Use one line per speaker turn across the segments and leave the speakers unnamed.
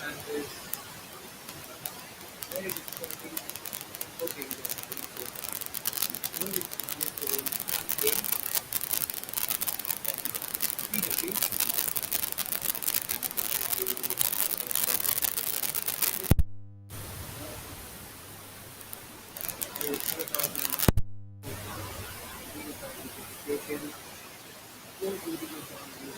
Panthers very difficulty coping with the moving taken 4 videos on this,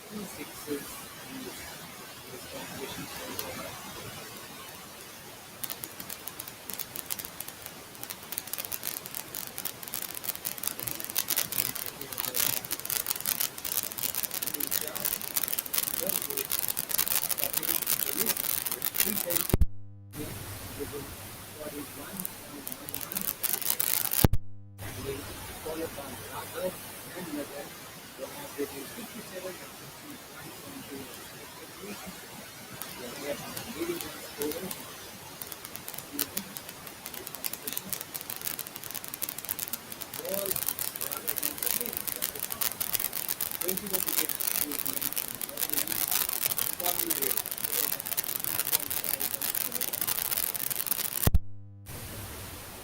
2 6s, and this competition so far. Followed by Raghav and Nagar, who are averaging 57 and 51.2 respectively. They are leading the scorers. Ball rather than the game. 21 wickets to formulate.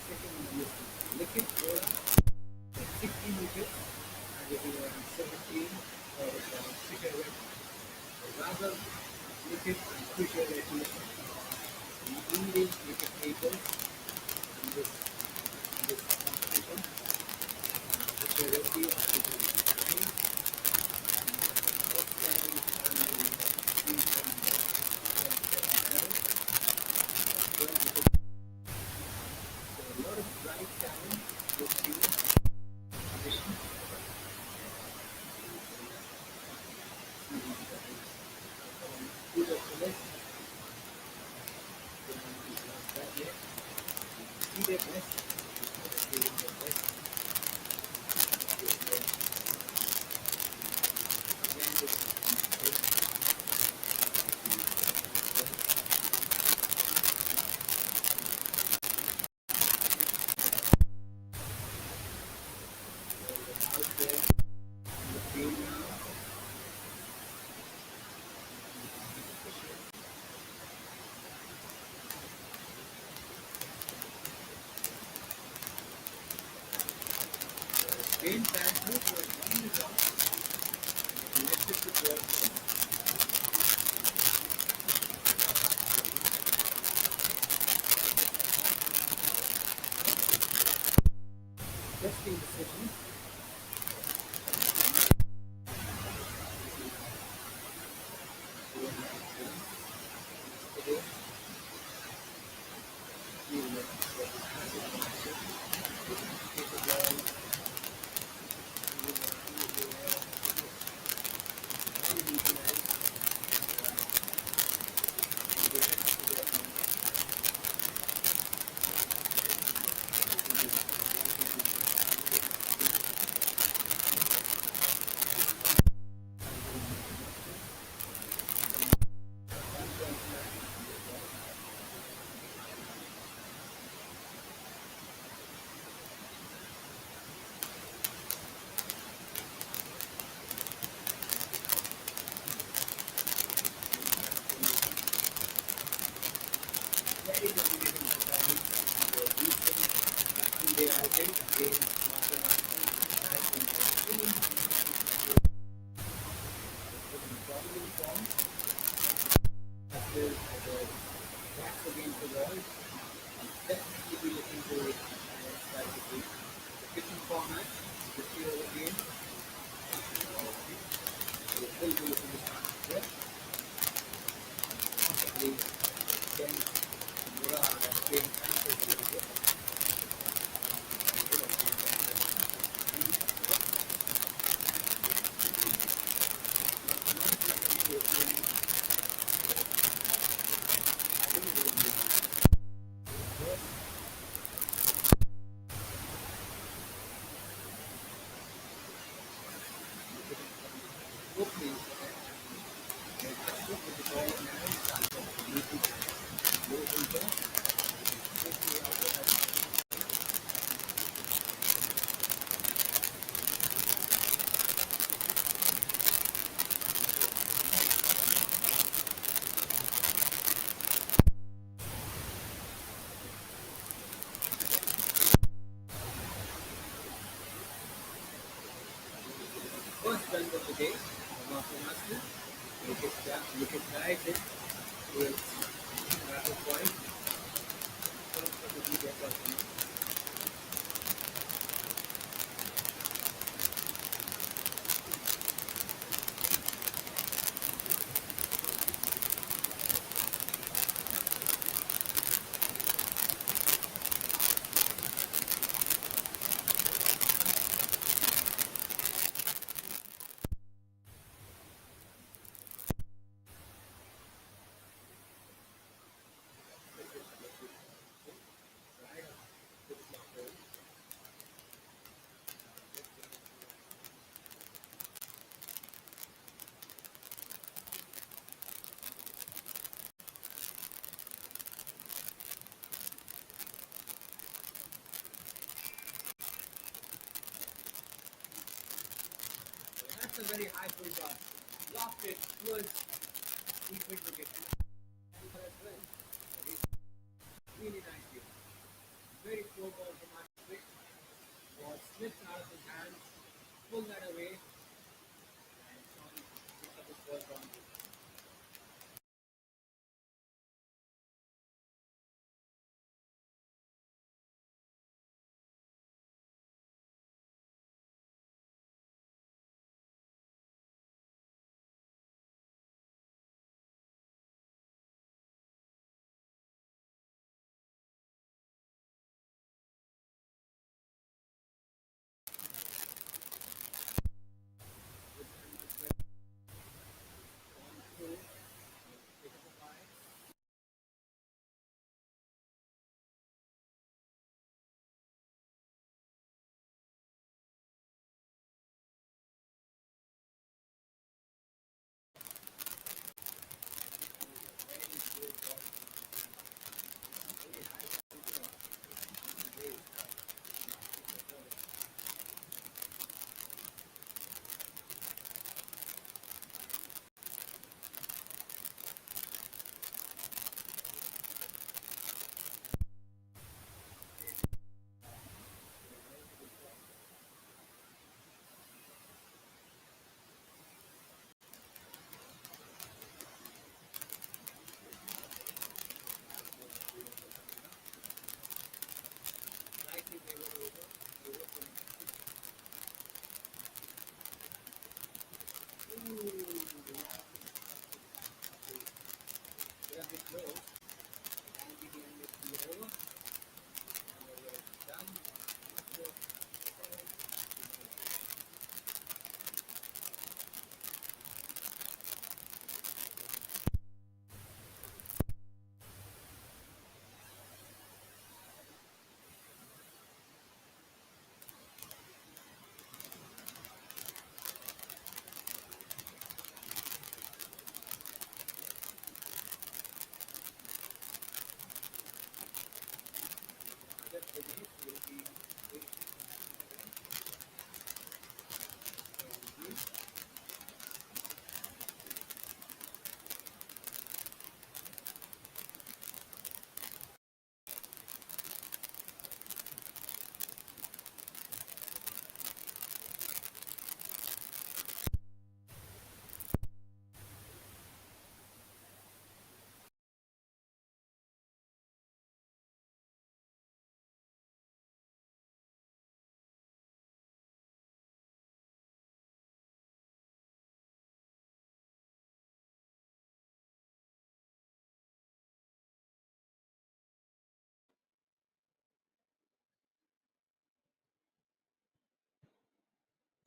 Second is Liquid Bora, 16 wickets, and it is around 17 for Fisher Raghav, Liquid and Fisher Raghav. wicket takers in this competition. Which are referee of the time. Outstanding performance in 3.77. Well, so a lot of bright talent this year. Addition. Who's up to this? That yet. See their best. They will their best. Again, out there in the field now. Spain Panthers were one result. Elected to work. Testing decision. Today, we will take the ball. Very dominating performance. They are again dominant form after the backs against the wall. Definitely be looking to start the game. The pitching format, the 3 over game. So we'll still be looking to start the possibly 10 Mura playing Panthers a little bit. Hopefully, they touch with the ball and first run of the day, Master, wicket guides it to its battle point. First of the day, that's a very high full toss. Loft it towards the mid wicket. As well. Really nice game. Very slow ball from our quick. Was slipped out of his hands, pulled that away, and Sean picked up his first boundary.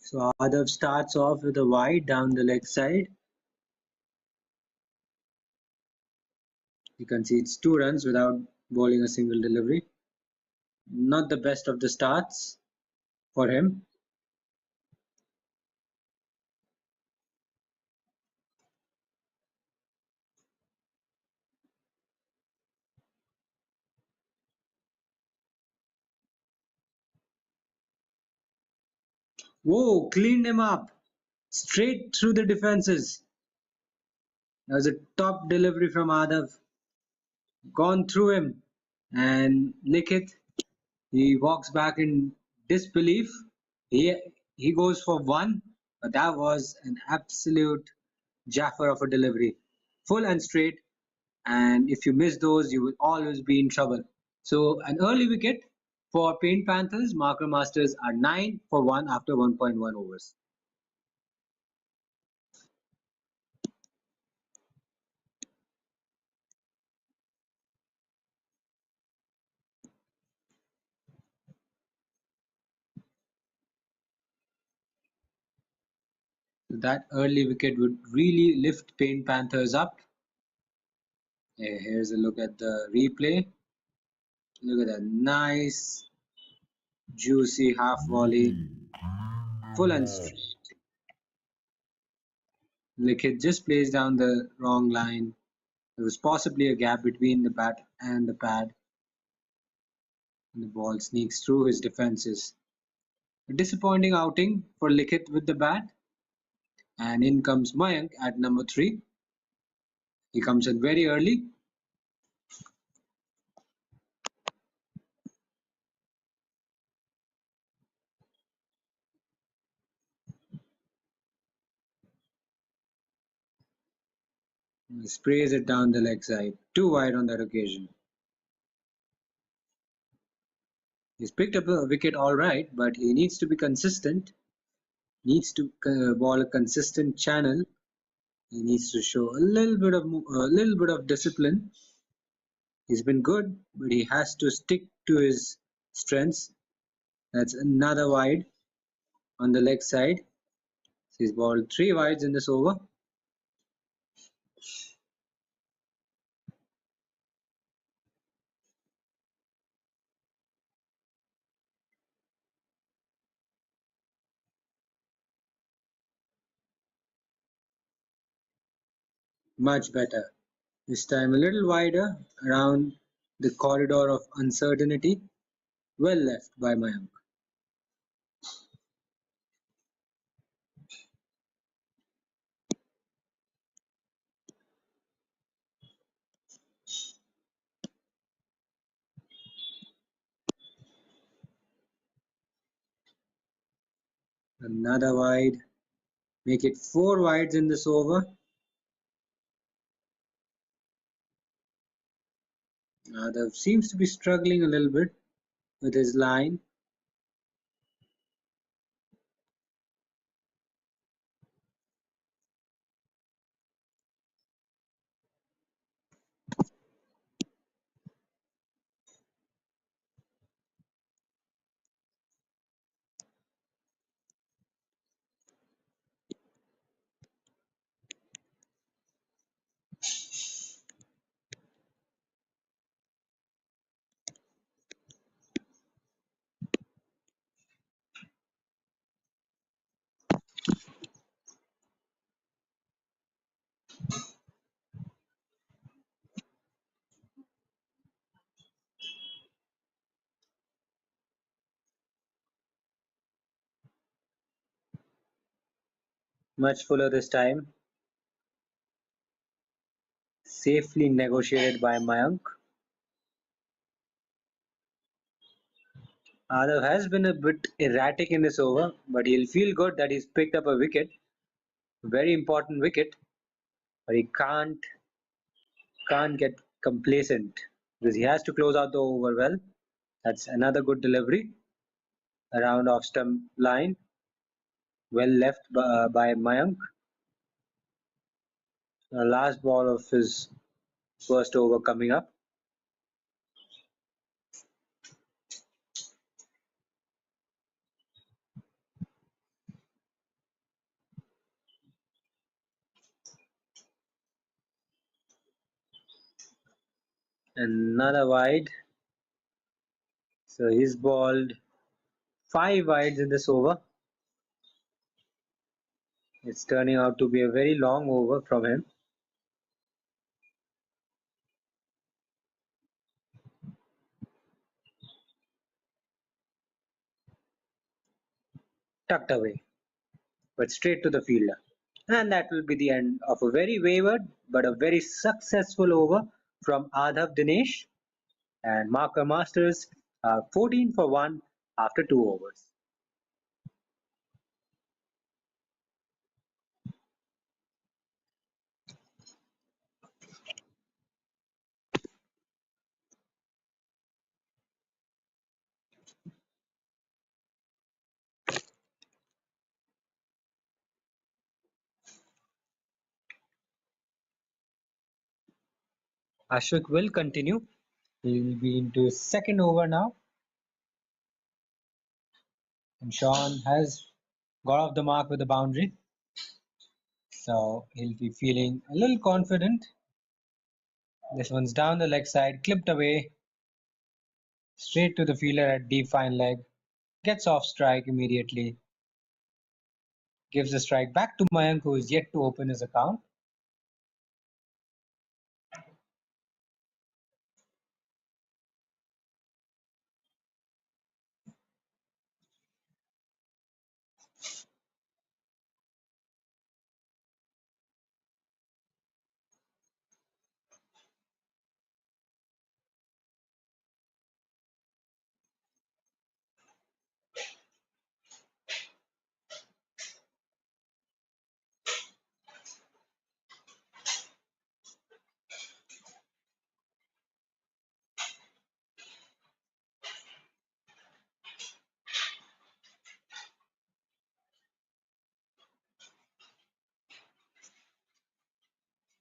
So Adav starts off with a wide down the leg side. He concedes 2 runs without bowling a single delivery. Not the best of the starts for him. Whoa, cleaned him up. Straight through the defenses. That was a top delivery from Adav. Gone through him. And Likith, he walks back in disbelief. He goes for one, but that was an absolute jaffer of a delivery. Full and straight, and if you miss those, you will always be in trouble. So an early wicket for Paint Panthers. Marker Masters are 9 for 1 after 1.1 overs. So that early wicket would really lift Paint Panthers up. Here's a look at the replay. Look at that nice, juicy half volley, full and straight. Likith just plays down the wrong line. There was possibly a gap between the bat and the pad, and the ball sneaks through his defenses. A disappointing outing for Likith with the bat, and in comes Mayank at number 3. He comes in very early. He sprays it down the leg side, too wide on that occasion. He's picked up a wicket all right, but he needs to be consistent. Needs to ball a consistent channel. He needs to show a little bit of discipline. He's been good, but he has to stick to his strengths. That's another wide on the leg side. So he's balled 3 wides in this over. Much better. This time a little wider around the corridor of uncertainty. Well left by Mayank. Another wide. Make it 4 wides in this over. That seems to be struggling a little bit with his line. Much fuller this time. Safely negotiated by Mayank. Adav has been a bit erratic in this over, but he'll feel good that he's picked up a wicket. Very important wicket. But he can't get complacent because he has to close out the over well. That's another good delivery around off stump line. Well left by Mayank. The last ball of his first over coming up. Another wide. So he's balled 5 wides in this over. It's turning out to be a very long over from him. Tucked away, but straight to the fielder. And that will be the end of a very wayward but a very successful over from Adhav Dinesh. And Marker Masters are 14 for 1 after 2 overs. Ashwik will continue. He will be into his second over now. And Sean has got off the mark with a boundary. So he'll be feeling a little confident. This one's down the leg side, clipped away, straight to the fielder at deep fine leg. Gets off strike immediately. Gives the strike back to Mayank, who is yet to open his account.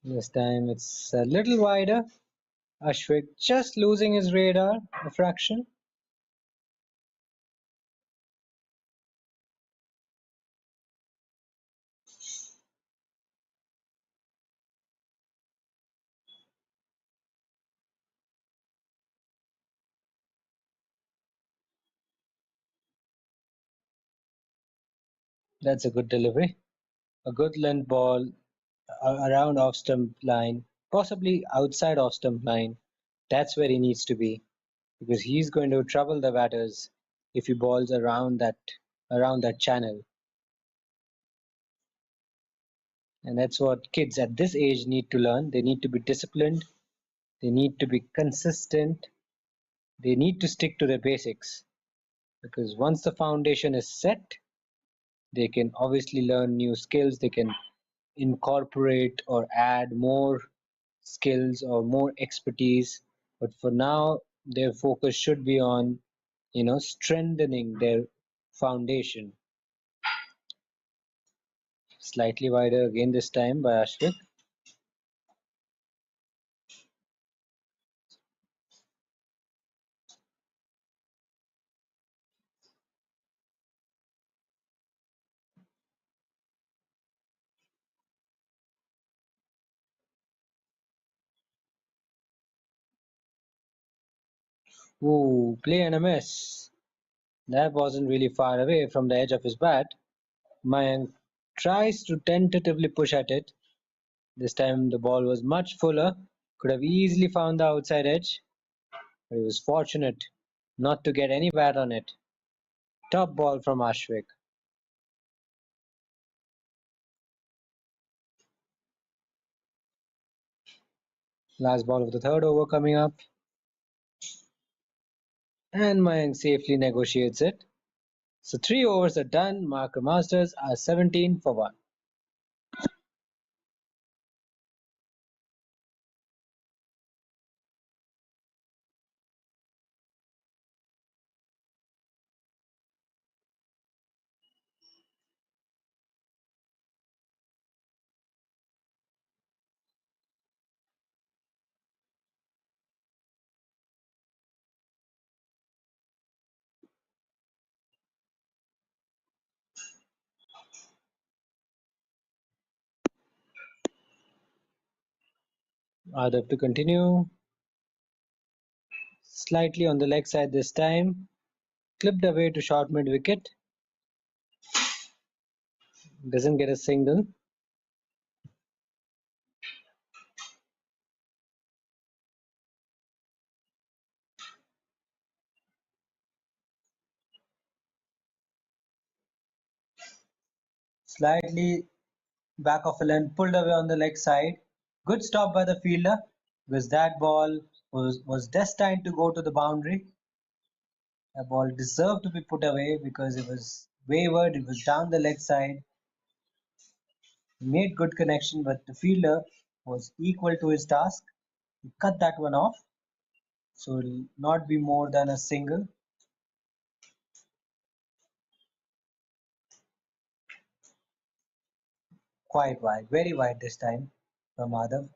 This time it's a little wider. Ashwik just losing his radar a fraction. That's a good delivery. A good length ball around off stump line, possibly outside off stump line. That's where he needs to be because he's going to trouble the batters if he balls around that channel. And that's what kids at this age need to learn. They need to be disciplined. They need to be consistent. They need to stick to their basics because once the foundation is set, they can obviously learn new skills. They can incorporate or add more skills or more expertise. But for now, their focus should be on, strengthening their foundation. Slightly wider again this time by Ashwik. Ooh, play and a miss. That wasn't really far away from the edge of his bat. Mayank tries to tentatively push at it. This time the ball was much fuller, could have easily found the outside edge, but he was fortunate not to get any bat on it. Top ball from Ashwik. Last ball of the third over coming up, and Mayank safely negotiates it. So 3 overs are done. Marker Masters are 17 for 1. Adav to continue. slightly on the leg side this time. Clipped away to short mid wicket. Doesn't get a single. Slightly back of a length, pulled away on the leg side. Good stop by the fielder because that ball was destined to go to the boundary. The ball deserved to be put away because it was wayward, it was down the leg side. He made good connection, but the fielder was equal to his task. He cut that one off, so it'll not be more than a single. Quite wide, very wide this time from Madhav.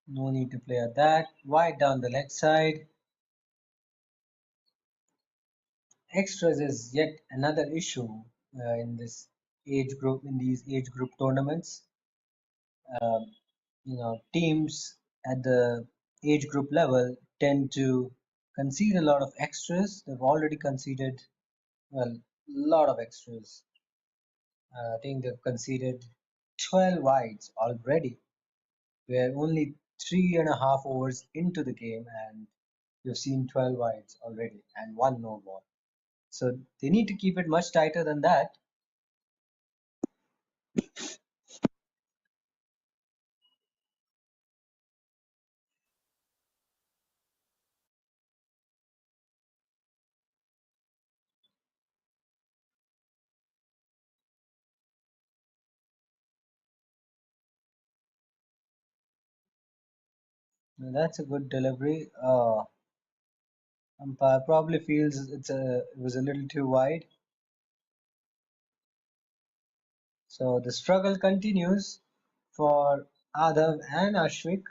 No need to play at that. Wide down the leg side. Extras is yet another issue in this age group, in these age group tournaments. Um, Teams at the age group level tend to concede a lot of extras. They've already conceded, well, a lot of extras. I think they've conceded 12 wides already. We're only 3.5 overs into the game, and you've seen 12 wides already and one no ball. So they need to keep it much tighter than that. Now, that's a good delivery. Umpire probably feels it was a little too wide. So the struggle continues for Adav and Ashwik,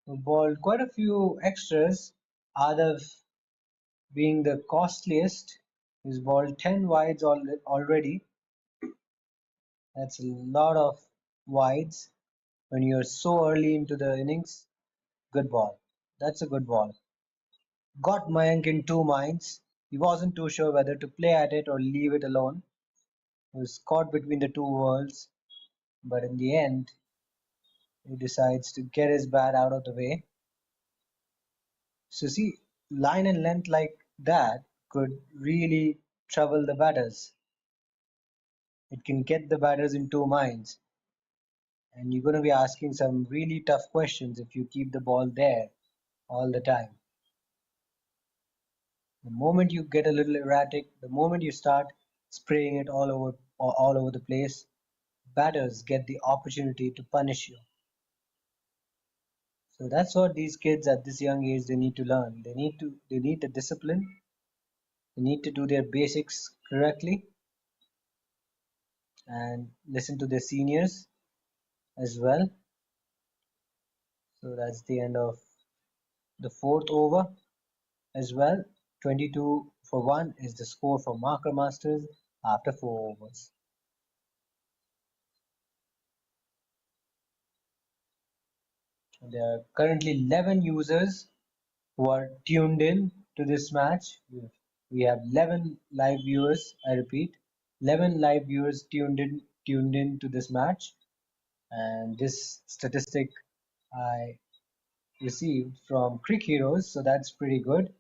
who bowled quite a few extras. Adav being the costliest, he's bowled 10 wides already. That's a lot of wides when you're so early into the innings. Good ball. That's a good ball. Got Mayank in two minds. He wasn't too sure whether to play at it or leave it alone. He was caught between the two worlds, but in the end, he decides to get his bat out of the way. So, see, line and length like that could really trouble the batters. It can get the batters in two minds, and you're going to be asking some really tough questions if you keep the ball there all the time. The moment you get a little erratic, the moment you start spraying it all over the place, batters get the opportunity to punish you. So that's what these kids at this young age they need to learn. They need the discipline. They need to do their basics correctly and listen to their seniors as well. So that's the end of the fourth over as well. 22 for 1 is the score for Marker Masters after 4 overs. There are currently 11 users who are tuned in to this match. We have 11 live viewers, I repeat, 11 live viewers tuned in to this match. And this statistic I received from Crick Heroes, so that's pretty good.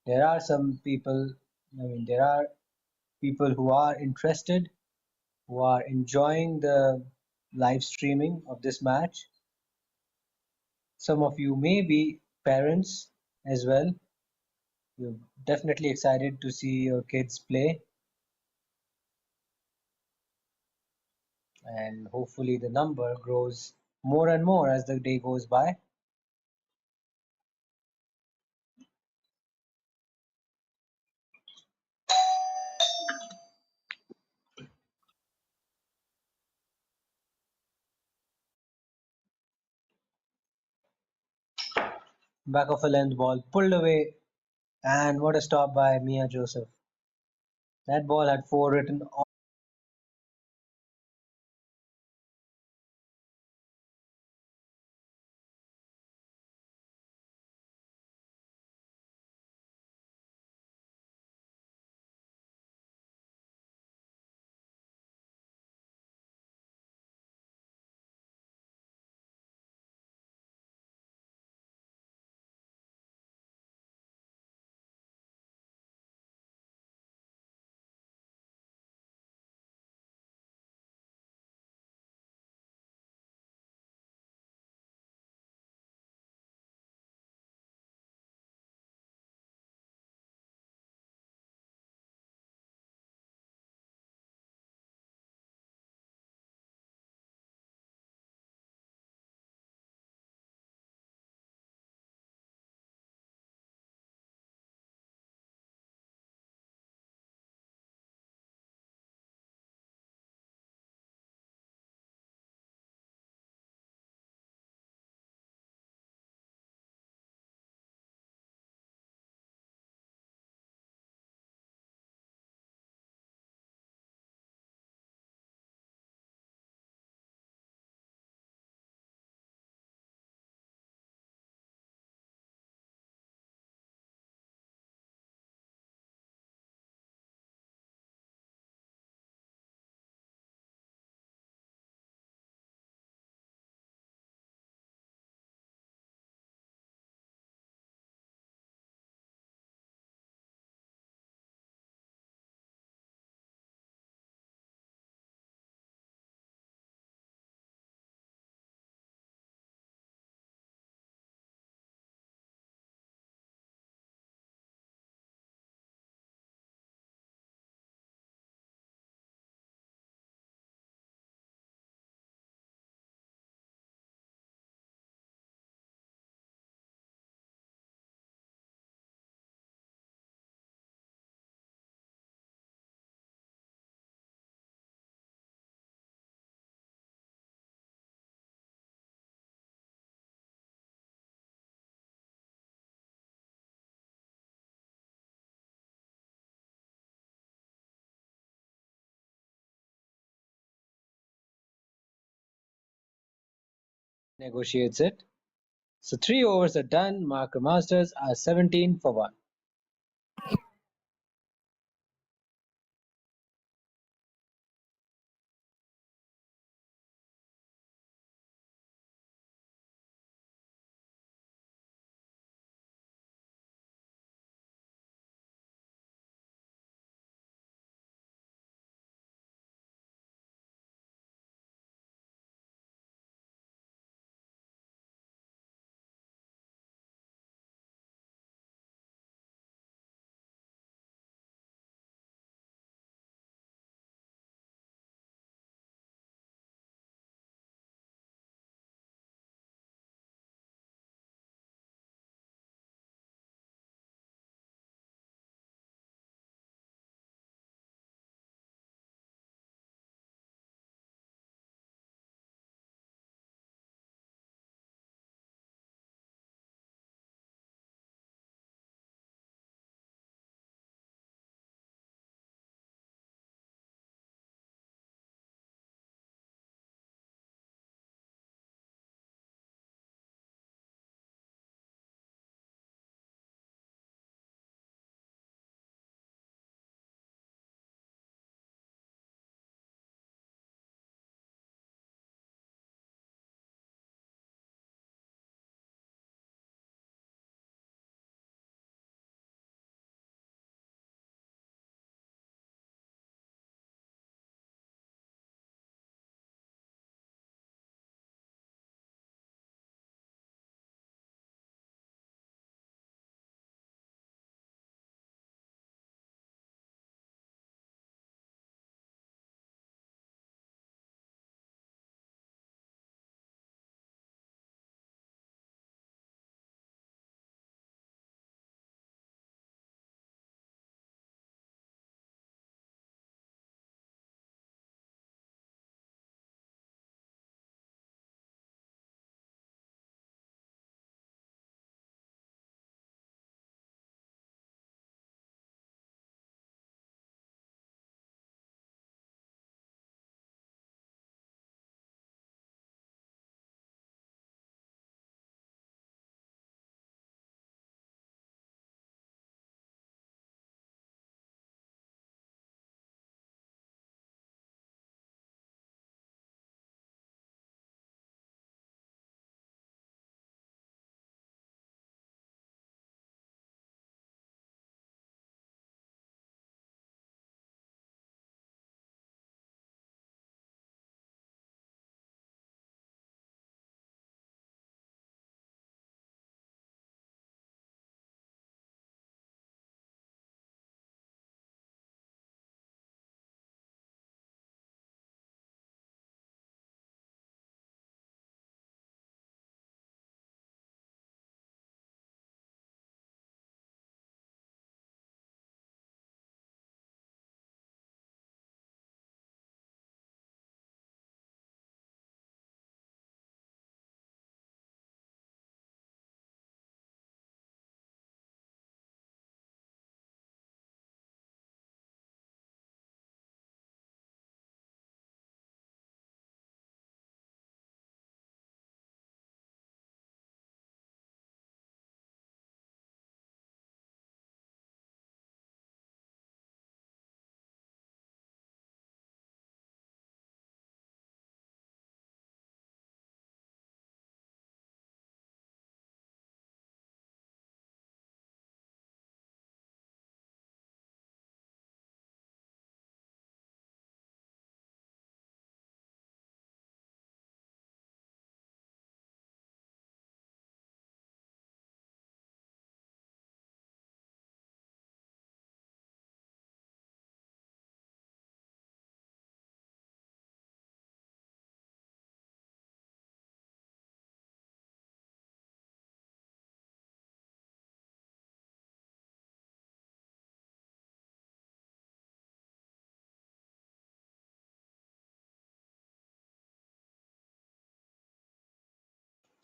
There are some people, there are people who are interested, who are enjoying the live streaming of this match. Some of you may be parents as well. You're definitely excited to see your kids play. and hopefully the number grows more and more as the day goes by. Back of a length ball pulled away, and what a stop by Mia Joseph. That ball had four written on negotiates it. So 3 overs are done. Marker Masters are 17 for 1.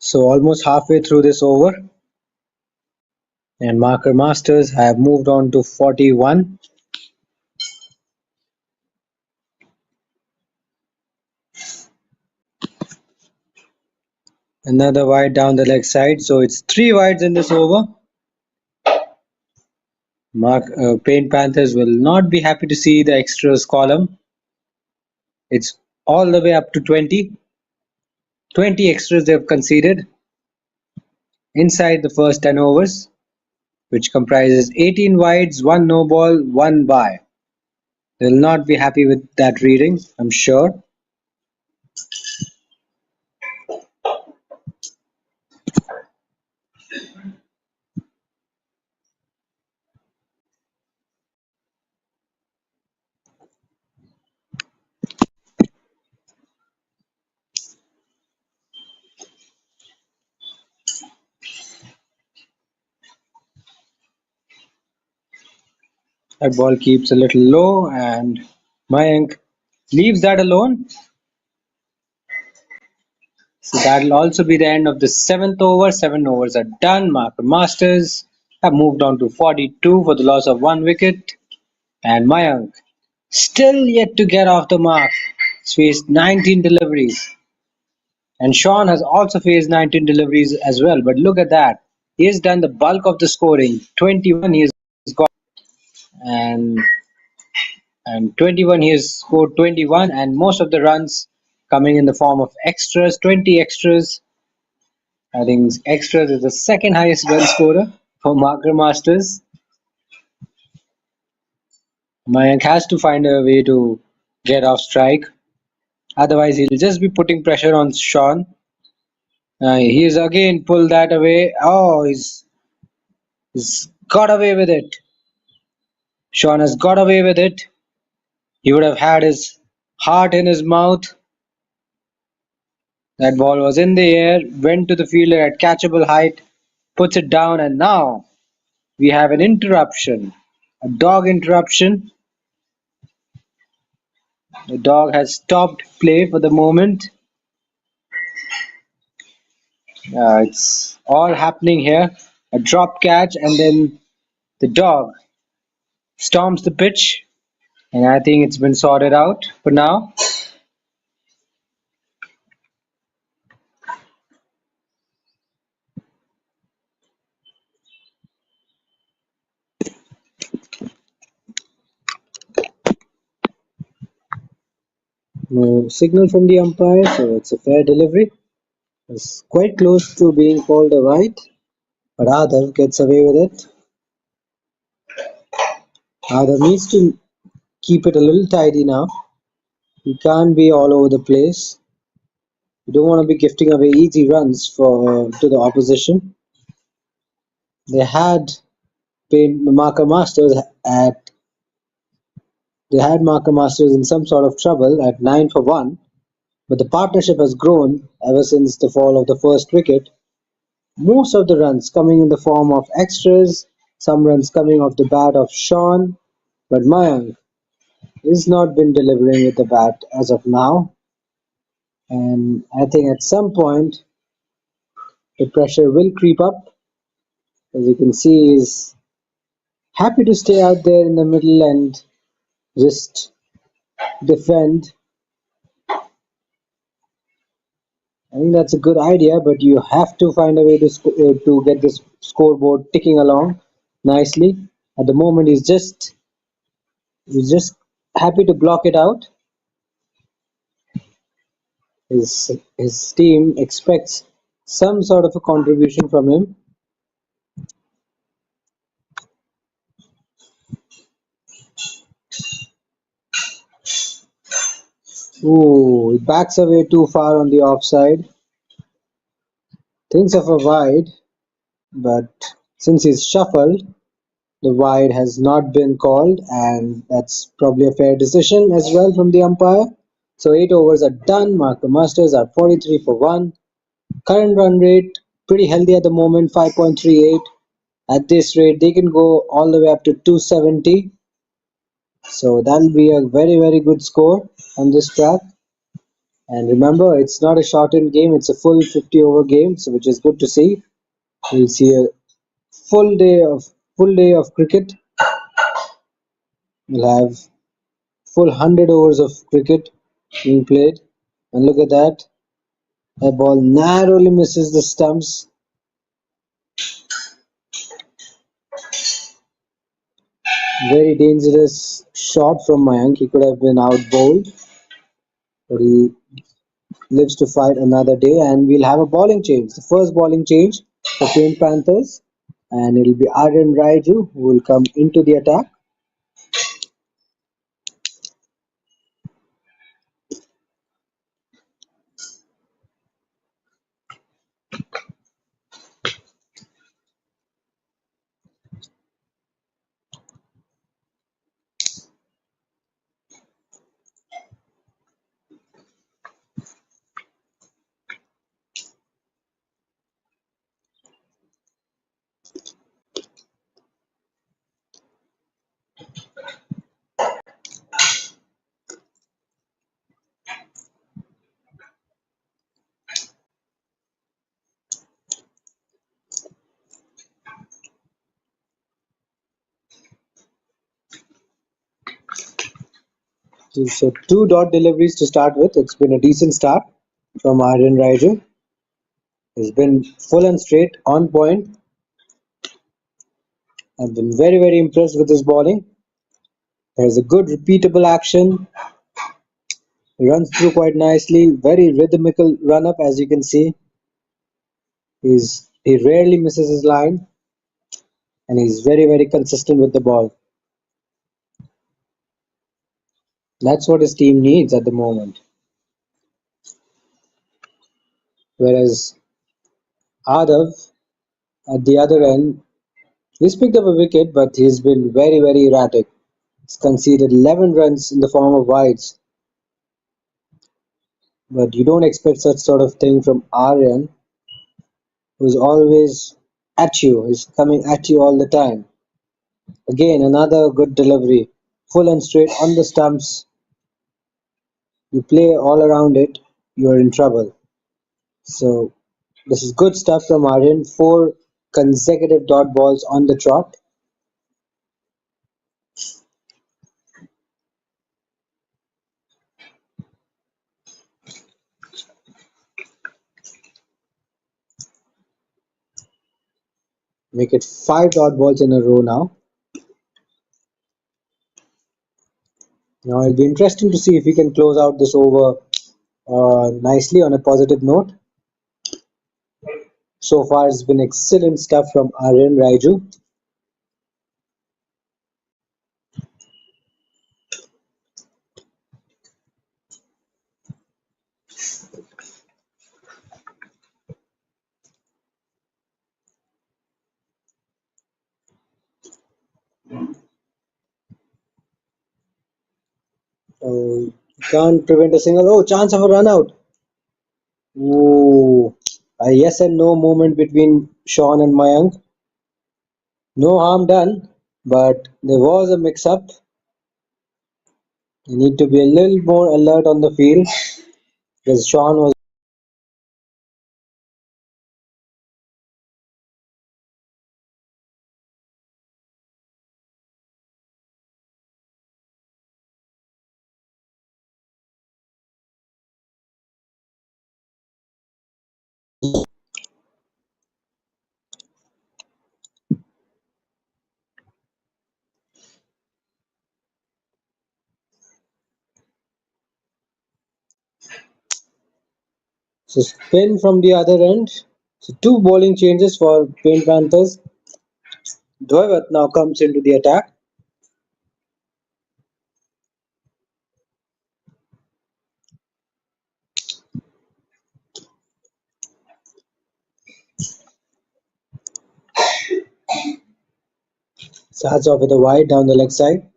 So almost halfway through this over, and Marker Masters have moved on to 41. Another wide down the leg side, so it's 3 wides in this over. Paint Panthers will not be happy to see the extras column. It's all the way up to 20. 20 extras they've conceded inside the first 10 overs, which comprises 18 wides, 1 no ball, 1 bye. They'll not be happy with that reading, I'm sure. That ball keeps a little low, and Mayank leaves that alone. So that'll also be the end of the 7th over. 7 overs are done. Marker Masters have moved on to 42 for the loss of 1 wicket. And Mayank still yet to get off the mark. He's faced 19 deliveries. And Sean has also faced 19 deliveries as well. But look at that. He has done the bulk of the scoring. 21 he has got. And, and 21 he has scored 21. And most of the runs coming in the form of extras. 20 extras. I think extras is the second highest run scorer for Marker Masters. Mayank has to find a way to get off strike. Otherwise, he'll just be putting pressure on Sean. He's again pulled that away. Oh, he's got away with it. Sean has got away with it. He would have had his heart in his mouth. That ball was in the air, went to the fielder at catchable height, puts it down, and now we have an interruption. A dog interruption. The dog has stopped play for the moment. It's all happening here. A drop catch, and then the dog storms the pitch, and I think it's been sorted out for now. No signal from the umpire, so it's a fair delivery. It's quite close to being called a wide, but Adav gets away with it. Adav needs to keep it a little tidy now. He can't be all over the place. You don't want to be gifting away easy runs to the opposition. They had Marker Masters at They had Marker Masters in some sort of trouble at 9 for 1, but the partnership has grown ever since the fall of the first wicket. Most of the runs coming in the form of extras, some runs coming off the bat of Sean, but Mayank has not been delivering with the bat as of now. And I think at some point the pressure will creep up. As you can see, he's happy to stay out there in the middle and just defend. I think that's a good idea, but you have to find a way to get this scoreboard ticking along nicely. At the moment, he's just happy to block it out. His team expects some sort of a contribution from him. Ooh, he backs away too far on the offside. Thinks of a wide, but since he's shuffled, the wide has not been called, and that's probably a fair decision as well from the umpire. So 8 overs are done. Marker Masters are 43 for 1. Current run rate pretty healthy at the moment, 5.38. At this rate, they can go all the way up to 270. So that'll be a very, very good score on this track. And remember, it's not a shortened game, it's a full 50 over game, so which is good to see. We'll see a full day of cricket. We'll have full 100 overs of cricket being played. And look at that. That ball narrowly misses the stumps. Very dangerous shot from Mayank. He could have been out bowled, but he lives to fight another day. And we'll have a bowling change. The first bowling change for Paint Panthers. And it'll be Aryan Raiju who will come into the attack. So two dot deliveries to start with. It's been a decent start from Aryan Raiju. He's been full and straight, on point. I've been very impressed with his bowling. There's a good repeatable action. He runs through quite nicely. Very rhythmical run up, as you can see. He rarely misses his line, and he's very consistent with the ball. That's what his team needs at the moment. Whereas Adav at the other end, he's picked up a wicket, but he's been very erratic. He's conceded 11 runs in the form of wides, but you don't expect such sort of thing from Aryan, who's always at you. He's coming at you all the time. Again, another good delivery, full and straight on the stumps. You play all around it, you are in trouble. So this is good stuff from Aryan. Four consecutive dot balls on the trot. Make it five dot balls in a row now. Now it'll be interesting to see if we can close out this over nicely on a positive note. So far, it's been excellent stuff from Aryan Raiju. Can't prevent a single. Oh, chance of a run out. Ooh, a yes and no moment between Sean and Mayank. No harm done, but there was a mix up. You need to be a little more alert on the field because Sean was so spin from the other end. So two bowling changes for Paint Panthers. Dhoivat now comes into the attack. Starts off with a wide down the leg side.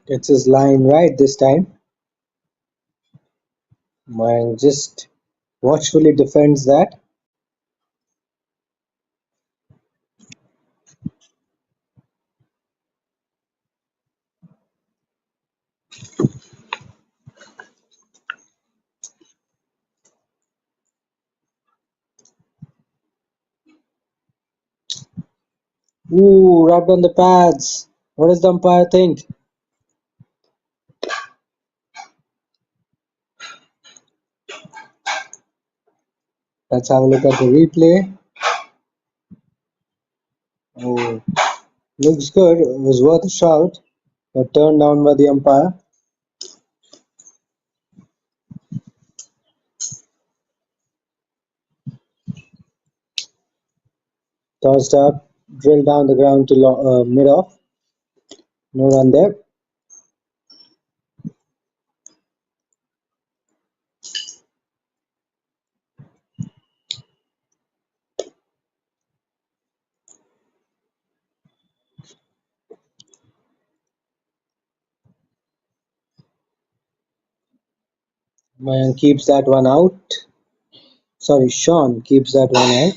Gets his line right this time. Mayank just watchfully defends that. Ooh, rubbed on the pads. What does the umpire think? Let's have a look at the replay. Oh, looks good. It was worth a shout, but turned down by the umpire. Tossed up, drilled down the ground to mid off. No run there. Mayank keeps that one out. Sorry, Sean keeps that one out.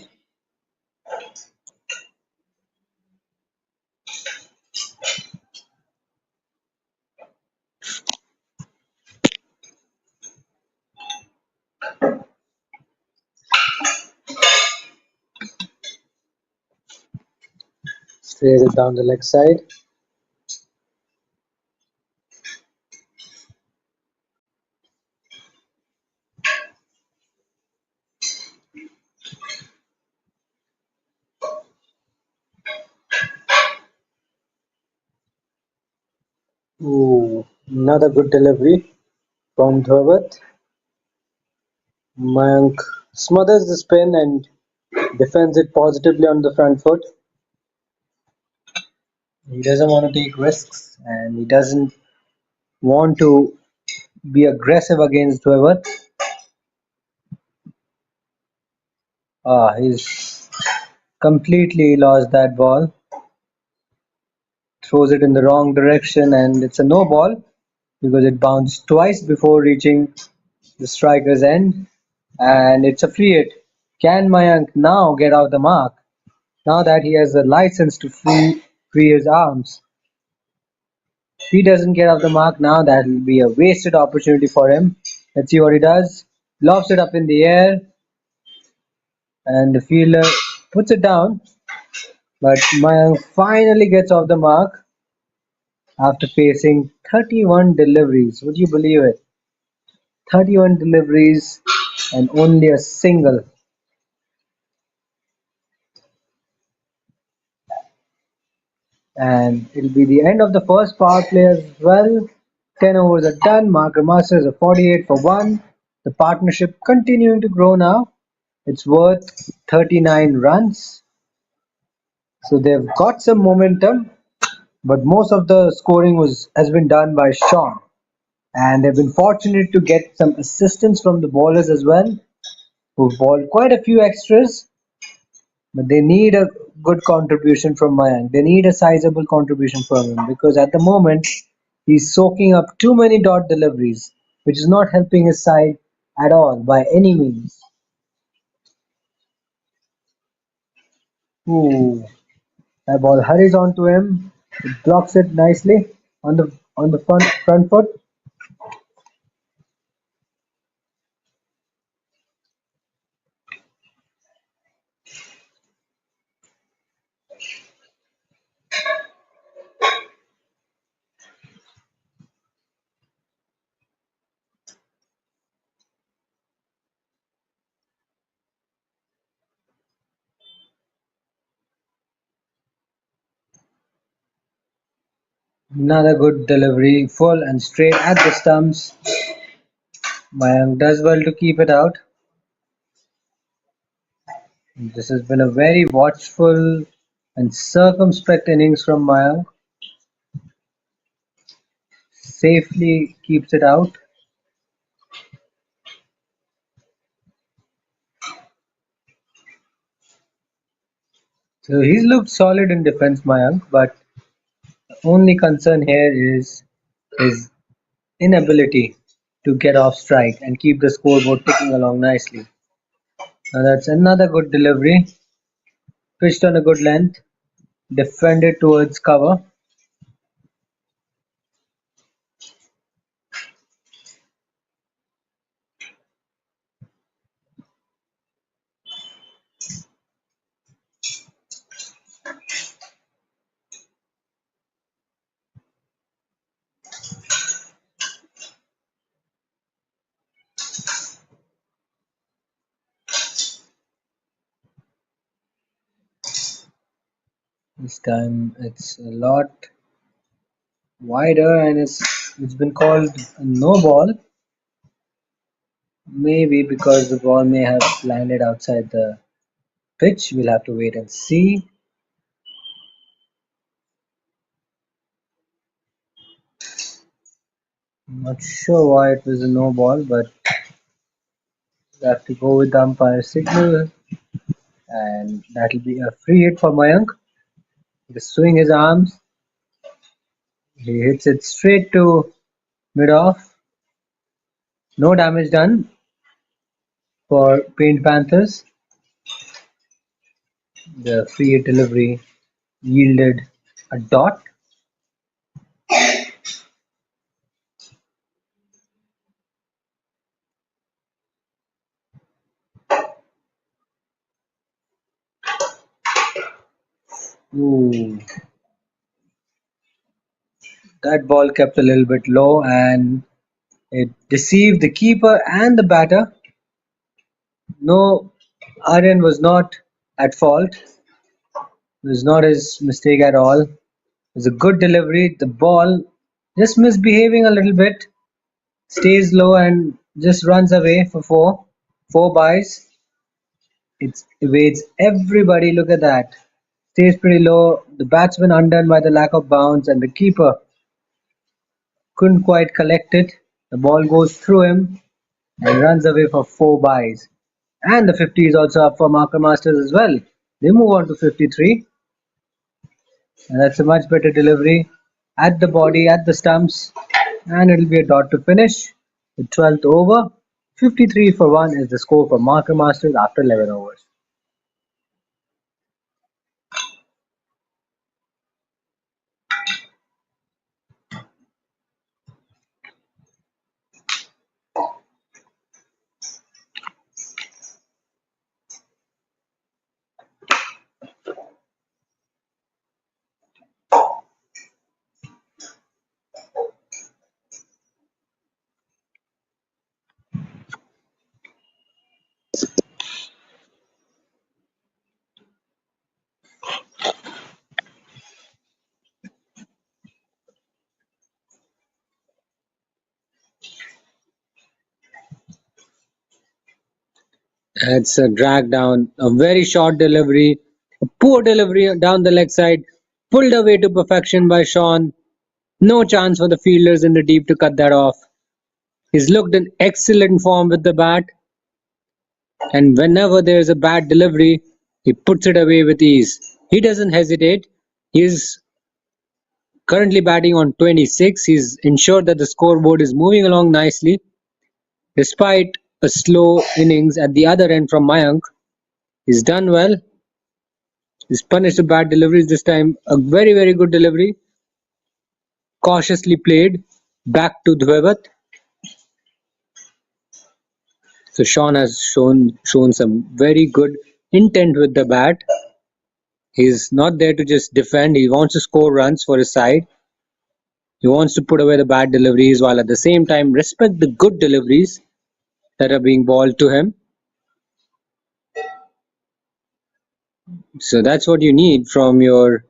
Straight it down the leg side. Ooh, another good delivery from Dhawat. Mayank smothers the spin and defends it positively on the front foot. He doesn't want to take risks and he doesn't want to be aggressive against Dhawat. He's completely lost that ball. Throws it in the wrong direction and it's a no ball because it bounced twice before reaching the striker's end and it's a free hit. Can Mayank now get out the mark? Now that he has a license to free his arms. If he doesn't get off the mark now, that will be a wasted opportunity for him. Let's see what he does. Lofts it up in the air and the fielder puts it down. But Mayank finally gets off the mark after facing 31 deliveries. Would you believe it? 31 deliveries and only a single. And it'll be the end of the first power play as well. 10 overs are done. Marker Masters are 48 for 1. The partnership continuing to grow now. It's worth 39 runs. So they've got some momentum, but most of the scoring has been done by Sean. And they've been fortunate to get some assistance from the bowlers as well, who've bowled quite a few extras. But they need a good contribution from Mayank. They need a sizable contribution from him because at the moment he's soaking up too many dot deliveries, which is not helping his side at all by any means. Ooh, that ball hurries onto him. It blocks it nicely on the front foot. Another good delivery, full and straight at the stumps. Mayank does well to keep it out. This has been a very watchful and circumspect innings from Mayank. Safely keeps it out. So he's looked solid in defense, Mayank, but the only concern here is his inability to get off strike and keep the scoreboard ticking along nicely. Now that's another good delivery, pitched on a good length, defended towards cover. This time it's a lot wider and it's been called a no ball. Maybe because the ball may have landed outside the pitch. We'll have to wait and see. I'm not sure why it was a no ball, but we'll have to go with the umpire signal, and that'll be a free hit for Mayank. Just swing his arms, he hits it straight to mid off. No damage done for Paint Panthers. The free hit delivery yielded a dot. Ooh, that ball kept a little bit low and it deceived the keeper and the batter. No, Aryan was not at fault. It was not his mistake at all. It was a good delivery. The ball just misbehaving a little bit, stays low and just runs away for four. Four byes. It evades everybody. Look at that. Stays pretty low. The batsman undone by the lack of bounce, and the keeper couldn't quite collect it. The ball goes through him and runs away for four byes. And the 50 is also up for Marker Masters as well. They move on to 53. And that's a much better delivery at the body, at the stumps. And it'll be a dot to finish. The 12th over. 53 for 1 is the score for Marker Masters after 11 overs. It's a drag down, a very short delivery, a poor delivery down the leg side, pulled away to perfection by Sean. No chance for the fielders in the deep to cut that off. He's looked in excellent form with the bat, and whenever there's a bad delivery, he puts it away with ease. He doesn't hesitate. He's currently batting on 26. He's ensured that the scoreboard is moving along nicely. Despite a slow innings at the other end from Mayank, he's done well. He's punished the bad deliveries this time. A very, very good delivery. Cautiously played. Back to Dwevat. So Sean has shown some very good intent with the bat. He's not there to just defend. He wants to score runs for his side. He wants to put away the bad deliveries while at the same time respect the good deliveries that are being balled to him. So that's what you need from your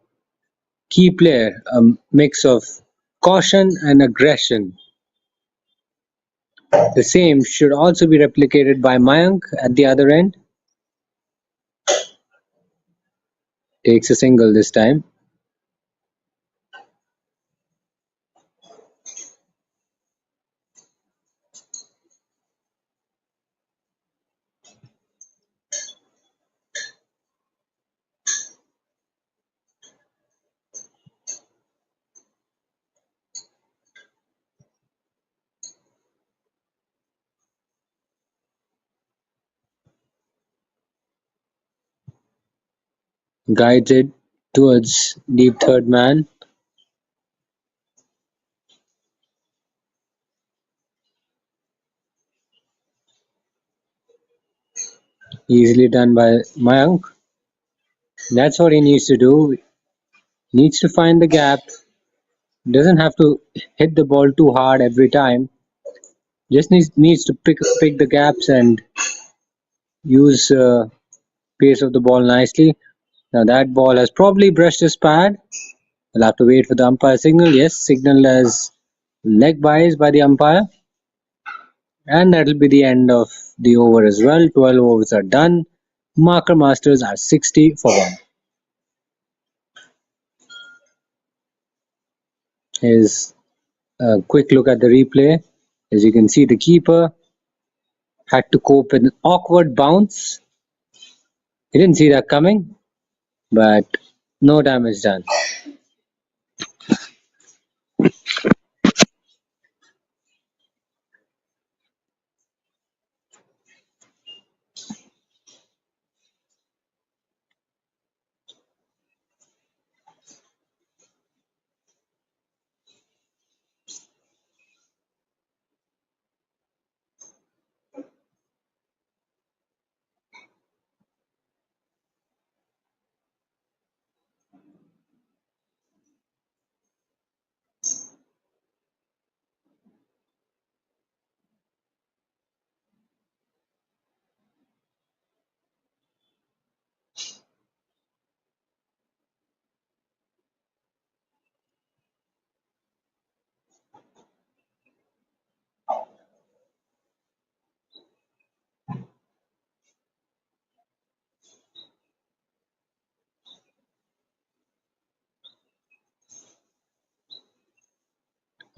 key player, a mix of caution and aggression. The same should also be replicated by Mayank at the other end. Takes a single this time. guided towards deep third man. Easily done by Mayank. That's what he needs to do. Needs to find the gap. Doesn't have to hit the ball too hard every time. Just needs to pick the gaps and use pace of the ball nicely. Now that ball has probably brushed his pad. We'll have to wait for the umpire signal. Yes, signal as leg buys by the umpire. And that'll be the end of the over as well. 12 overs are done. Marker Masters are 60 for 1. Here's a quick look at the replay. As you can see, the keeper had to cope with an awkward bounce. He didn't see that coming, but no damage done.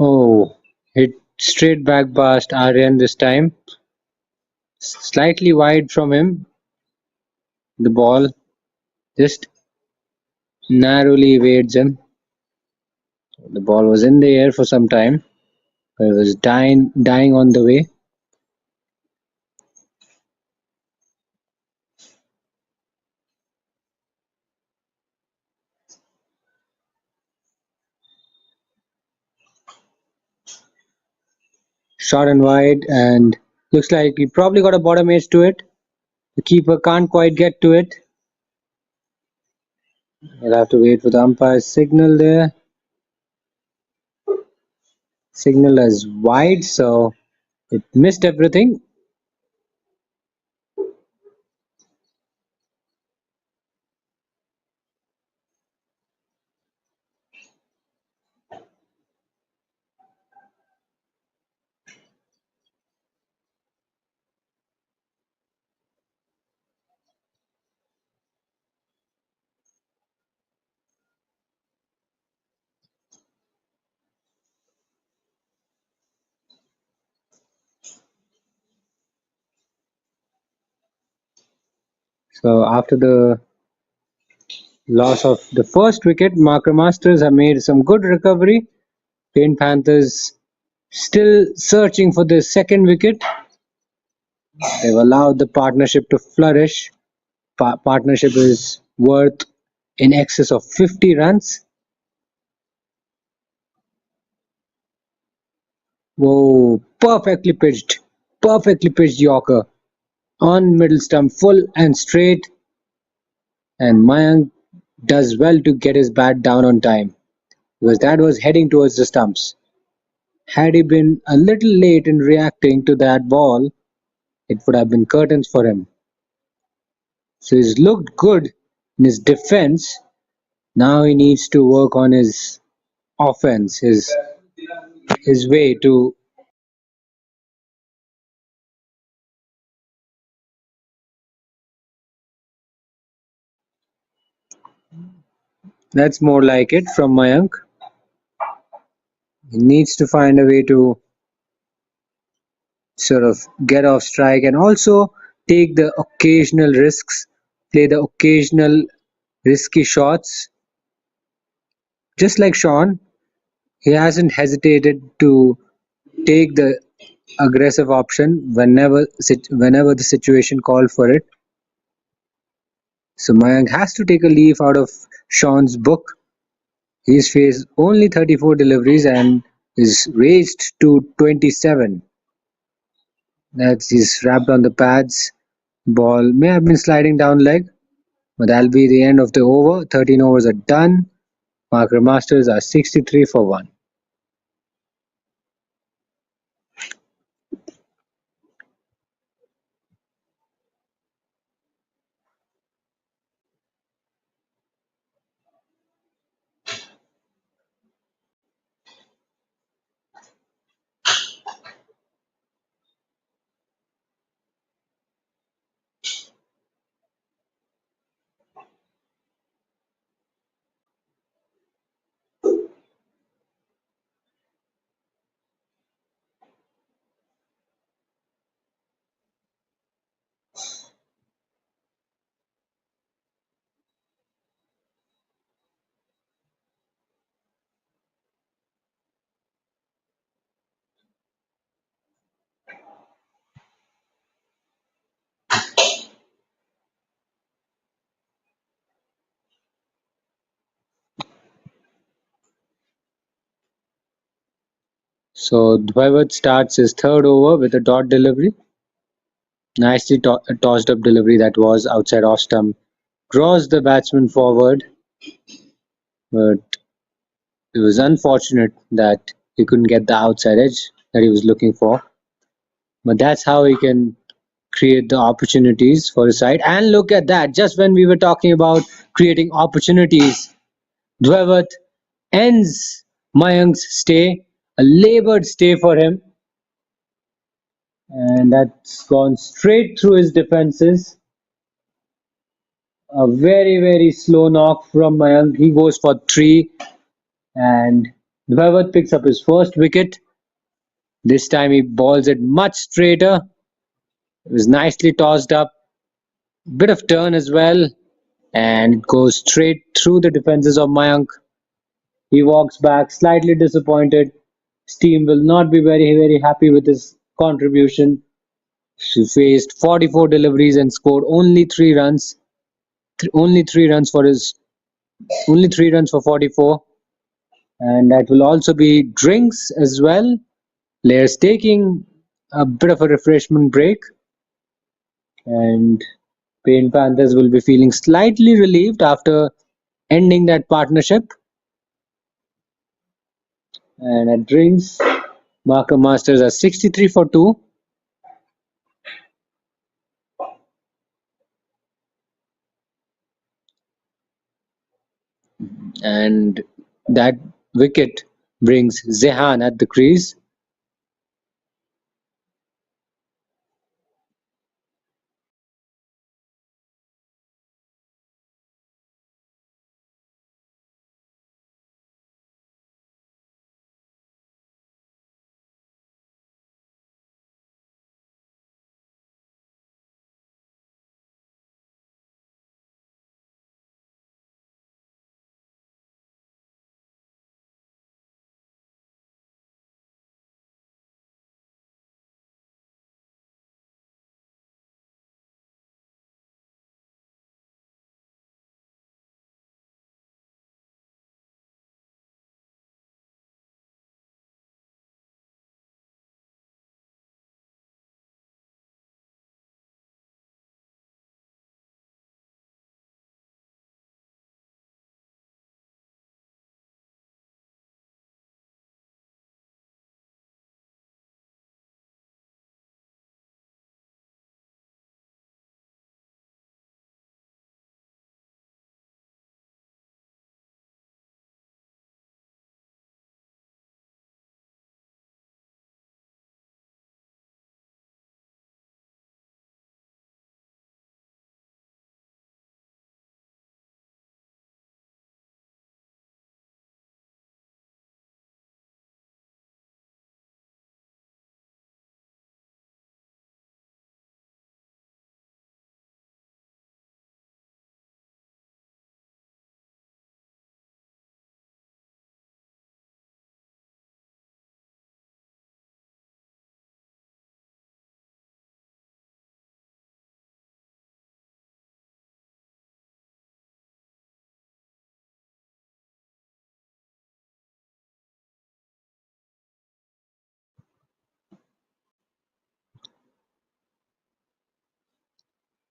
Oh, hit straight back past Aryan this time. Slightly wide from him. The ball just narrowly evades him. The ball was in the air for some time, but it was dying on the way. Short and wide, and looks like he probably got a bottom edge to it. The keeper can't quite get to it. He'll have to wait for the umpire's signal there. Signal is wide, so it missed everything. So after the loss of the first wicket, Marker Masters have made some good recovery. Panthers still searching for the second wicket. They've allowed the partnership to flourish. Partnership is worth in excess of 50 runs. Whoa, perfectly pitched Yorker on middle stump, full and straight. And Mayank does well to get his bat down on time because that was heading towards the stumps. Had he been a little late in reacting to that ball, it would have been curtains for him. So he's looked good in his defense. Now he needs to work on his offense, his way to. That's more like it from Mayank. He needs to find a way to sort of get off strike and also take the occasional risks, play the occasional risky shots. Just like Sean, he hasn't hesitated to take the aggressive option whenever the situation called for it. So Mayank has to take a leaf out of Sean's book. He's faced only 34 deliveries and is raised to 27. That's he's wrapped on the pads. Ball may have been sliding down leg, but that'll be the end of the over. 13 overs are done. Marker Masters are 63 for 1. So Dwight starts his third over with a dot delivery. Nicely tossed up delivery that was outside off stump. Draws the batsman forward, but it was unfortunate that he couldn't get the outside edge that he was looking for. But that's how he can create the opportunities for his side. And look at that, just when we were talking about creating opportunities, Dwight ends Mayank's stay, a laboured stay for him, and that's gone straight through his defenses. A very slow knock from Mayank. He goes for three, and Dwight picks up his first wicket. This time he balls it much straighter. It was nicely tossed up, bit of turn as well, and it goes straight through the defenses of Mayank. He walks back, slightly disappointed. His team will not be very happy with his contribution. He faced 44 deliveries and scored only 3 runs. Only 3 runs for his only 3 runs for 44, and that will also be drinks as well. Players taking a bit of a refreshment break, and Panthers will be feeling slightly relieved after ending that partnership. And at drinks, Marker Masters are 63 for 2, and that wicket brings Zehan at the crease.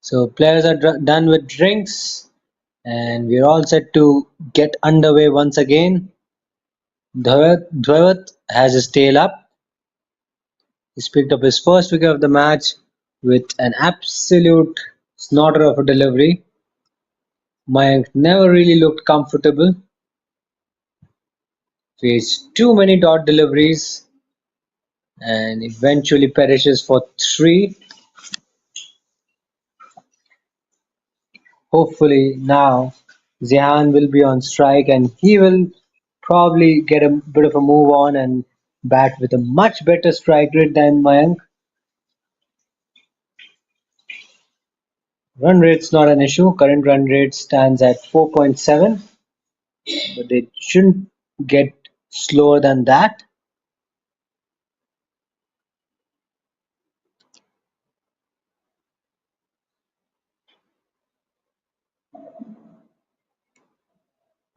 So players are done with drinks, and we're all set to get underway once again. Dhawat has his tail up. He's picked up his first wicket of the match with an absolute snorter of a delivery. Mayank never really looked comfortable. Faced too many dot deliveries and eventually perishes for three. Hopefully now Zihan will be on strike and he will probably get a bit of a move on and bat with a much better strike rate than Mayank. Run rate's not an issue. Current run rate stands at 4.7, but it shouldn't get slower than that.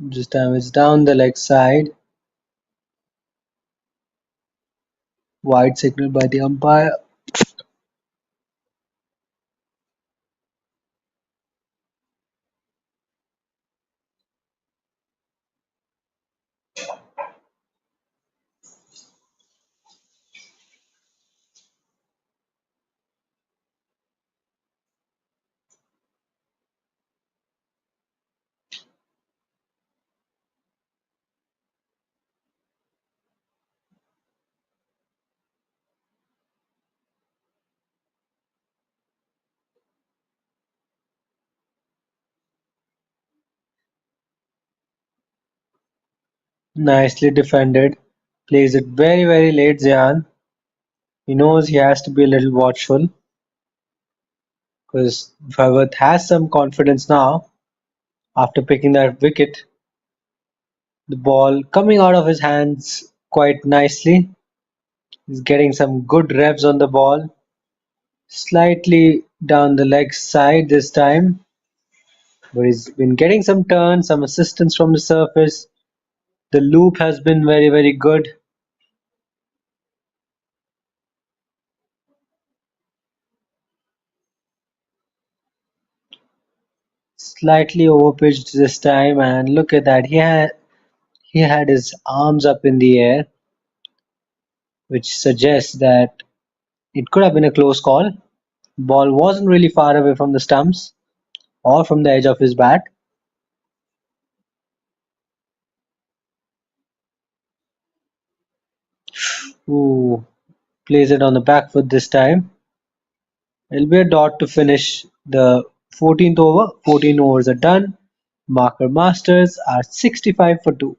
This time it's down the leg side. Wide signal by the umpire. Nicely defended. Plays it very, very late, Zihan. He knows he has to be a little watchful because Bhavat has some confidence now after picking that wicket. The ball coming out of his hands quite nicely. He's getting some good revs on the ball. Slightly down the leg side this time, but he's been getting some turns, some assistance from the surface. The loop has been very, very good. Slightly overpitched this time, and look at that. He had his arms up in the air, which suggests that it could have been a close call. Ball wasn't really far away from the stumps or from the edge of his bat. Ooh, plays it on the back foot this time. It'll be a dot to finish the 14th over. 14 overs are done. Marker Masters are 65 for 2.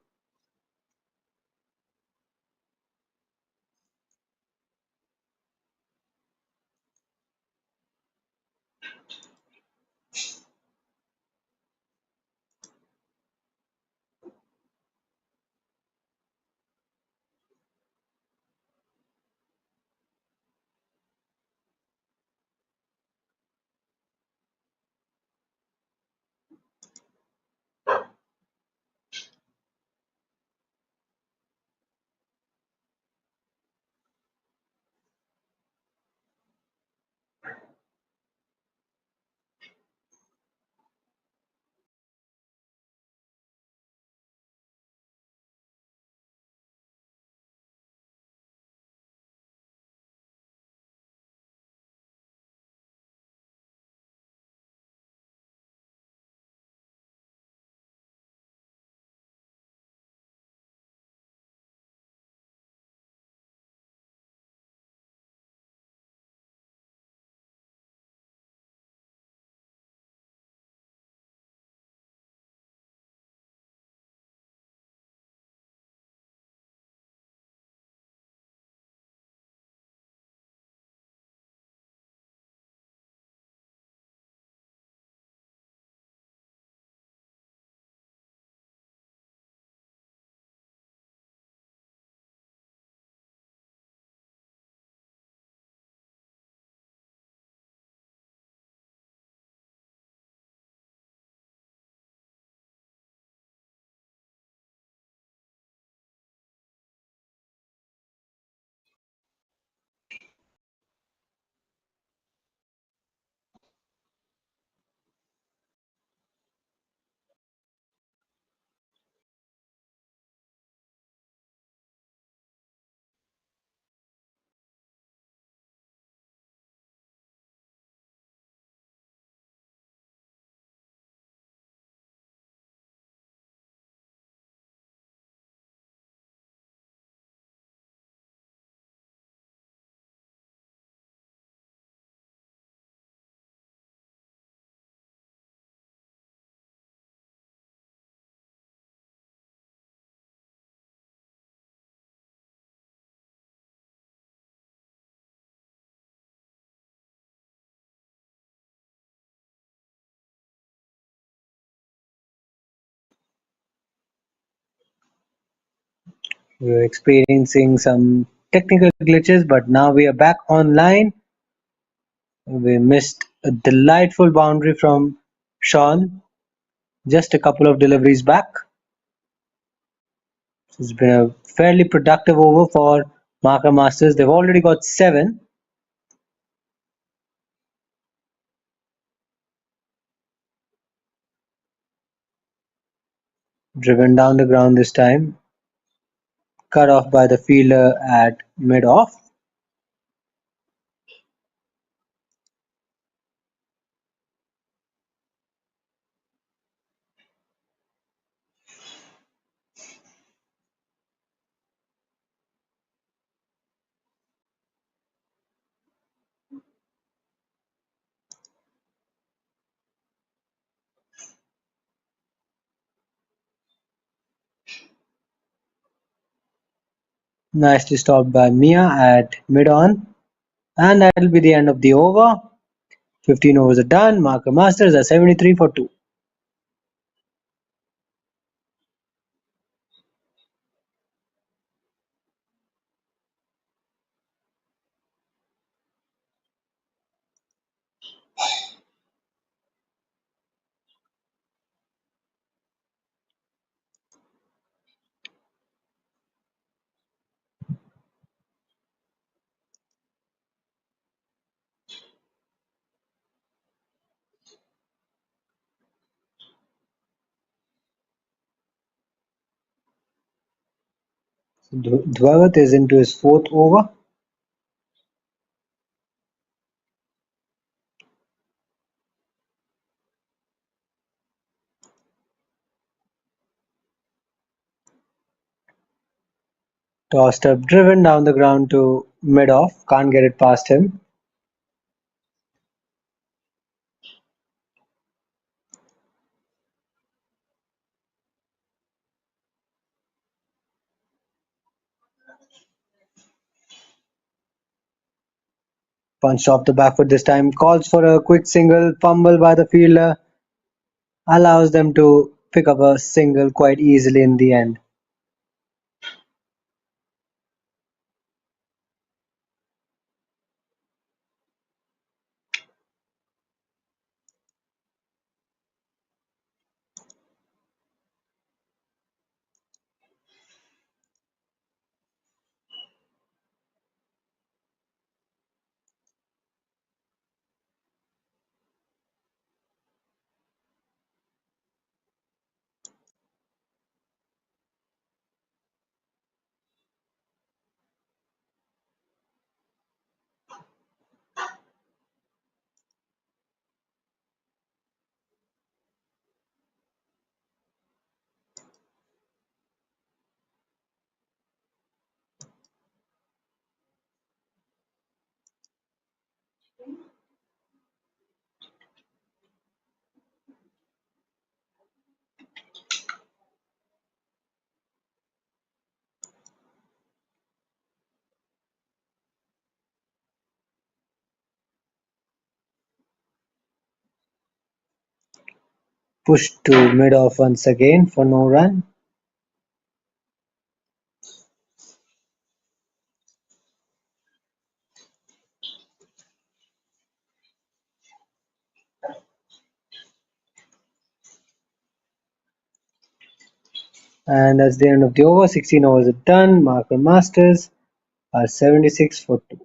We're experiencing some technical glitches, but now we are back online. We missed a delightful boundary from Sean just a couple of deliveries back. It's been a fairly productive over for Marker Masters. They've already got 7. Driven down the ground this time. Cut off by the fielder at mid-off. Nicely stopped by Mia at mid-on. And that'll be the end of the over. 15 overs are done. Marker Masters are 73 for 2. Dwagat is into his 4th over. Tossed up, driven down the ground to mid-off. Can't get it past him. Punched off the back foot this time. Calls for a quick single. Fumble by the fielder. Allows them to pick up a single quite easily in the end. Pushed to mid-off once again for no run. And that's the end of the over. 16 overs are done. Marker Masters are 76 for 2.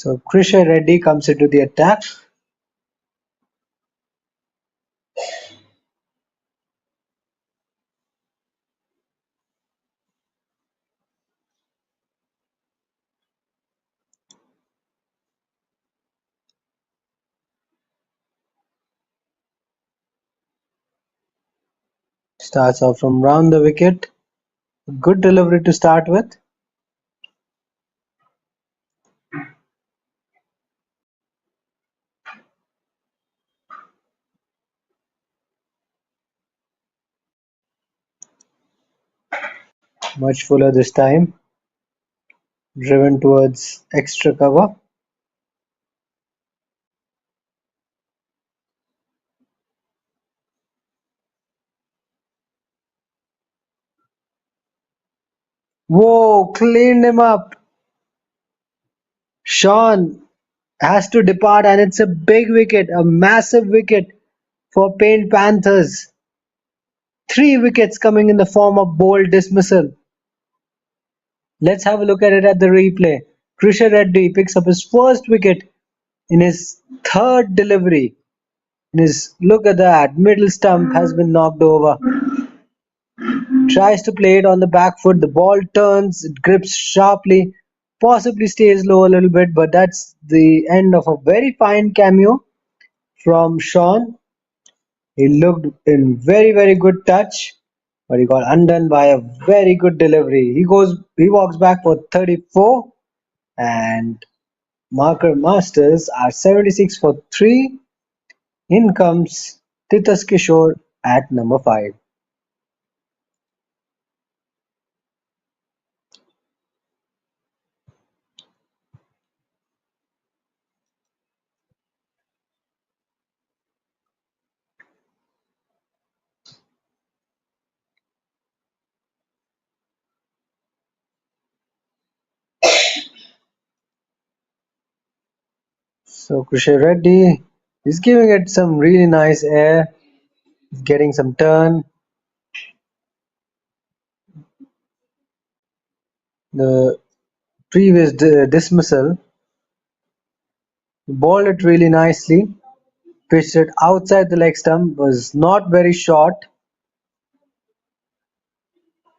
So Krisha Reddy comes into the attack. Starts off from round the wicket. Good delivery to start with. Much fuller this time. Driven towards extra cover. Whoa, cleaned him up. Sean has to depart, and it's a big wicket, a massive wicket for Paint Panthers. Three wickets coming in the form of bold dismissal. Let's have a look at it at the replay. Krisha Reddy picks up his first wicket in his third delivery. Look at that, middle stump has been knocked over. Tries to play it on the back foot. The ball turns, it grips sharply, possibly stays low a little bit, but that's the end of a very fine cameo from Sean. He looked in very, very good touch, but he got undone by a very good delivery. He walks back for 34, and Marker Masters are 76 for 3. In comes Titas Kishore at number 5. So Krisha Reddy is giving it some really nice air, getting some turn. The previous dismissal, bowled it really nicely, pitched it outside the leg stump, was not very short.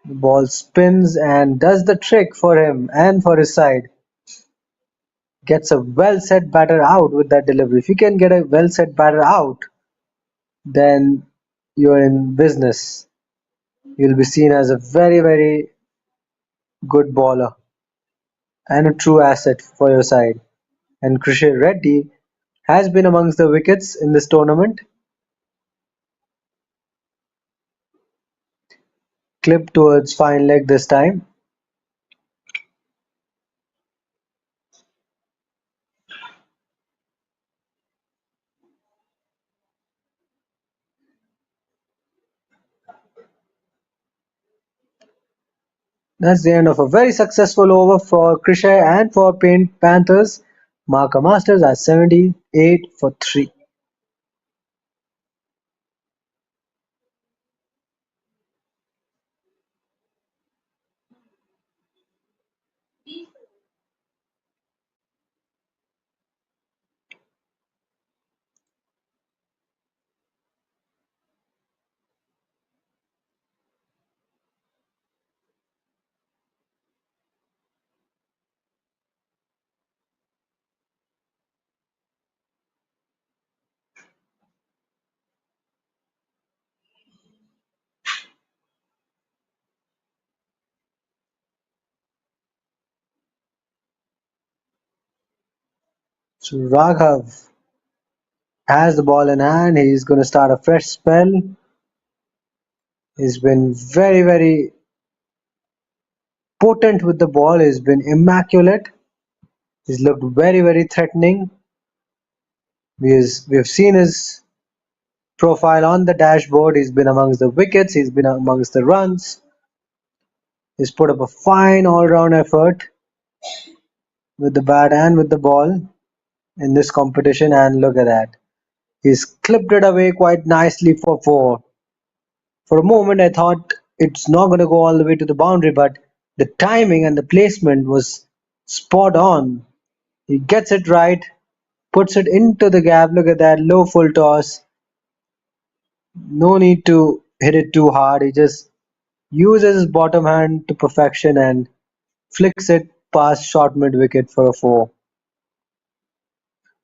The ball spins and does the trick for him and for his side. Gets a well set batter out with that delivery. If you can get a well set batter out, then you're in business. You'll be seen as a very, very good bowler and a true asset for your side. And Krishan Reddy has been amongst the wickets in this tournament. Clipped towards fine leg this time. That's the end of a very successful over for Krishay and for Paint Panthers. Marker Masters are 78 for 3. So Raghav has the ball in hand. He's going to start a fresh spell. He's been very, very potent with the ball. He's been immaculate. He's looked very, very threatening. We have seen his profile on the dashboard. He's been amongst the wickets. He's been amongst the runs. He's put up a fine all-round effort with the bat and with the ball in this competition, and look at that. He's clipped it away quite nicely for 4. For a moment I thought it's not going to go all the way to the boundary, but the timing and the placement was spot on. He gets it right, puts it into the gap. Look at that, low full toss. No need to hit it too hard. He just uses his bottom hand to perfection and flicks it past short mid wicket for a 4.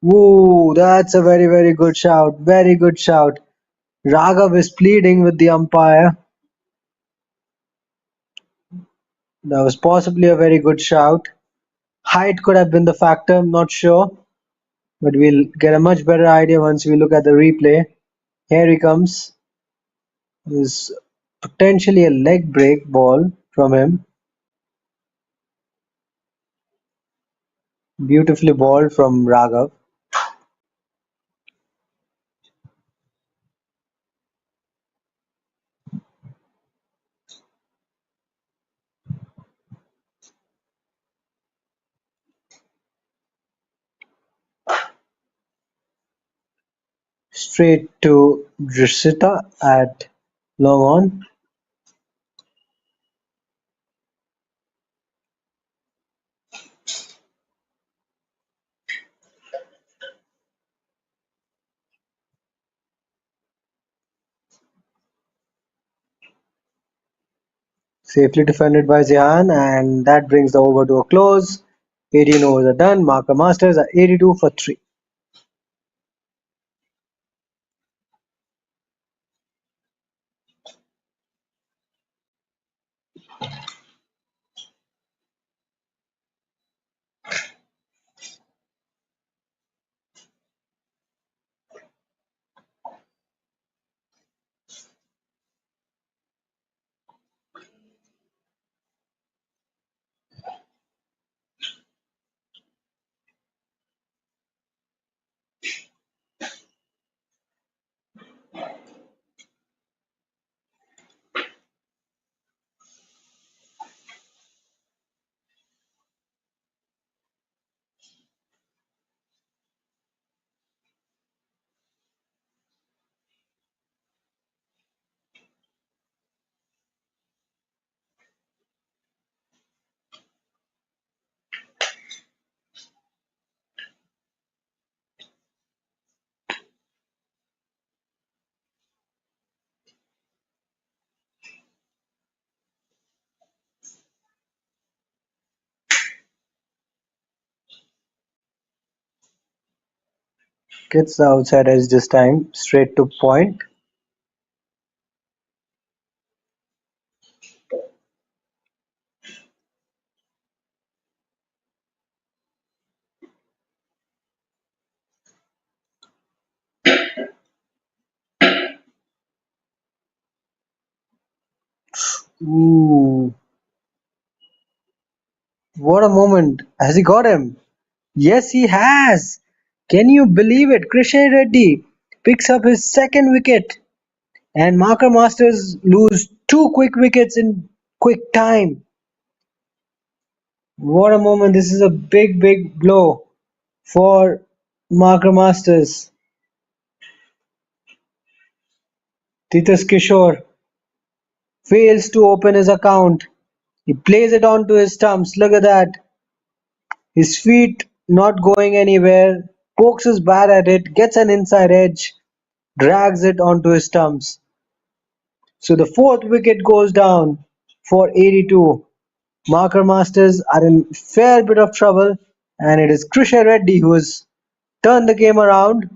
Woo, that's a very, very good shout. Very good shout. Raghav is pleading with the umpire. That was possibly a very good shout. Height could have been the factor, I'm not sure, but we'll get a much better idea once we look at the replay. Here he comes. This potentially a leg break ball from him. Beautifully balled from Raghav. Straight to Drisita at long on. Safely defended by Zihan, and that brings the over to a close. 18 overs are done. Marker Masters are 82 for 3. Gets the outside edge this time. Straight to point. Ooh, what a moment. Has he got him? Yes, he has. Can you believe it? Krishan Reddy picks up his second wicket, and Marker Masters lose two quick wickets in quick time. What a moment. This is a big, big blow for Marker Masters. Titus Kishore fails to open his account. He plays it onto his stumps. Look at that. His feet not going anywhere. Pokes his bat at it, gets an inside edge, drags it onto his stumps. So the fourth wicket goes down for 82. Marker Masters are in fair bit of trouble, and it is Krishan Reddy who has turned the game around.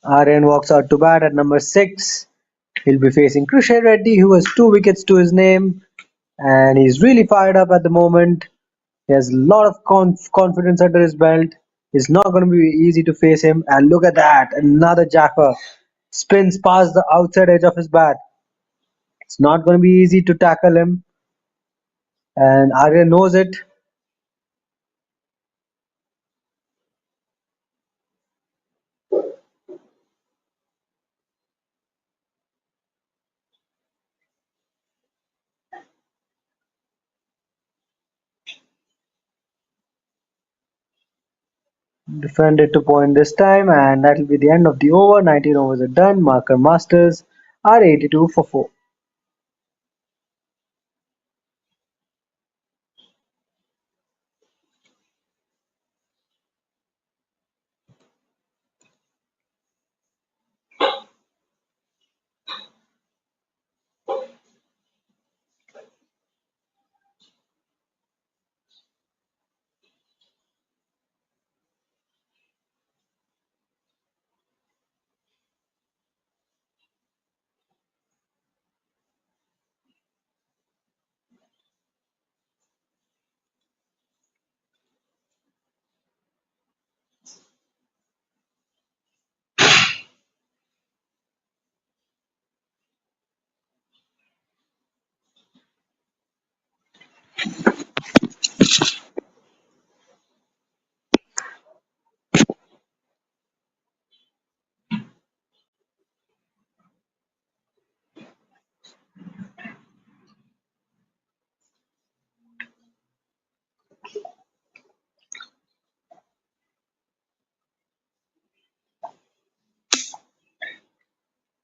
Aryan walks out to bat at number 6. He'll be facing Krishan Reddy, who has 2 wickets to his name, and he's really fired up at the moment. He has a lot of confidence under his belt. It's not going to be easy to face him. And look at that, another Jaffa spins past the outside edge of his bat. It's not going to be easy to tackle him, and Arya knows it. Defended to point this time, and that'll be the end of the over. 19 overs are done. Marker Masters are 82 for 4.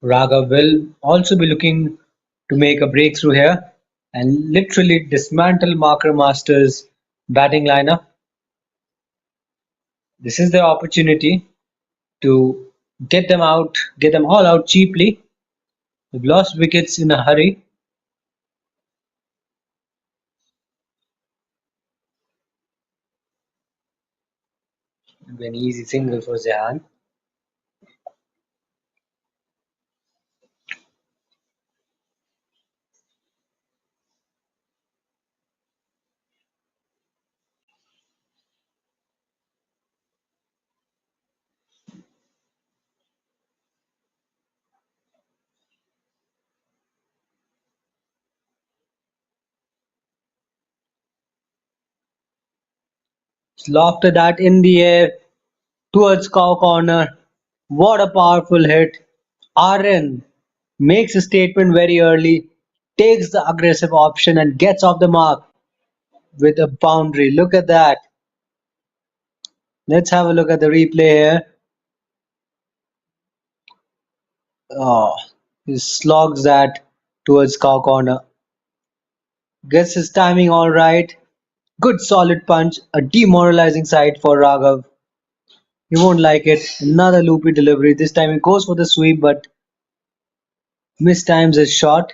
Raghav will also be looking to make a breakthrough here and literally dismantle Marker Masters' batting lineup. This is their opportunity to get them all out cheaply. They've lost wickets in a hurry. An easy single for Zahan. Lofted that in the air towards cow corner. What a powerful hit. Aryan makes a statement very early, takes the aggressive option and gets off the mark with a boundary. Look at that. Let's have a look at the replay here. Oh, he slogs that towards cow corner. Gets his timing all right. Good solid punch. A demoralizing sight for Raghav. He won't like it. Another loopy delivery. This time he goes for the sweep but mistimes his shot.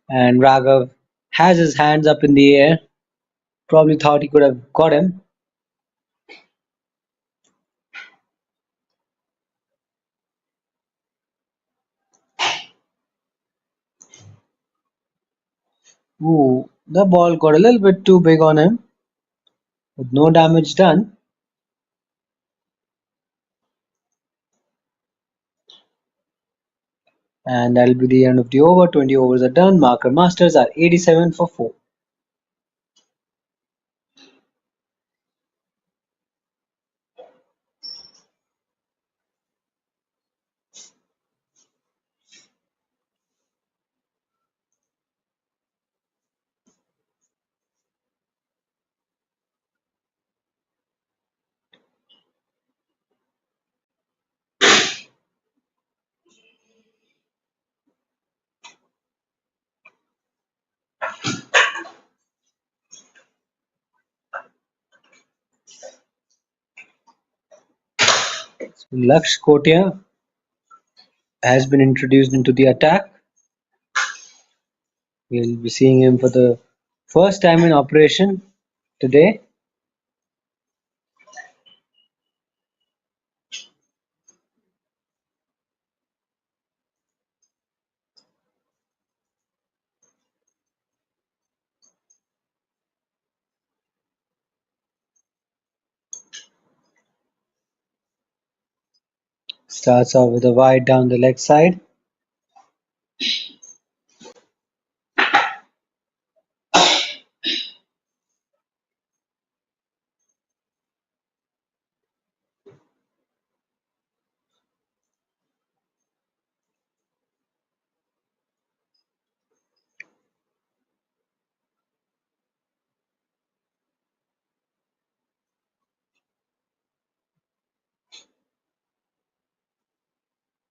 And Raghav has his hands up in the air. Probably thought he could have got him. Ooh, the ball got a little bit too big on him, with no damage done. And that'll be the end of the over. 20 overs are done. Marker Masters are 87 for 4. Laksh Kotia has been introduced into the attack. We'll be seeing him for the first time in operation today. Starts off with a wide down the leg side.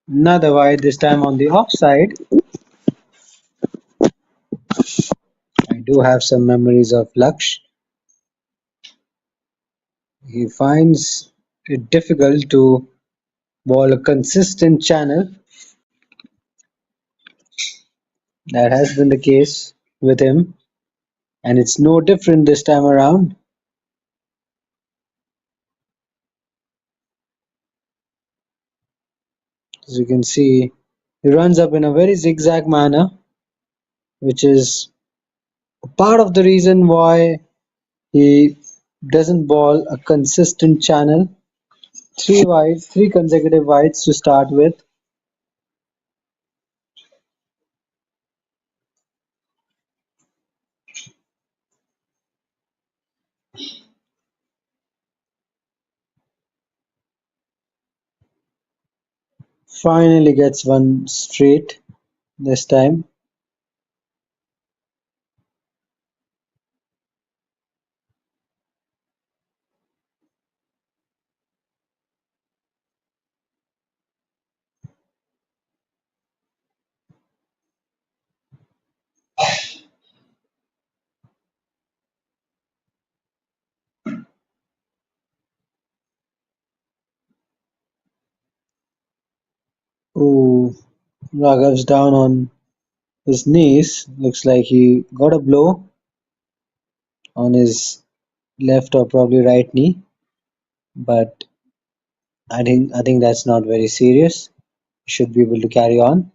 Another wide, this time on the offside. I do have some memories of Laksh. He finds it difficult to bowl a consistent channel. That has been the case with him, and it's no different this time around. As you can see, he runs up in a very zigzag manner, which is part of the reason why he doesn't bowl a consistent channel. Three wides, three consecutive wides to start with. Finally gets one straight this time. Oh, Raghav's down on his knees. Looks like he got a blow on his left or probably right knee, but I think that's not very serious. Should be able to carry on.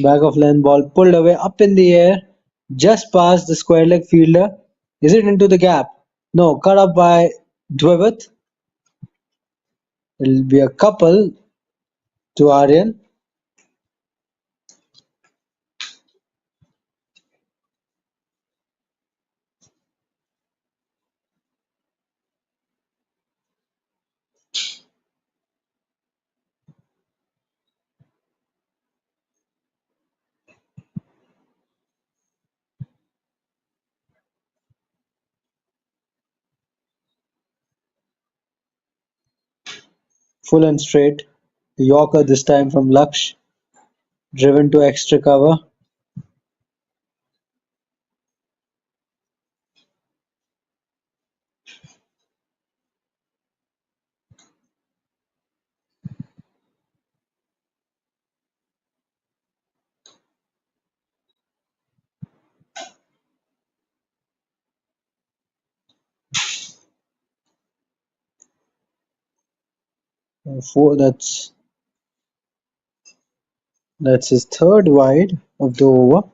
Back of lane ball pulled away up in the air, just past the square leg fielder. Is it into the gap? No, cut up by Dwiveth. It'll be a couple to Aryan. Full and straight. Yorker this time from Laksh. Driven to extra cover. Four. That's his third wide of the over.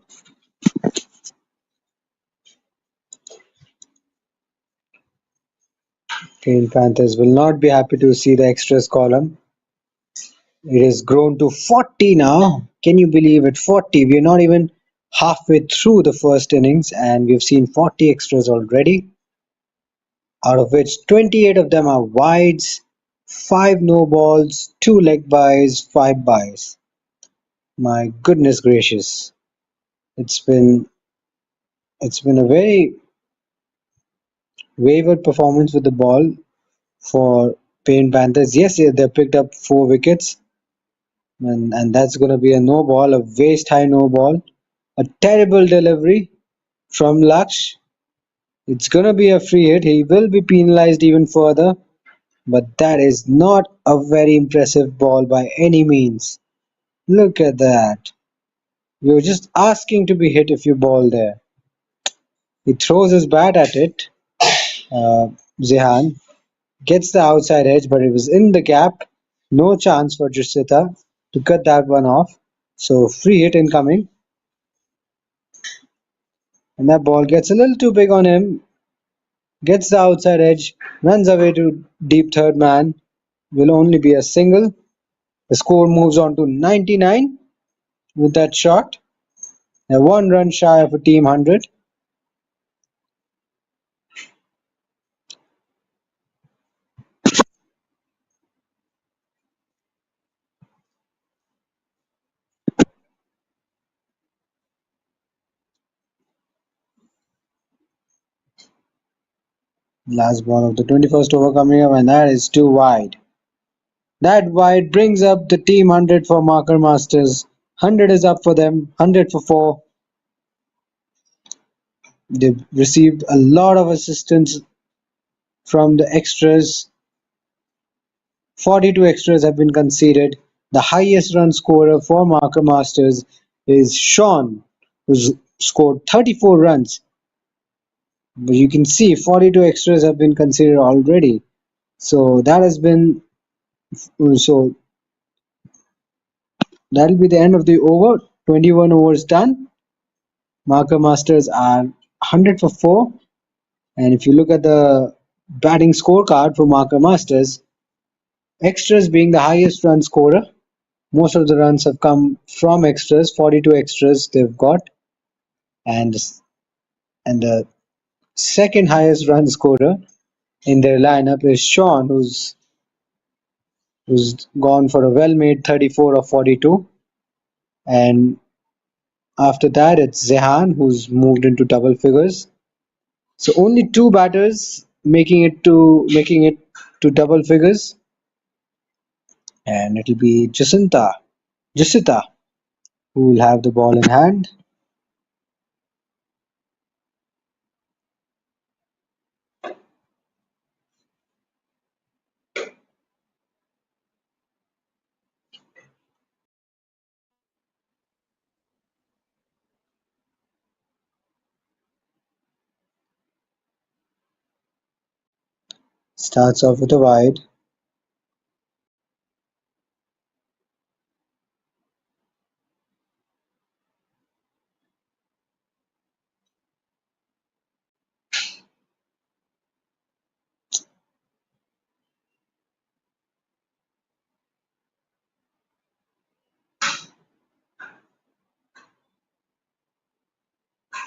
Kane Panthers will not be happy to see the extras column. It has grown to 40 now. Can you believe it? 40. We're not even halfway through the first innings and we've seen 40 extras already, out of which 28 of them are wides, 5 no balls, 2 leg byes, 5 byes. My goodness gracious. It's been it's been a very wayward performance with the ball for Payne Panthers. Yes, yeah, they picked up 4 wickets, and that's going to be a no ball, a waist high no ball. A terrible delivery from Laksh. It's going to be a free hit. He will be penalized even further, but that is not a very impressive ball by any means. Look at that. You're just asking to be hit if you ball there. He throws his bat at it. Uh, Zihan gets the outside edge, but it was in the gap. No chance for Jasita to cut that one off. So free hit incoming. And that ball gets a little too big on him. Gets the outside edge. Runs away to deep third man. Will only be a single. The score moves on to 99 with that shot. A 1 run shy of a team 100. Last ball of the 21st over coming up, and that is too wide. That wide brings up the team 100 for Marker Masters. 100 is up for them. 100 for 4. They've received a lot of assistance from the extras. 42 extras have been conceded. The highest run scorer for Marker Masters is Sean, who's scored 34 runs. But you can see 42 extras have been considered already. So that has been so that'll be the end of the over. 21 overs done. Marker Masters are 100 for 4. And if you look at the batting scorecard for Marker Masters, extras being the highest run scorer. Most of the runs have come from extras. 42 extras they've got, and the second highest run scorer in their lineup is Sean, who's gone for a well-made 34 of 42, and after that it's Zehan, who's moved into double figures. So only 2 batters making it to double figures, and it'll be Jacinta, who will have the ball in hand. Starts off with a wide.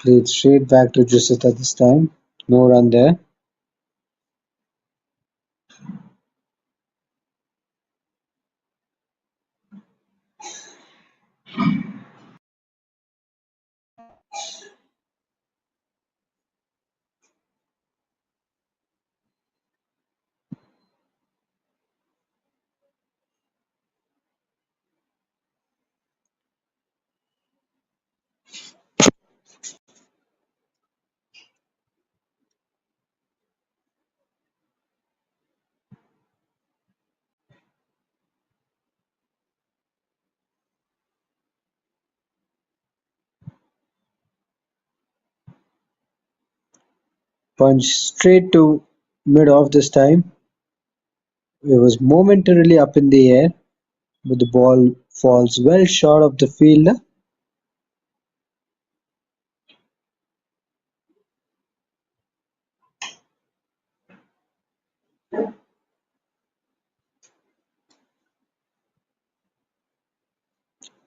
Played straight back to Jacinta this time. No run there. Punch straight to mid-off this time. It was momentarily up in the air, but the ball falls well short of the fielder.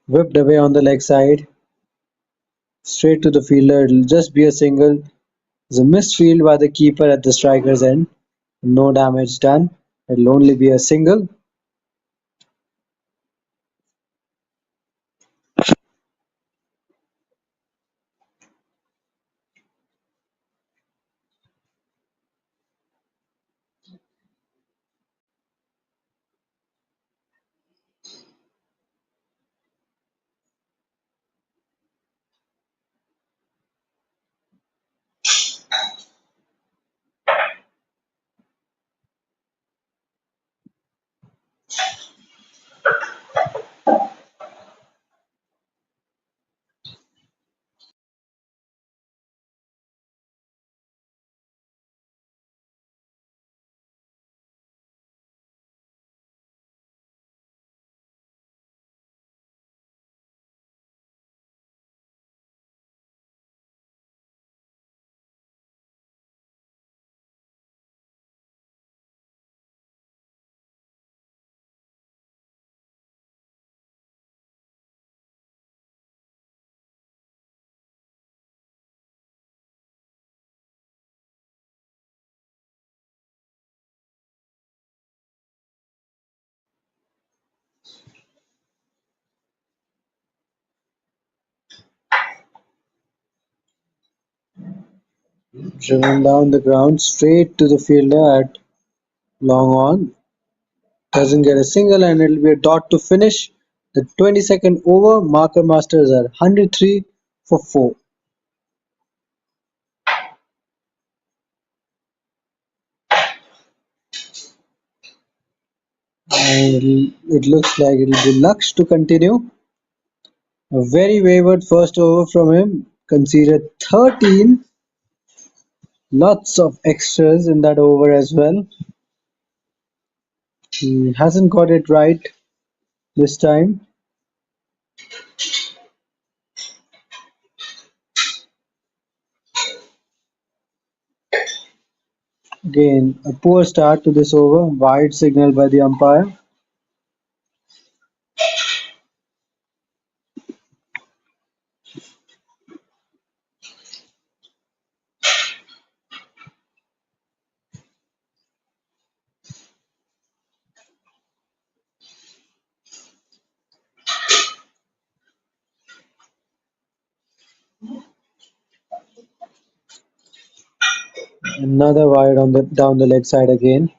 Whipped away on the leg side, straight to the fielder. It'll just be a single. It's a missed field by the keeper at the striker's end. No damage done. It'll only be a single. Driven down the ground, straight to the fielder at long on. Doesn't get a single, and it'll be a dot to finish the 22nd over. Marker Masters are 103 for 4. And it looks like it'll be Lux to continue. A very wayward first over from him. Conceded 13. Lots of extras in that over as well. He hasn't got it right this time. Again, a poor start to this over. Wide signal by the umpire. Another wide on the down the leg side again.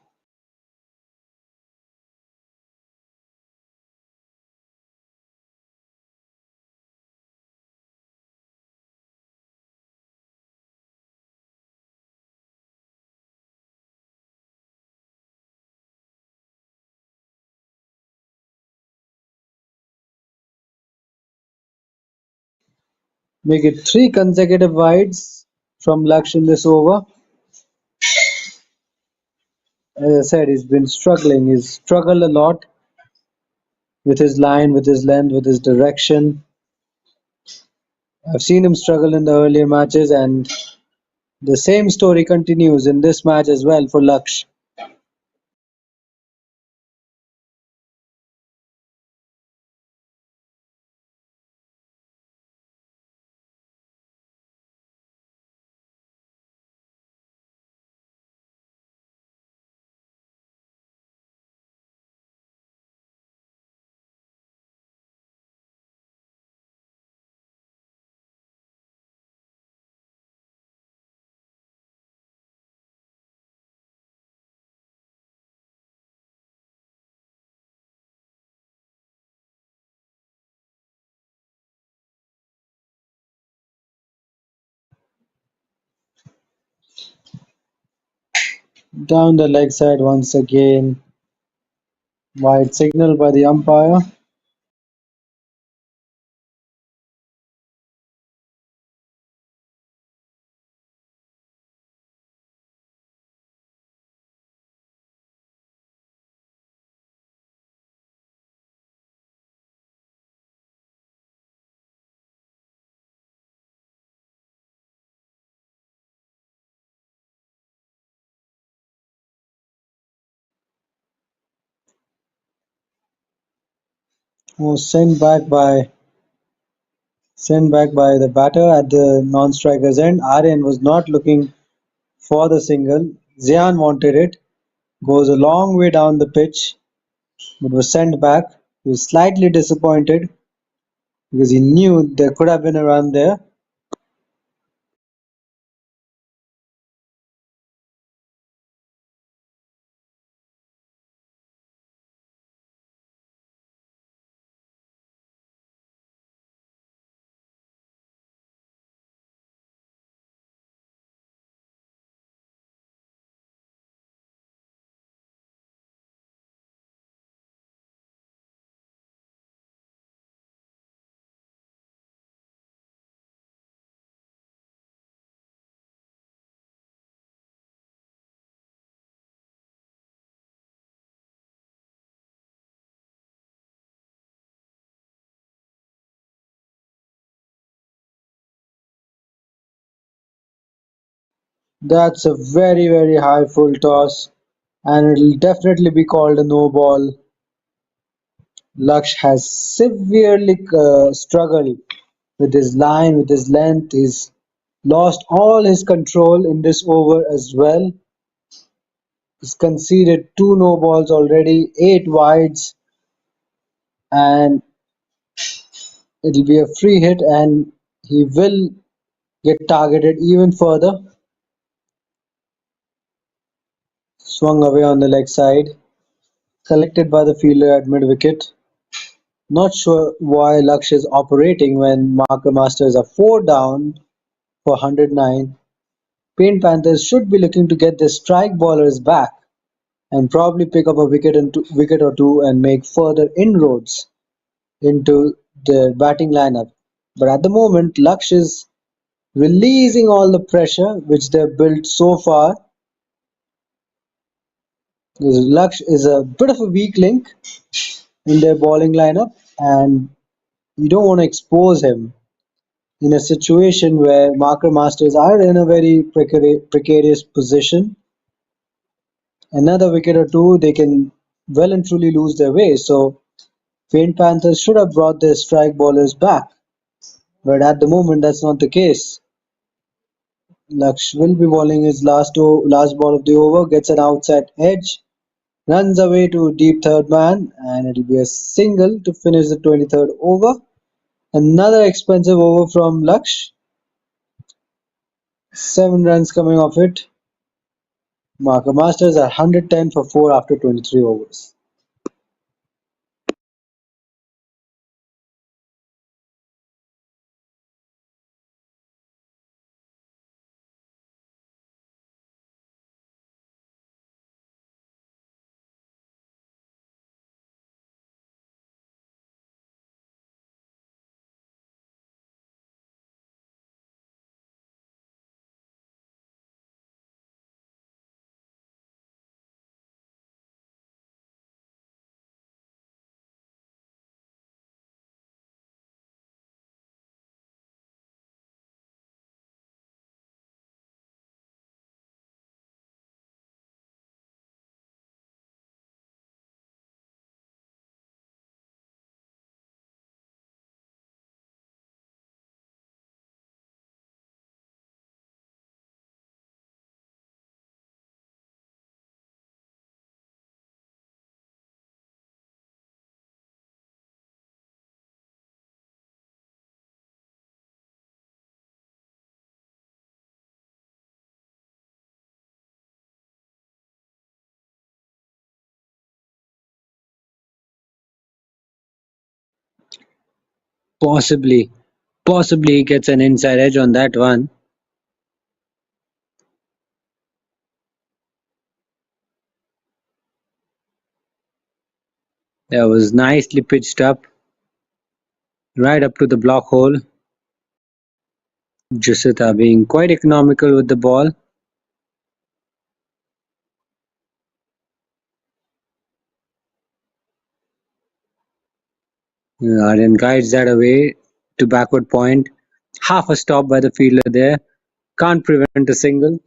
Make it three consecutive wides from Laksh in this over. As I said, he's been struggling. He's struggled a lot with his line, with his length, with his direction. I've seen him struggle in the earlier matches, and the same story continues in this match as well for Laksh. Down the leg side once again. Wide signal by the umpire. Was sent back by the batter at the non-striker's end. Aryan was not looking for the single. Zian wanted it. Goes a long way down the pitch, but was sent back. He was slightly disappointed because he knew there could have been a run there. That's a very, very high full toss, and it'll definitely be called a no ball. Laksh has severely struggled with his line, with his length. He's lost all his control in this over as well. He's conceded two no balls already, eight wides, and it'll be a free hit, and he will get targeted even further. Swung away on the leg side, collected by the fielder at mid wicket. Not sure why Laksh is operating when marker masters are 4 down for 109. Paint Panthers should be looking to get their strike bowlers back and probably pick up a wicket or two and make further inroads into their batting lineup. But at the moment, Laksh is releasing all the pressure which they've built so far. Because Laksh is a bit of a weak link in their bowling lineup, and you don't want to expose him in a situation where marker masters are in a very precarious position. Another wicket or two, they can well and truly lose their way. So, Paint Panthers should have brought their strike bowlers back, but at the moment that's not the case. Laksh will be bowling his last ball of the over, gets an outside edge, runs away to deep third man, and it'll be a single to finish the 23rd over. Another expensive over from Laksh. 7 runs coming off it. Marker Masters are 110 for 4 after 23 overs. Possibly, possibly he gets an inside edge on that one. That was nicely pitched up, right up to the block hole. Jusita being quite economical with the ball. Aryan guides that away to backward point. Half a stop by the fielder there. Can't prevent a single.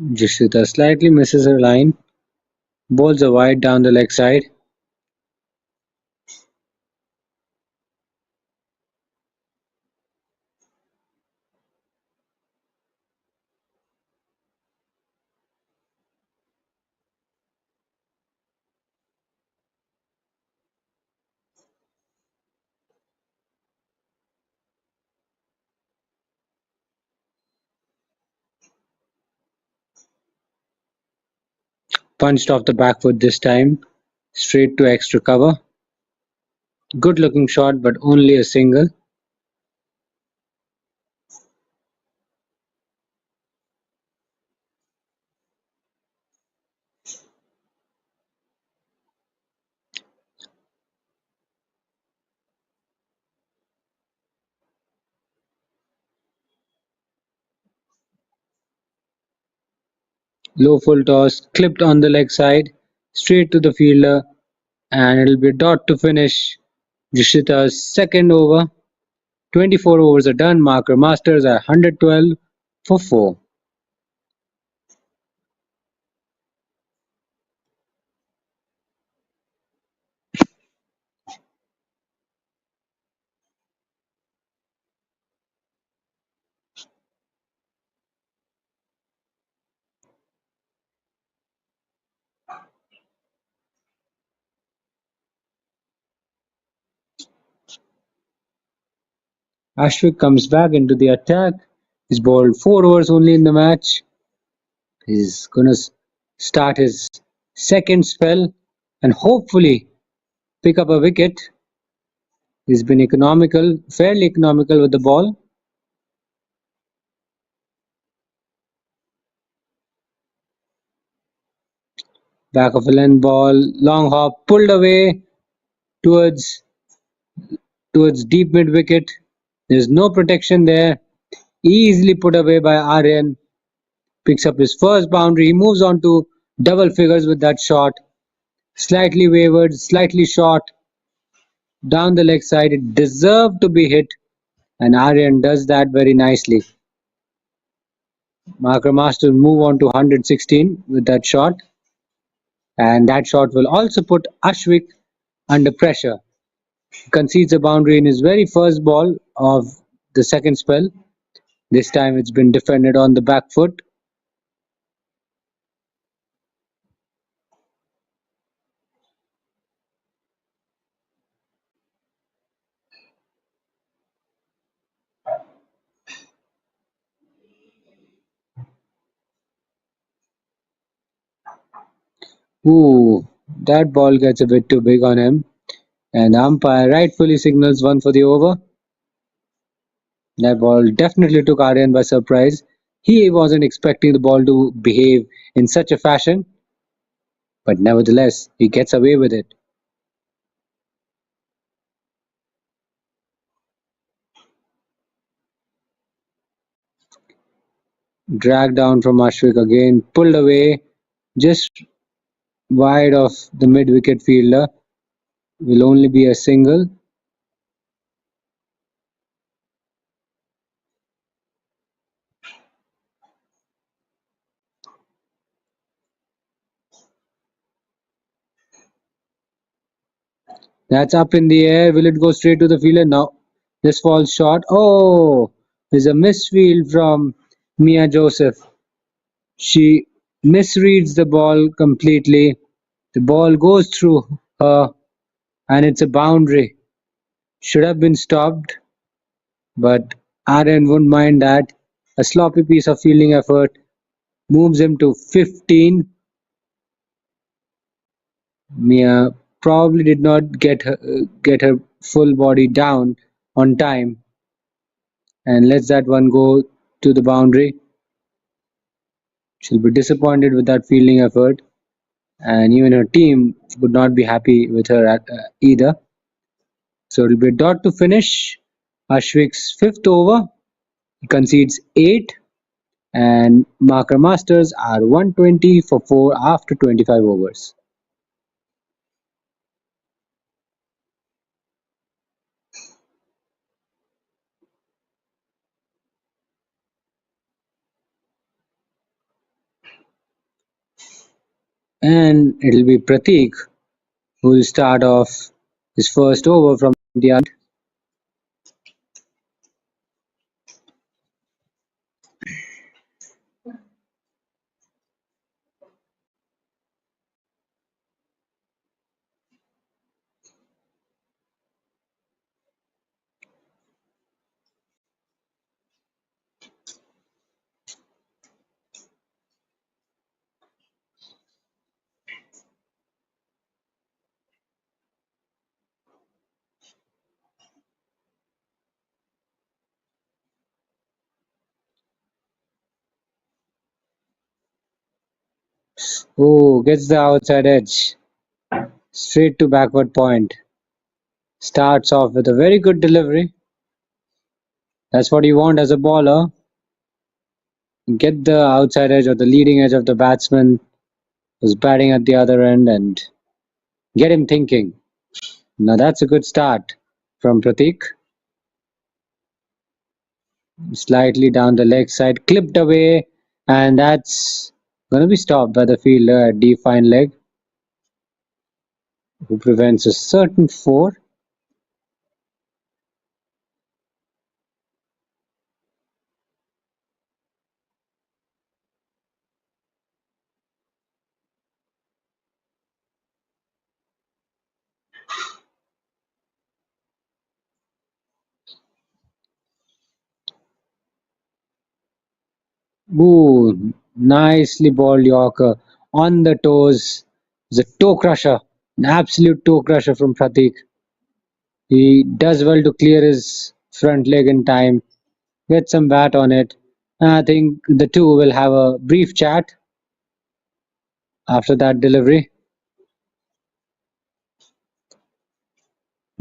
Jusita slightly misses her line. Balls are wide down the leg side. Punched off the back foot this time. Straight to extra cover. Good looking shot, but only a single. Low full toss, clipped on the leg side, straight to the fielder, and it'll be a dot to finish Jushita's second over. 24 overs are done. Marker Masters are 112 for 4. Ashwin comes back into the attack. He's bowled 4 overs only in the match. He's gonna start his second spell and hopefully pick up a wicket. He's been economical, fairly economical with the ball. Back of a length ball, long hop, pulled away. towards towards deep mid wicket. There's no protection there. Easily put away by Aryan. Picks up his first boundary. He moves on to double figures with that shot. Slightly wavered, slightly short down the leg side. It deserved to be hit, and Aryan does that very nicely. Marker Masters move on to 116 with that shot, and that shot will also put Ashwik under pressure. He concedes a boundary in his very first ball of the second spell. This time it's been defended on the back foot. Ooh, that ball gets a bit too big on him, and the umpire rightfully signals one for the over. That ball definitely took Aryan by surprise. He wasn't expecting the ball to behave in such a fashion, but nevertheless, he gets away with it. Dragged down from Ashwik again, pulled away just wide of the mid wicket fielder. Will only be a single. That's up in the air. Will it go straight to the fielder? No. This falls short. Oh, there's a misfield from Mia Joseph. She misreads the ball completely. The ball goes through her, and it's a boundary. Should have been stopped, but Aaron wouldn't mind that. A sloppy piece of fielding effort moves him to 15. Mia probably did not get her full body down on time and lets that one go to the boundary. She'll be disappointed with that fielding effort, and even her team would not be happy with her either. So it'll be a dot to finish Ashwik's fifth over. He concedes 8, and Marker Masters are 120 for 4 after 25 overs. And it'll be Pratik who will start off his first over from the other. Oh, gets the outside edge. Straight to backward point. Starts off with a very good delivery. That's what you want as a bowler. Get the outside edge or the leading edge of the batsman who's batting at the other end and get him thinking. Now that's a good start from Pratik. Slightly down the leg side, clipped away, and that's going to be stopped by the fielder at deep fine leg, who prevents a certain 4. Ooh, nicely balled Yorker on the toes. It's a toe crusher, an absolute toe crusher from Pratik. He does well to clear his front leg in time, get some bat on it. I think the two will have a brief chat after that delivery.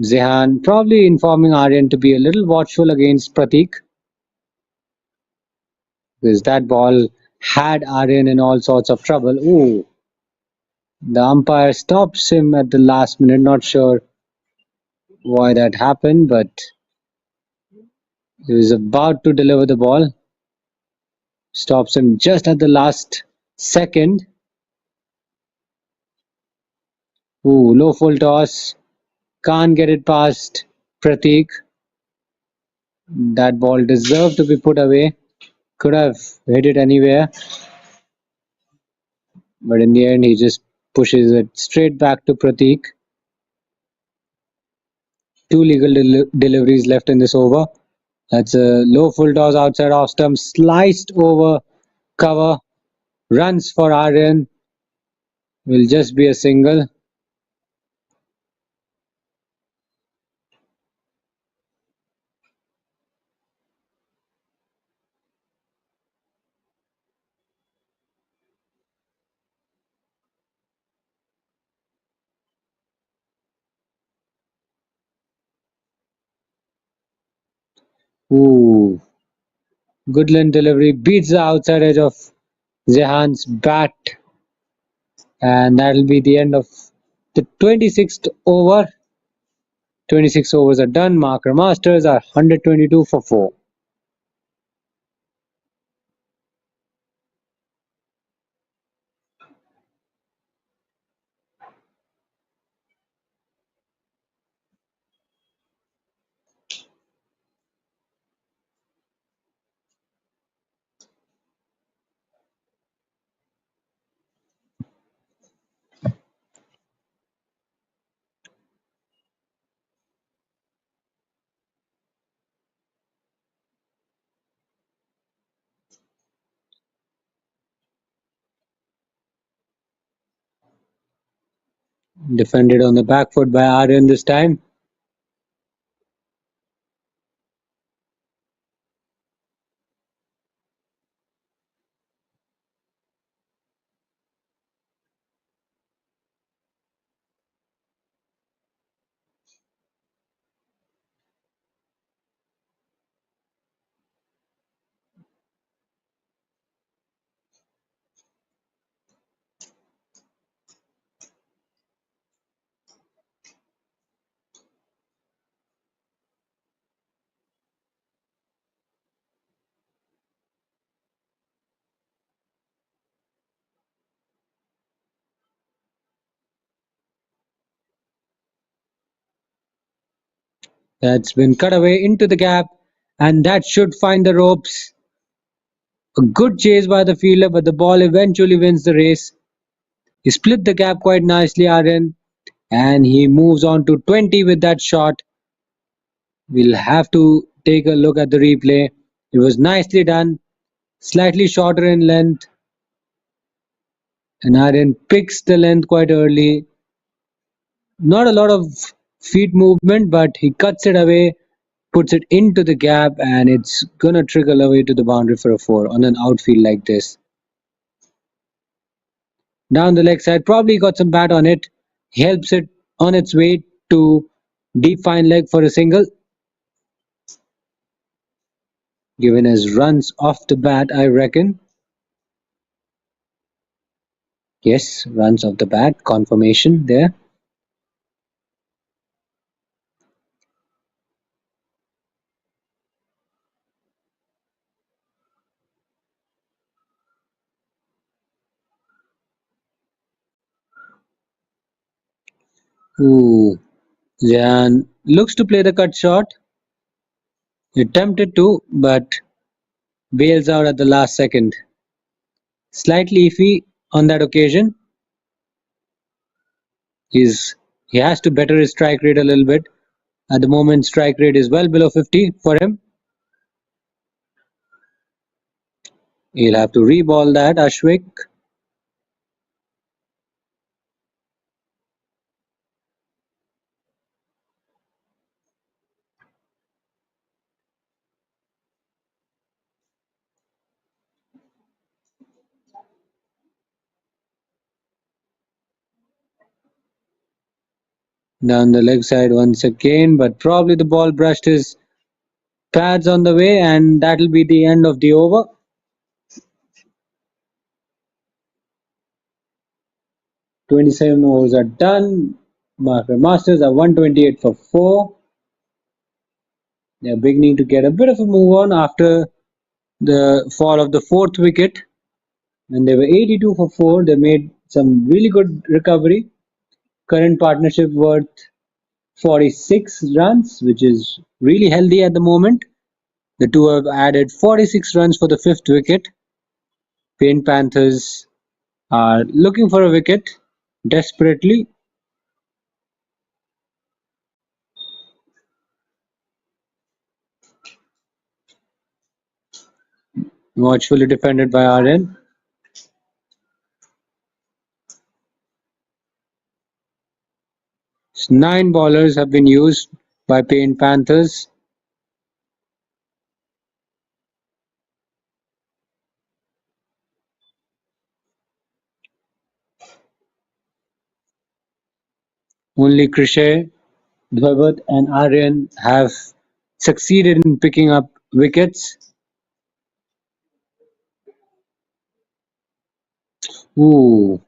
Zehan probably informing Aryan to be a little watchful against Pratik because that ball had Aryan in all sorts of trouble. Ooh, the umpire stops him at the last minute. Not sure why that happened, but he was about to deliver the ball. Stops him just at the last second. Ooh, low full toss. Can't get it past Pratik. That ball deserved to be put away. Could have hit it anywhere, but in the end, he just pushes it straight back to Pratik. Two legal deliveries left in this over. That's a low full toss outside off stump, sliced over cover. Runs for Aryan will just be a single. Ooh, Goodland delivery beats the outside edge of Zehan's bat, and that'll be the end of the 26th over. 26 overs are done. Marker Masters are 122 for 4. Defended on the back foot by Aryan this time. That's been cut away into the gap, and that should find the ropes. A good chase by the fielder, but the ball eventually wins the race. He split the gap quite nicely, Aryan, and he moves on to 20 with that shot. We'll have to take a look at the replay. It was nicely done, slightly shorter in length, and Aryan picks the length quite early. Not a lot of feet movement, but he cuts it away, puts it into the gap, and it's gonna trickle away to the boundary for a 4 on an outfield like this. Down the leg side, probably got some bat on it, helps it on its way to deep fine leg for a single. Given as runs off the bat, I reckon. Yes, runs off the bat, confirmation there. Ooh, Jan looks to play the cut shot. He attempted to, but bails out at the last second. Slightly iffy on that occasion. He's he has to better his strike rate a little bit. At the moment, strike rate is well below 50 for him. He'll have to reball that, Ashwik. Down the leg side once again, but probably the ball brushed his pads on the way, and that'll be the end of the over. 27 overs are done. Marker Masters are 128 for 4. They're beginning to get a bit of a move on after the fall of the fourth wicket. When they were 82 for 4, they made some really good recovery. Current partnership worth 46 runs, which is really healthy at the moment. The two have added 46 runs for the fifth wicket. Paint Panthers are looking for a wicket desperately. Watchfully defended by RN. Nine bowlers have been used by Paint Panthers. Only Krishay, Dhwabut and Aryan have succeeded in picking up wickets. Ooh,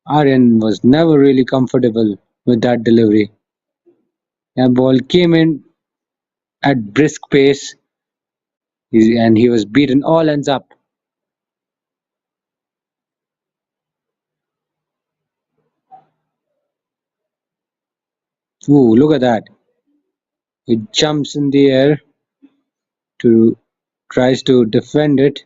Aryan was never really comfortable with that delivery. That ball came in at brisk pace and he was beaten all ends up. Ooh, look at that. He jumps in the air to tries to defend it.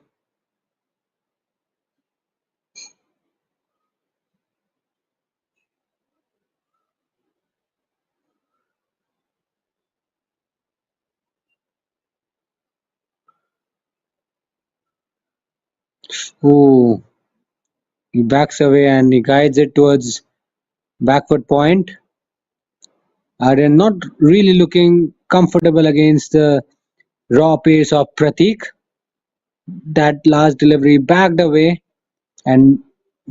Ooh, he backs away and he guides it towards backward point. Aryan not really looking comfortable against the raw pace of Pratik. That last delivery backed away and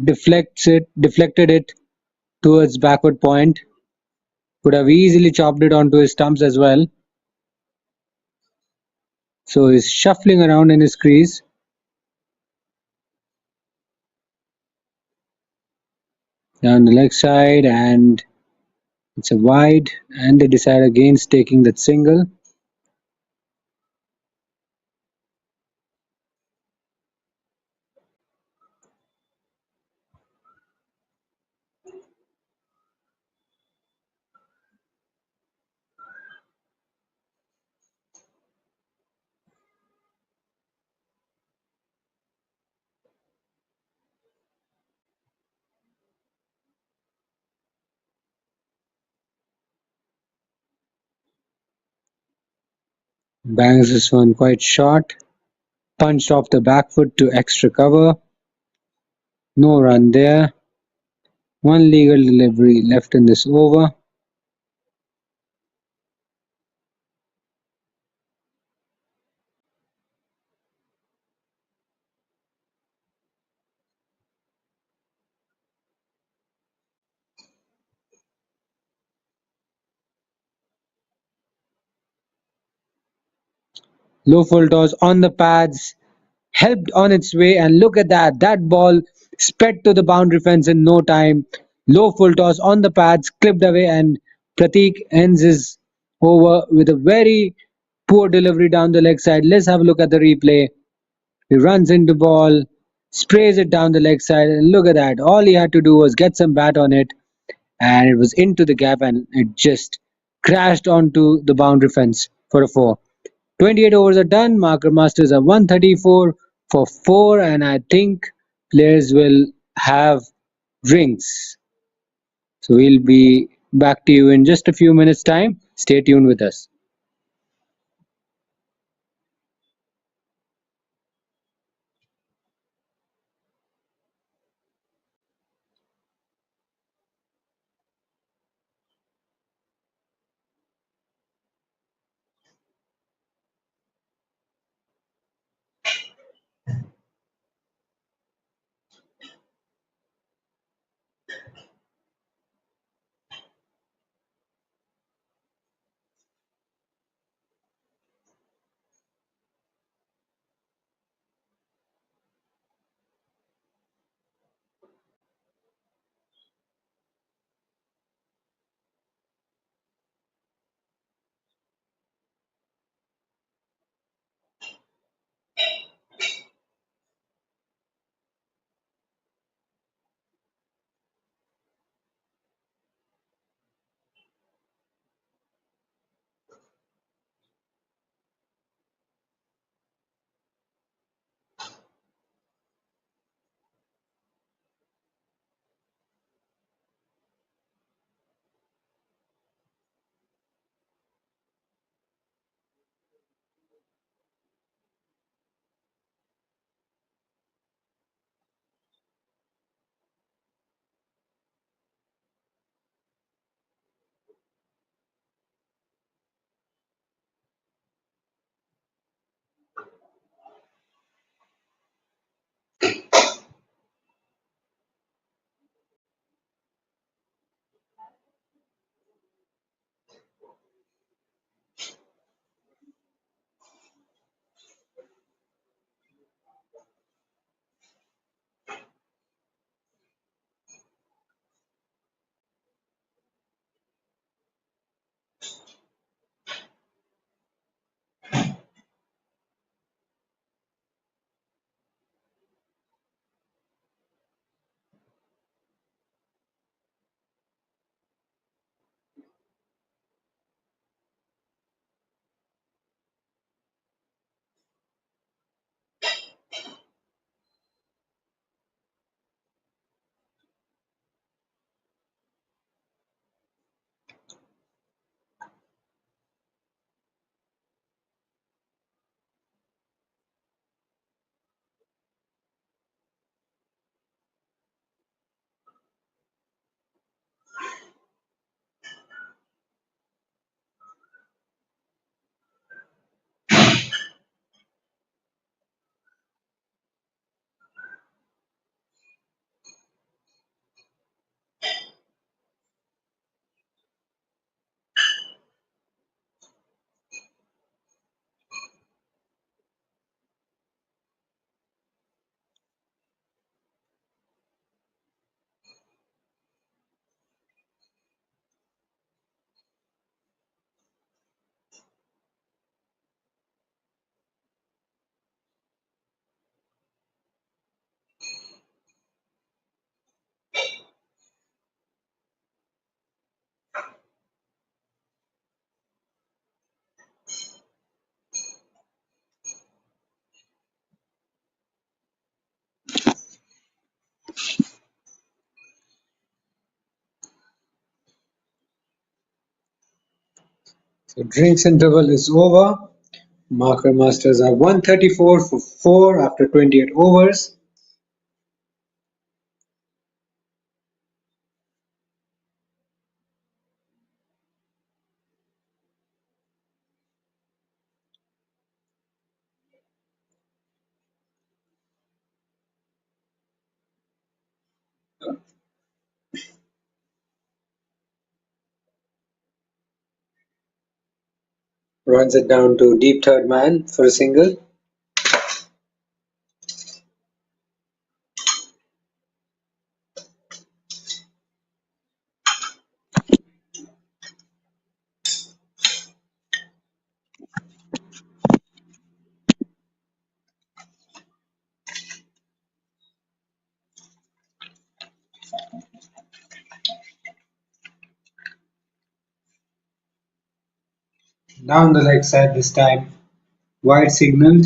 deflected it towards backward point. Could have easily chopped it onto his stumps as well. So he's shuffling around in his crease. Down the leg side and it's a wide and they decide against taking that single. Bangs this one quite short. Punched off the back foot to extra cover. No run there. One legal delivery left in this over. Low full toss on the pads, helped on its way, and look at that. That ball sped to the boundary fence in no time. Low full toss on the pads, clipped away, and Pratik ends his over with a very poor delivery down the leg side. Let's have a look at the replay. He runs into ball, sprays it down the leg side, and look at that. All he had to do was get some bat on it, and it was into the gap, and it just crashed onto the boundary fence for a four. 28 overs are done. Marker Masters are 134 for 4, and I think players will have drinks. So we'll be back to you in just a few minutes' time. Stay tuned with us. So drinks interval is over. Marker Masters are 134 for 4 after 28 overs. Runs it down to deep third man for a single. Down the leg side this time. Wide signaled.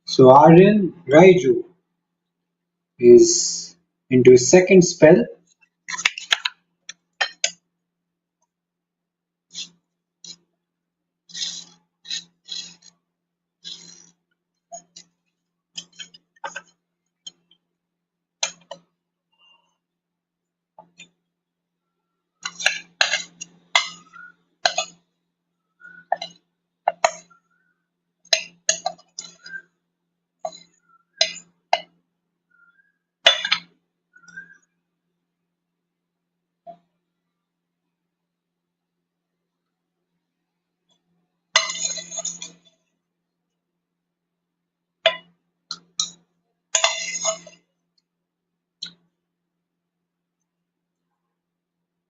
So Aryan Raiju is into his second spell.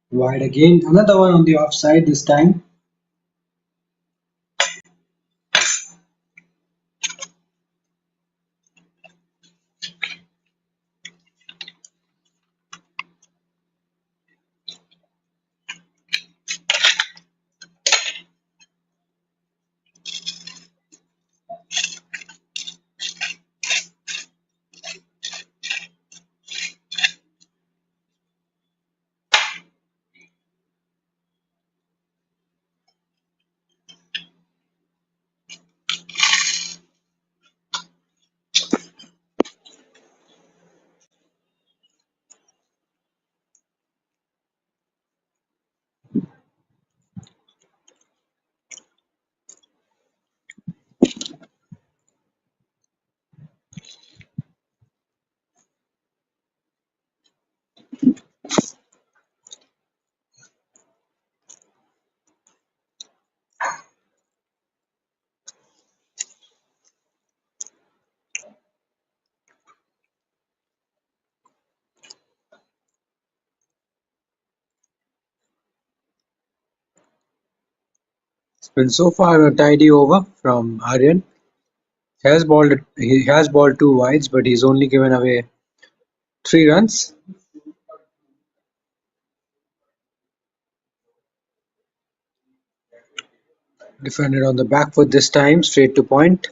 Wide again. Another one on the offside this time. It's been so far a tidy over from Aryan. He has balled two wides, but he's only given away 3 runs. Defended on the back foot this time, straight to point.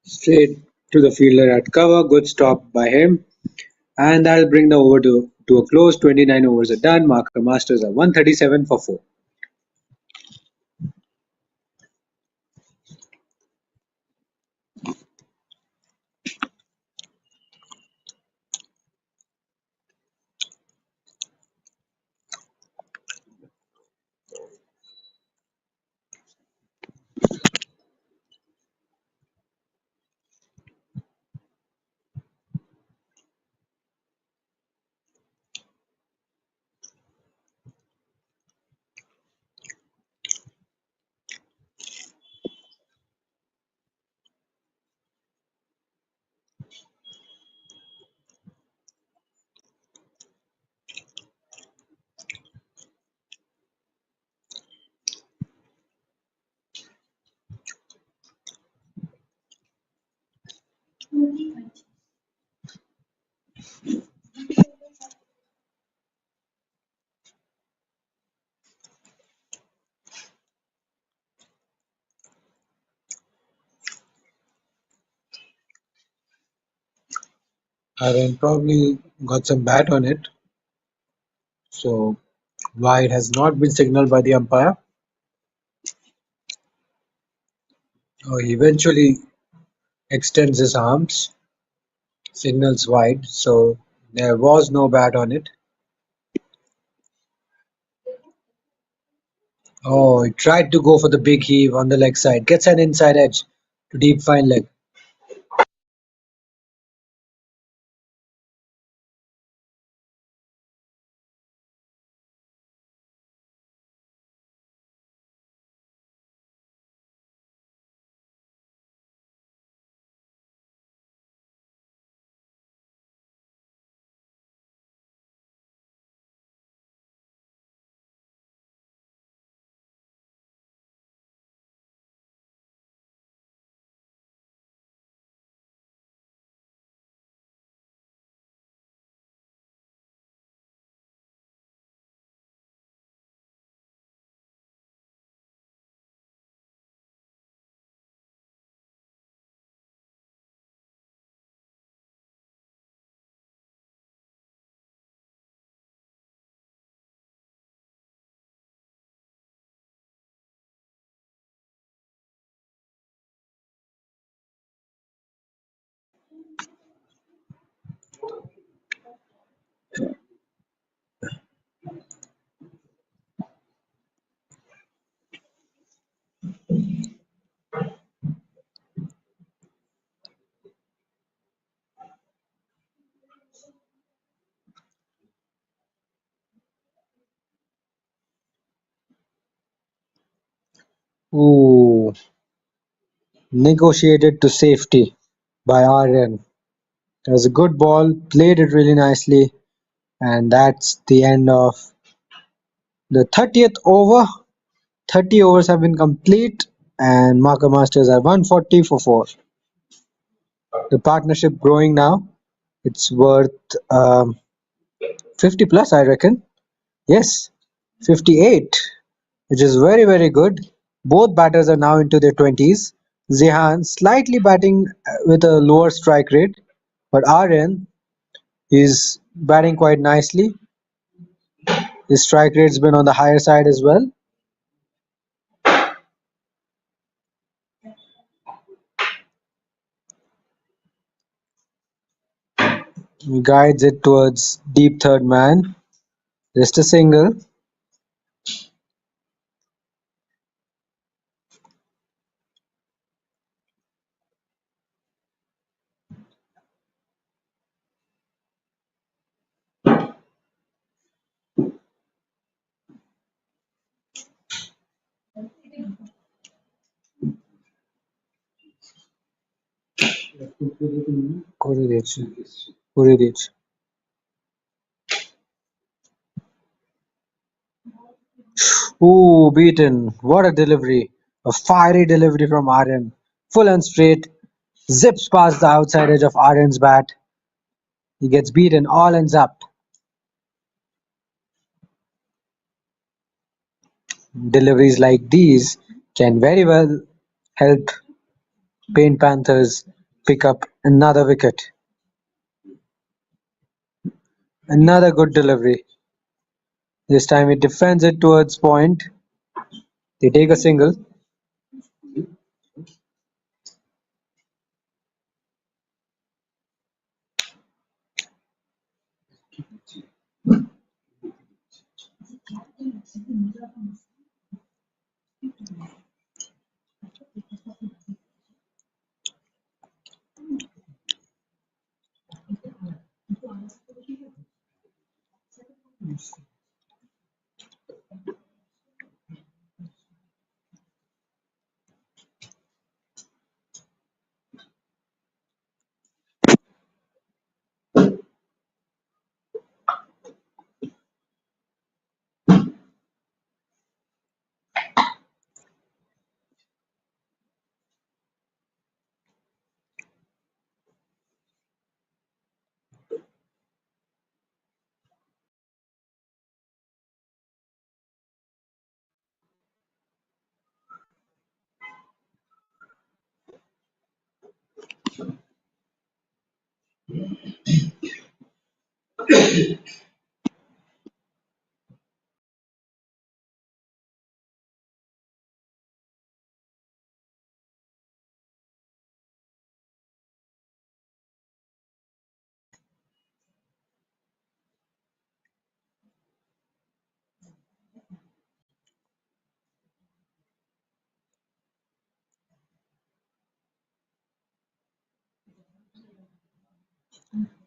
Straight to the fielder at cover. Good stop by him. And that'll bring the over to a close. 29 overs are done. Marker Masters are 137 for 4. Aaron probably got some bat on it, so why it has not been signaled by the umpire. Oh, he eventually extends his arms, signals wide, so there was no bat on it. Oh, he tried to go for the big heave on the leg side, gets an inside edge to deep fine leg. Ooh, negotiated to safety by RN. It was a good ball, played it really nicely, and that's the end of the 30th over. 30 overs have been complete, and Marker Masters are 140 for 4. The partnership growing now. It's worth 50 plus, I reckon. Yes, 58, which is very, very good. Both batters are now into their 20s. Zehan slightly batting with a lower strike rate, but RN is batting quite nicely. His strike rate's been on the higher side as well. He guides it towards deep third man. Just a single. করে দিয়েছে করে দিয়েছে Ooh, beaten. What a delivery. A fiery delivery from Aryan. Full and straight. Zips past the outside edge of Aryan's bat. He gets beaten. All ends up. Deliveries like these can very well help Paint Panthers pick up another wicket. Another good delivery. This time he defends it towards point. They take a single.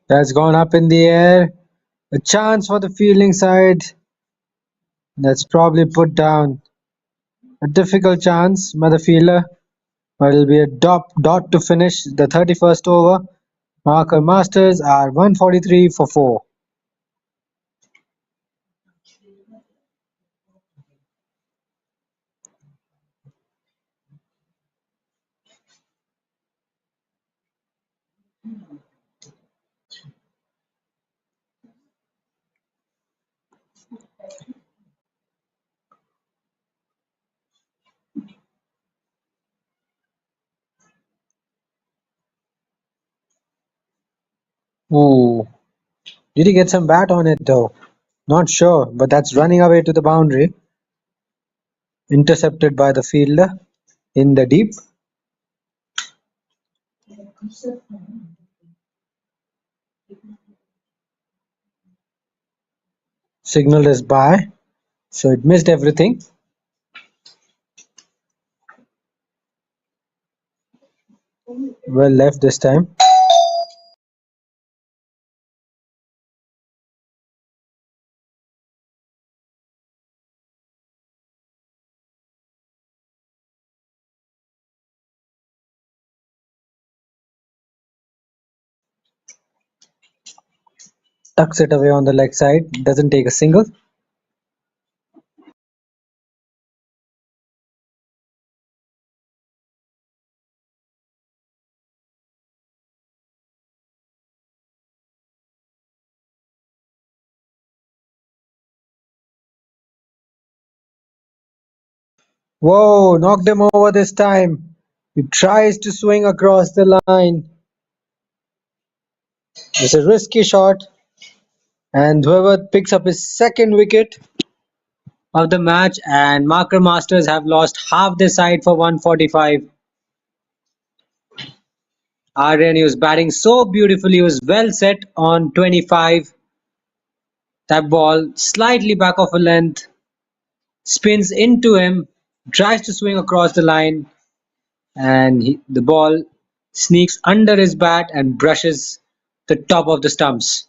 That's gone up in the air. A chance for the fielding side. That's probably put down. A difficult chance by the fielder, but it'll be a dot to finish the 31st over. Marker Masters are 143 for 4. Ooh, did he get some bat on it though? Not sure, but that's running away to the boundary. Intercepted by the fielder in the deep. Signaled as by, so it missed everything. Well left this time. Tucks it away on the leg side. Doesn't take a single. Whoa, knocked him over this time. He tries to swing across the line. It's a risky shot, and whoever picks up his second wicket of the match, and Marker Masters have lost half their side for 145. Aryan, he was batting so beautifully, he was well set on 25. That ball slightly back of a length, spins into him, tries to swing across the line, and the ball sneaks under his bat and brushes the top of the stumps.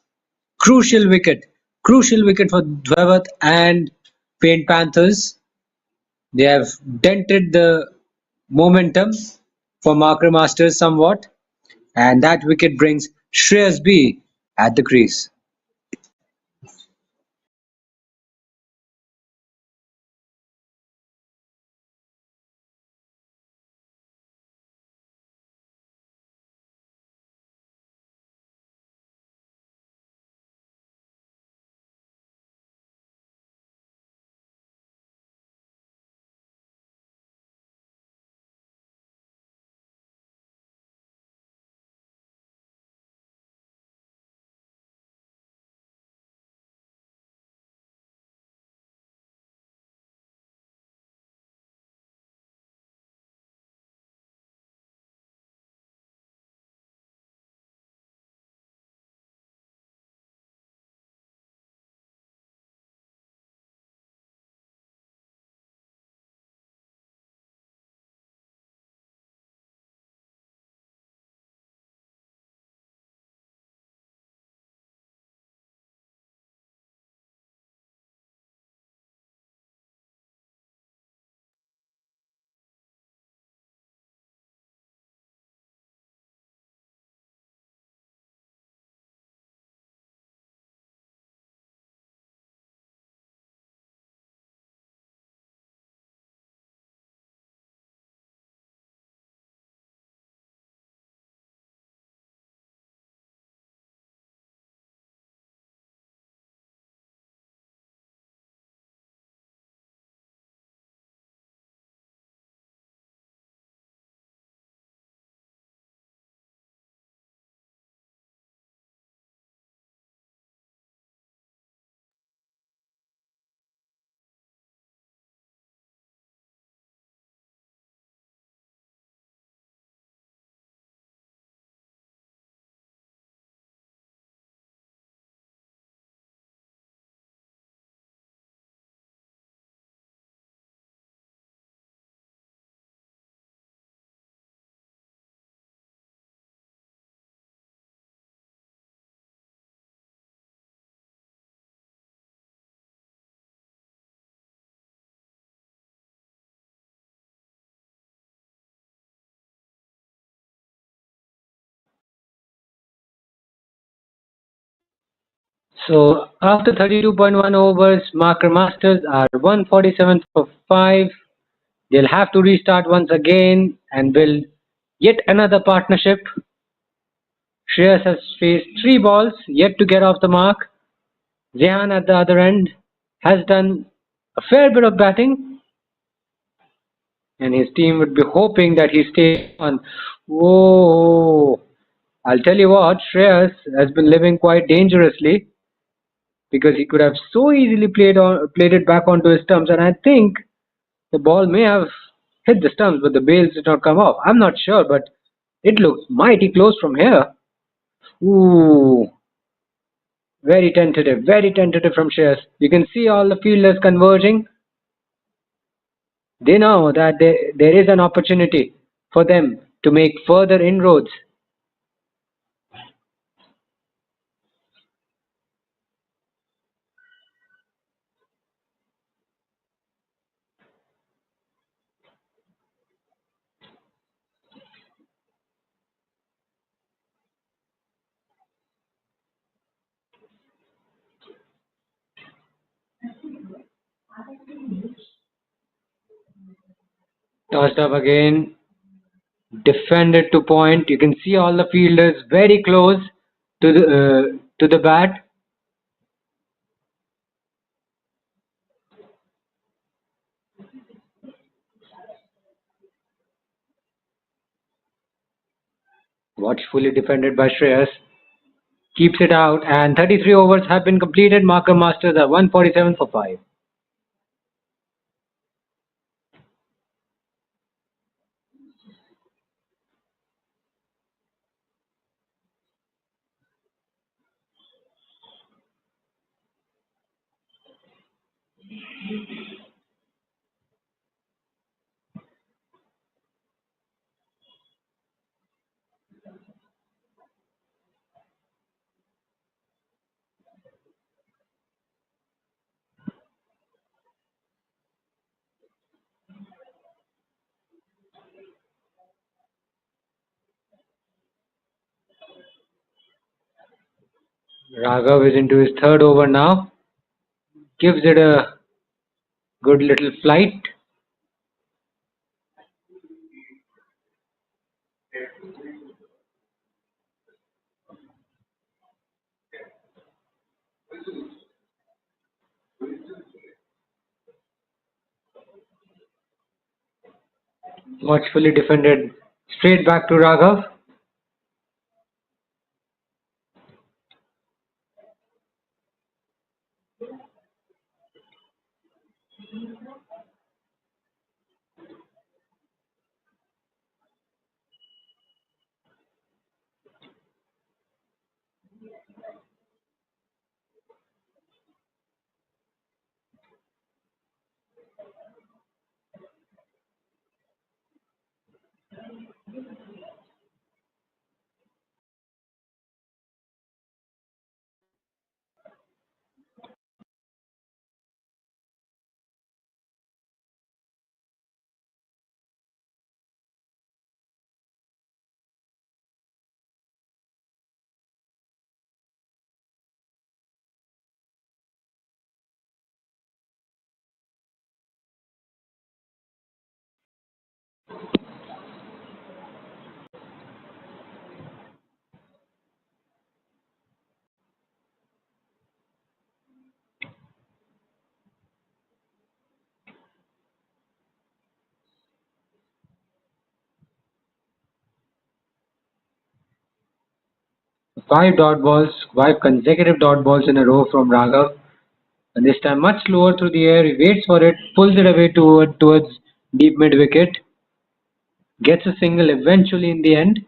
Crucial wicket. Crucial wicket for Dhwawat and Paint Panthers. They have dented the momentum for Marker Masters somewhat, and that wicket brings Shreyas B at the crease. So after 32.1 overs, Marker Masters are 147 for 5. They'll have to restart once again and build yet another partnership. Shreyas has faced 3 balls, yet to get off the mark. Zehan at the other end has done a fair bit of batting, and his team would be hoping that he stays on. Whoa! I'll tell you what, Shreyas has been living quite dangerously because he could have so easily played it back onto his stumps, and I think the ball may have hit the stumps, but the bails did not come off. I'm not sure, but it looks mighty close from here. Ooh, very tentative from Shreyas. You can see all the fielders converging. They know that there is an opportunity for them to make further inroads. Tossed up again, defended to point. You can see all the fielders very close to the bat. Watchfully defended by Shreyas. Keeps it out, and 33 overs have been completed. Marker Masters are 147 for 5. Raghav is into his third over now. Gives it a good little flight. Watchfully defended straight back to Raghav. Five dot balls, 5 consecutive dot balls in a row from Raghav. And this time much slower through the air. He waits for it, pulls it away towards deep mid wicket. Gets a single eventually in the end.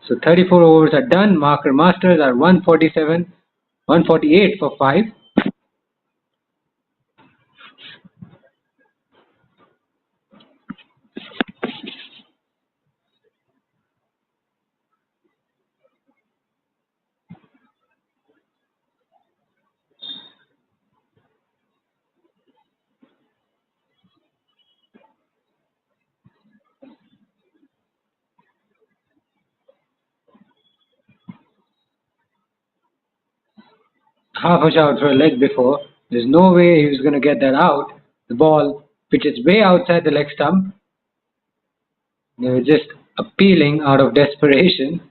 So 34 overs are done. Marker Masters are 147, 148 for 5. half a shot for a leg before. There's no way he was going to get that out. The ball pitches way outside the leg stump. They were just appealing out of desperation.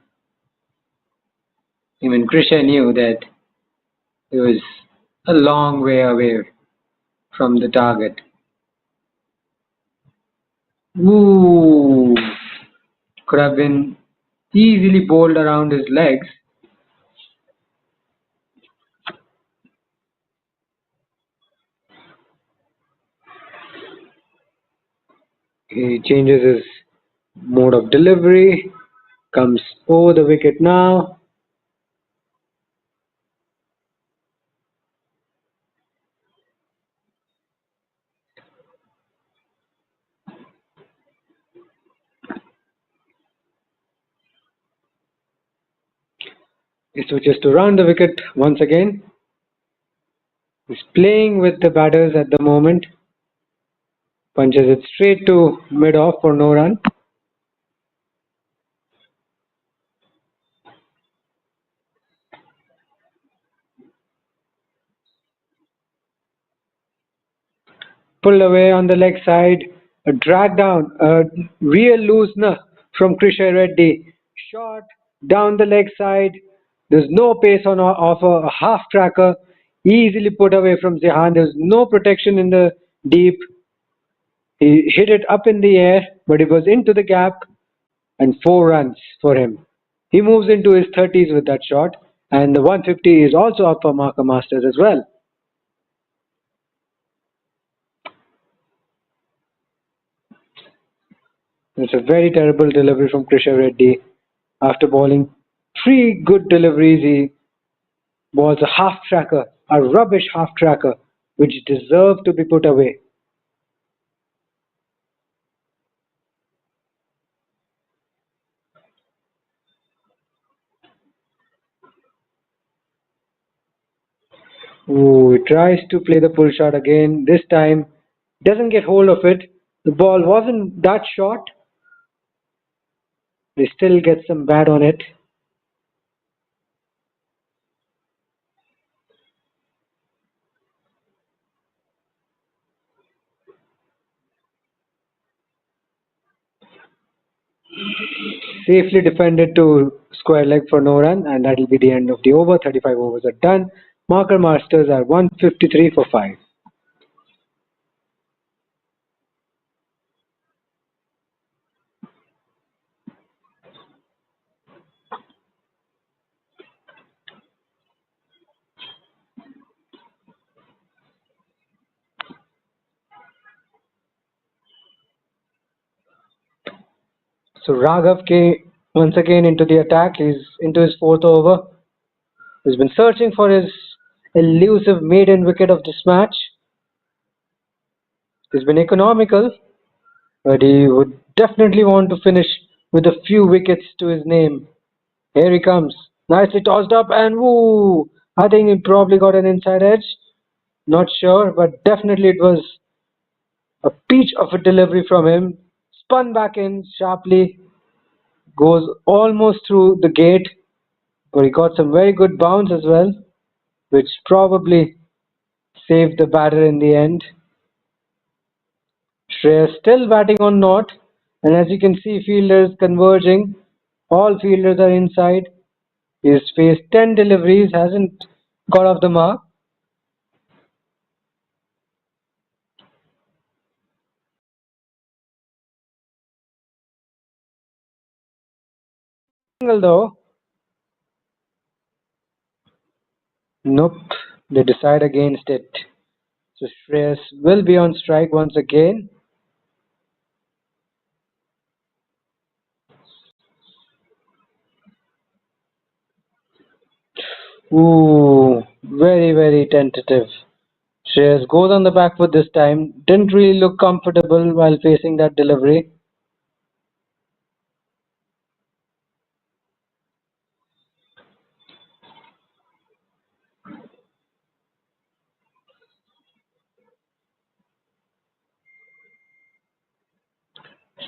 Even Krisha knew that it was a long way away from the target. Ooh, could have been easily bowled around his legs. He changes his mode of delivery, comes over the wicket now. He switches to round the wicket once again. He's playing with the batters at the moment. Punches it straight to mid-off for no run. Pulled away on the leg side. A drag down, a real loosener from Krisha Reddy. Shot down the leg side. There's no pace on offer. A half tracker easily put away from Zihan. There's no protection in the deep. He hit it up in the air, but it was into the gap and 4 runs for him. He moves into his 30s with that shot, and the 150 is also up for Marker Masters as well. It's a very terrible delivery from Krisha Reddy. After bowling 3 good deliveries, he bowls a half tracker, a rubbish half tracker, which deserved to be put away. Ooh, he tries to play the pull shot again. This time, doesn't get hold of it. The ball wasn't that short. They still get some bat on it. Safely defended to square leg for no run, and that'll be the end of the over. 35 overs are done. Marker Masters are 153 for 5. So Raghav came once again into the attack. He's into his 4th over. He's been searching for his elusive maiden wicket of this match. He's been economical, but he would definitely want to finish with a few wickets to his name. Here he comes. Nicely tossed up and woo! I think he probably got an inside edge. Not sure, but definitely it was a peach of a delivery from him. Spun back in sharply. Goes almost through the gate. But he got some very good bounce as well, which probably saved the batter in the end. Shreyas still batting on naught, and as you can see, fielders converging. All fielders are inside. He's faced 10 deliveries, hasn't got off the mark. Single though. Nope, they decide against it. So Shreyas will be on strike once again. Ooh, very, very tentative. Shreyas goes on the back foot this time. Didn't really look comfortable while facing that delivery.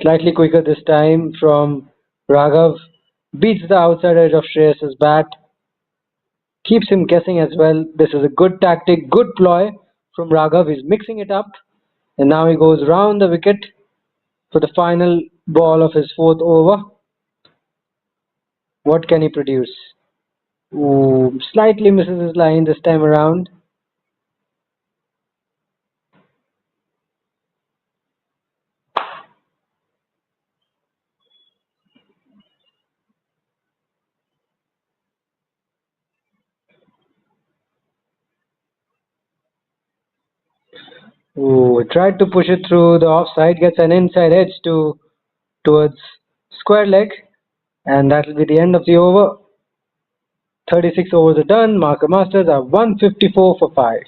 Slightly quicker this time from Raghav. Beats the outside edge of Shreyas's bat. Keeps him guessing as well. This is a good tactic, good ploy from Raghav. He's mixing it up, and now he goes round the wicket for the final ball of his fourth over. What can he produce? Ooh, slightly misses his line this time around. Ooh, tried to push it through the offside, gets an inside edge towards square leg, and that'll be the end of the over. 36 overs are done. Marker Masters are 154 for 5.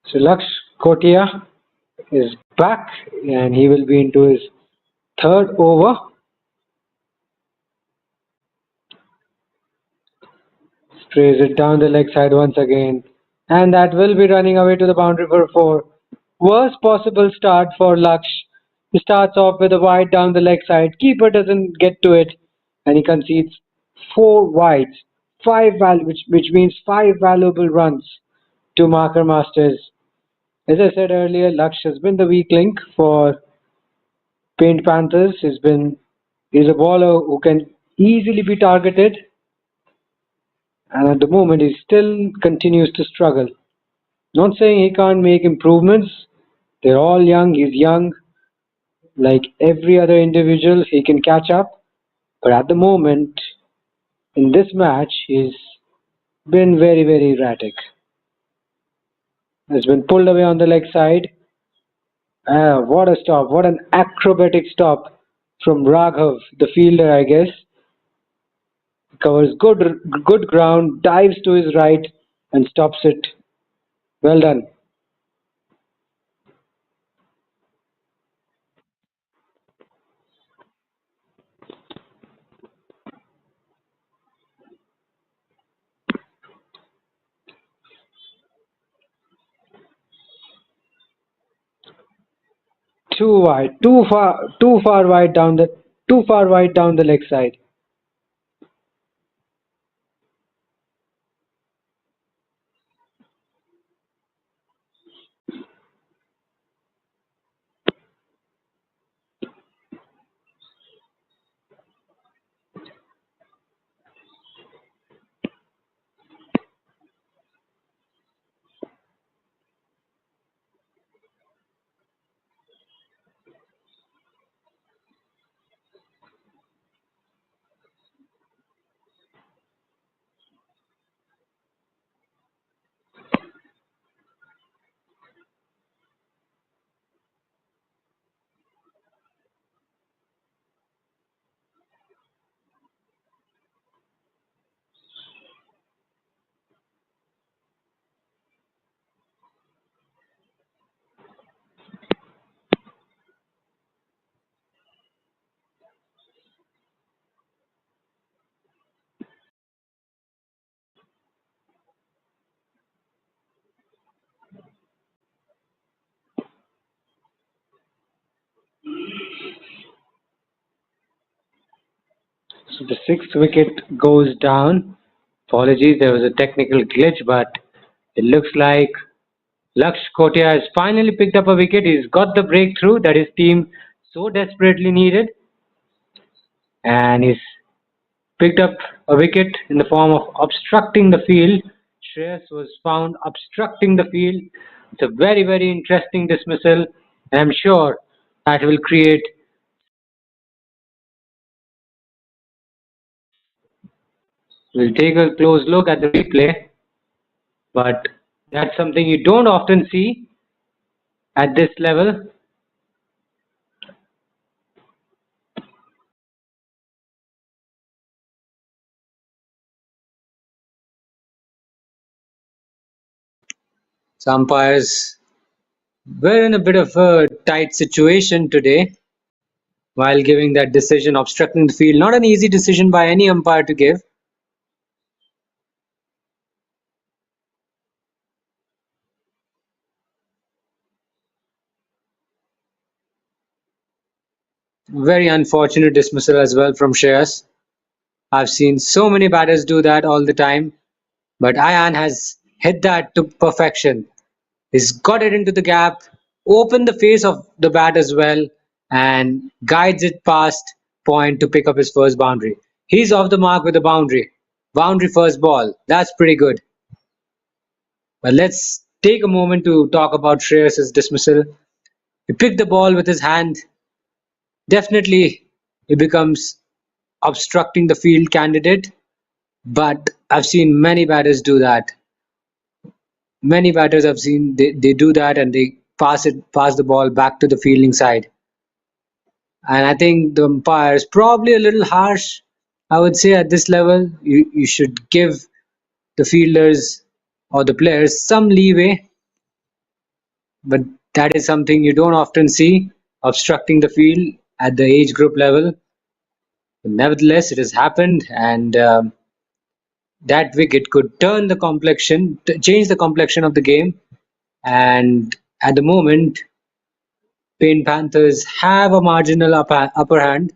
So Laksh Kotia is back, and he will be into his third over. Sprays it down the leg side once again, and that will be running away to the boundary for 4. Worst possible start for Laksh. He starts off with a wide down the leg side. Keeper doesn't get to it, and he concedes 4 wides, which means 5 valuable runs to Marker Masters. As I said earlier, Laksh has been the weak link for Paint Panthers. He's a bowler who can easily be targeted, and at the moment he still continues to struggle. Not saying he can't make improvements. They're all young. He's young. Like every other individual, he can catch up. But at the moment, in this match, he's been very, very erratic. Has been pulled away on the leg side. What a stop. What an acrobatic stop from Raghav, the fielder, I guess. Covers good ground, dives to his right, and stops it. Well done. 2 wide, too far wide down the leg side. So the sixth wicket goes down. Apologies, there was a technical glitch, but it looks like Laksh Kotia has finally picked up a wicket. He's got the breakthrough that his team so desperately needed, and he's picked up a wicket in the form of obstructing the field. Shreyas was found obstructing the field. It's a very, very interesting dismissal, and I'm sure that will create. We'll take a close look at the replay, but that's something you don't often see. at this level. So umpires were in a bit of a tight situation today while giving that decision, obstructing the field. Not an easy decision by any umpire to give. Very unfortunate dismissal as well from Shreyas. I've seen so many batters do that all the time, but Ayan has hit that to perfection. He's got it into the gap, opened the face of the bat as well, and guides it past point to pick up his first boundary. He's off the mark with a boundary. Boundary first ball. That's pretty good. But let's take a moment to talk about Shreyas' dismissal. He picked the ball with his hand. Definitely, he becomes obstructing the field candidate, but I've seen many batters do that. Many batters I've seen they do that and they pass the ball back to the fielding side. And I think the umpire is probably a little harsh. I would say at this level, you should give the fielders or the players some leeway, but that is something you don't often see obstructing the field at the age group level. Nevertheless, it has happened, and that wicket could turn the complexion, change the complexion of the game. And at the moment, Panthers have a marginal upper hand.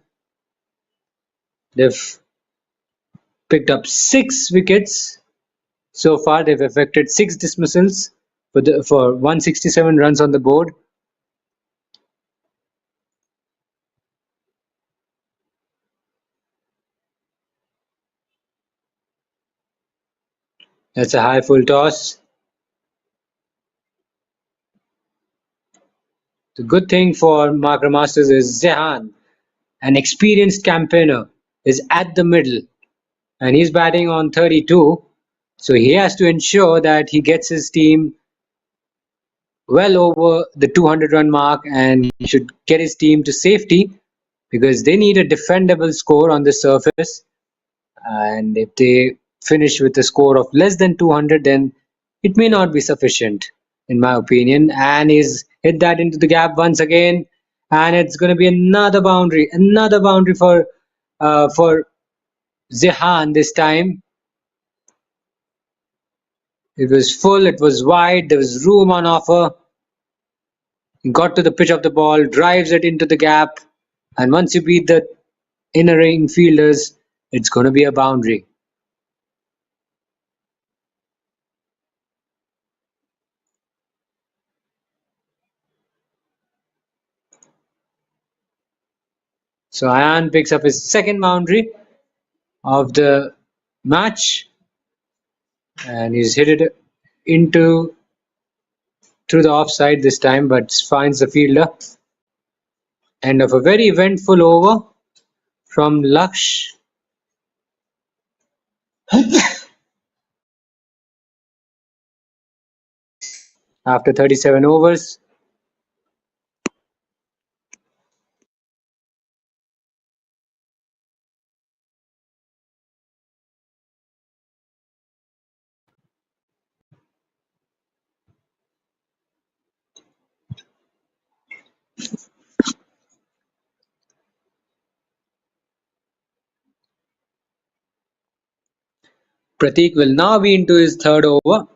They've picked up 6 wickets so far. They've effected 6 dismissals for 167 runs on the board. That's a high full toss. The good thing for Mark Masters is Zehan, an experienced campaigner, is at the middle and he's batting on 32. So he has to ensure that he gets his team well over the 200 run mark and he should get his team to safety because they need a defendable score on the surface. And if they finish with a score of less than 200, then it may not be sufficient, in my opinion. And he's hit that into the gap once again, and it's going to be another boundary for Zehan this time. It was full, it was wide, there was room on offer. He got to the pitch of the ball, drives it into the gap, and once you beat the inner ring fielders, it's going to be a boundary. So Ayan picks up his second boundary of the match and he's hit it into through the offside this time but finds the fielder. End of a very eventful over from Laksh. After 37 overs. Pratik will now be into his third over.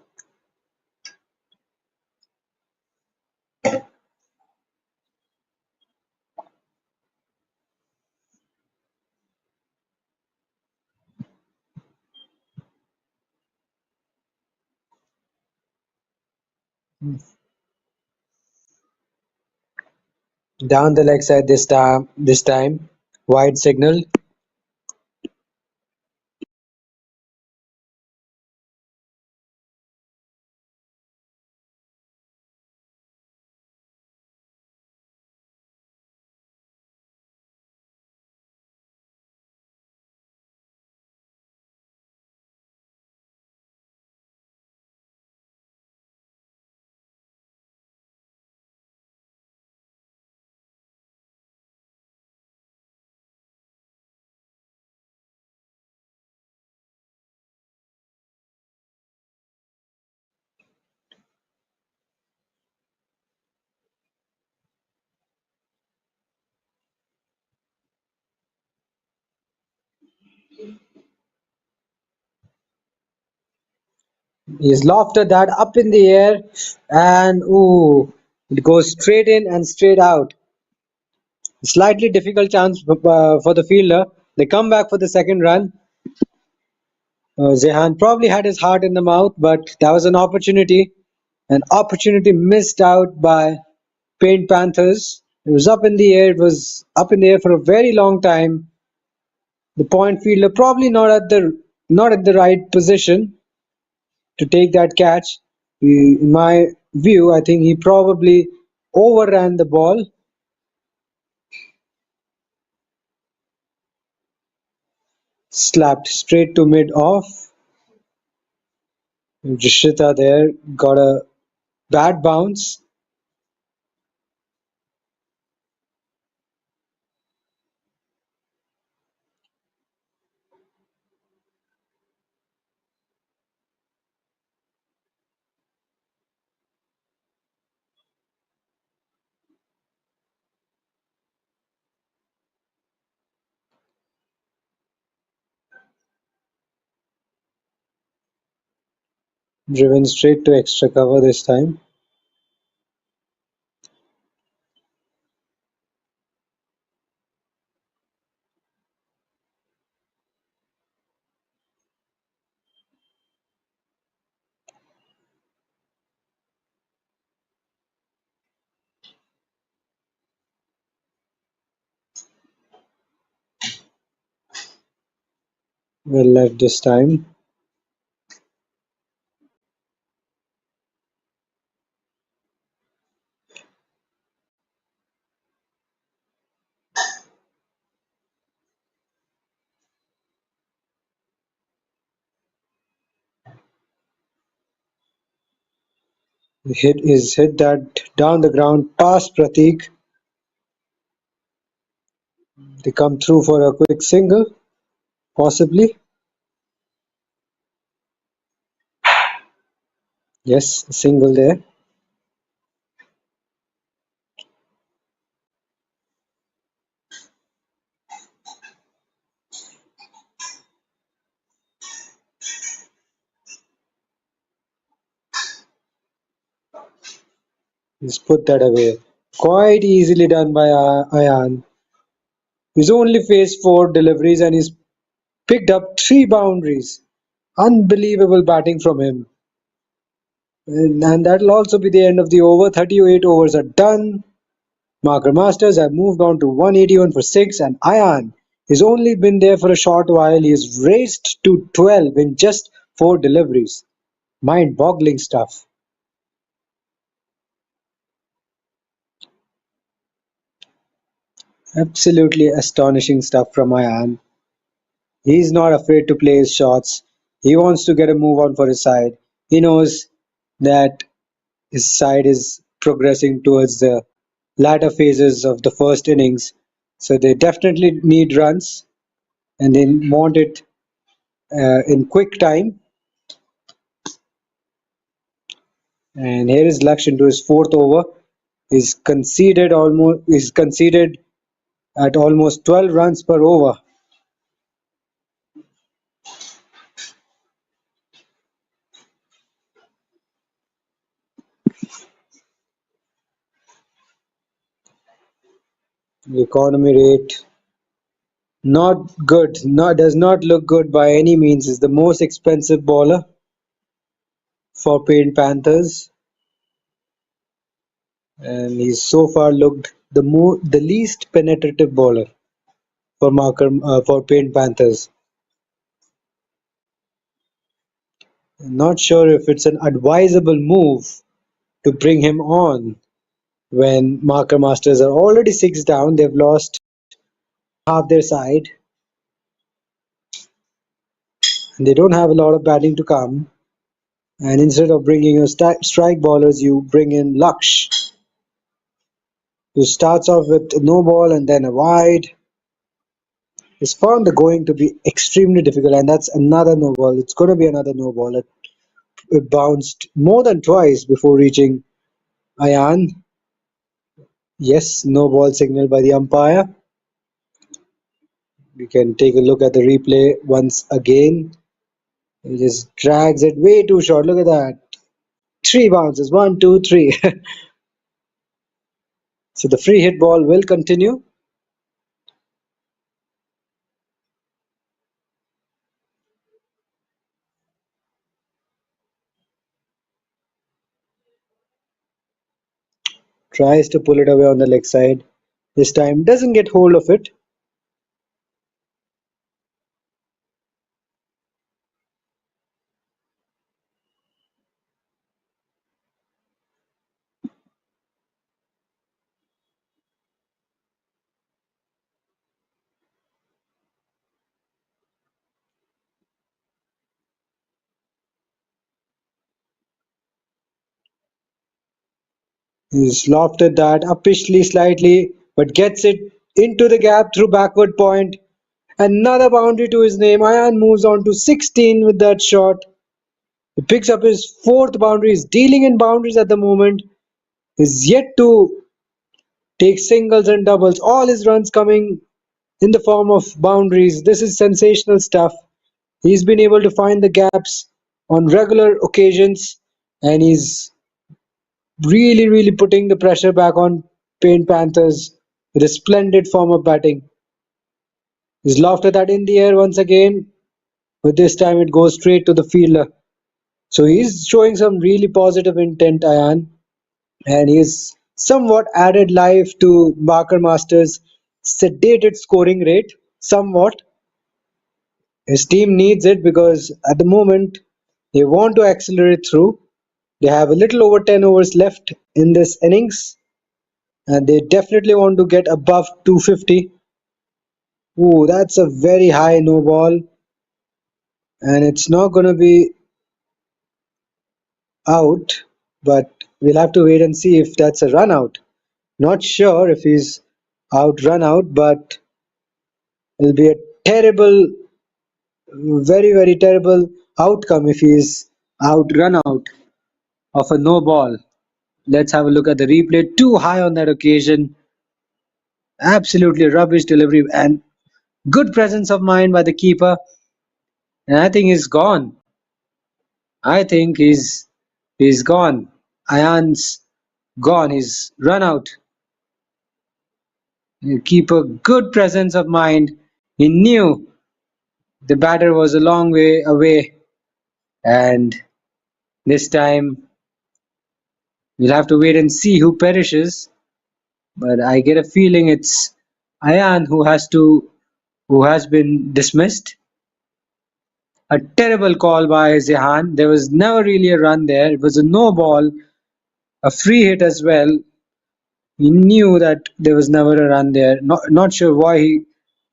Down the leg side this time. Wide signal. He's lofted that up in the air, and ooh, it goes straight in and straight out. Slightly difficult chance for the fielder. They come back for the second run. Zehan probably had his heart in the mouth, but that was an opportunity missed out by Paint Panthers. It was up in the air. It was up in the air for a very long time. The point fielder probably not at the right position to take that catch. In my view, I think he probably overran the ball, slapped straight to mid off. Rishita there got a bad bounce. Driven straight to extra cover this time. Well left this time. Hit that down the ground past Pratik. They come through for a quick single, possibly. Yes, a single there. He's put that away. Quite easily done by Ayan. He's only faced 4 deliveries and he's picked up 3 boundaries. Unbelievable batting from him. And that'll also be the end of the over. 38 overs are done. Marker Masters have moved on to 181 for 6, and Ayan has only been there for a short while. He has raced to 12 in just 4 deliveries. Mind boggling stuff. Absolutely astonishing stuff from Ayan. He's not afraid to play his shots. He wants to get a move on for his side. He knows that his side is progressing towards the latter phases of the first innings. So they definitely need runs and they want it in quick time. And here is Laksh into his fourth over. He's conceded at almost 12 runs per over. The economy rate not good. Does not look good by any means. Is the most expensive bowler for Paint Panthers, and he's so far looked the least penetrative bowler for Paint Panthers. Not sure if it's an advisable move to bring him on when Marker Masters are already 6 down. They've lost half their side, and they don't have a lot of batting to come. And instead of bringing your strike bowlers, you bring in Laksh, who starts off with a no ball and then a wide. He's found the going to be extremely difficult, and that's another no ball. It's going to be another no ball. It bounced more than twice before reaching Ayan. Yes, no ball signal by the umpire. We can take a look at the replay once again. He just drags it way too short. Look at that. Three bounces. One, two, three. So the free hit ball will continue. Tries to pull it away on the leg side. This time doesn't get hold of it. He's lofted that uppishly slightly, but gets it into the gap through backward point. Another boundary to his name. Ayan moves on to 16 with that shot. He picks up his fourth boundary. He's dealing in boundaries at the moment. He's yet to take singles and doubles. All his runs coming in the form of boundaries. This is sensational stuff. He's been able to find the gaps on regular occasions, and he's really putting the pressure back on Paint Panthers with a splendid form of batting. He's lofted that in the air once again, but this time it goes straight to the fielder. So he's showing some really positive intent, Ayan, and he's somewhat added life to Barker Masters' sedated scoring rate. Somewhat. His team needs it because at the moment they want to accelerate through. They have a little over 10 overs left in this innings, and they definitely want to get above 250. Ooh, that's a very high no ball, and it's not going to be out, but we'll have to wait and see if that's a run out. Not sure if he's out run out, but it'll be a terrible, very terrible outcome if he's out run out of a no ball. Let's have a look at the replay. Too high on that occasion. Absolutely rubbish delivery and good presence of mind by the keeper. And I think he's gone. I think he's gone. Ayan's gone. He's run out. Keeper, good presence of mind. He knew the batter was a long way away, and this time we'll have to wait and see who perishes. But I get a feeling it's Ayan who has been dismissed. A terrible call by Zehan. There was never really a run there. It was a no ball, a free hit as well. He knew that there was never a run there. Not sure why he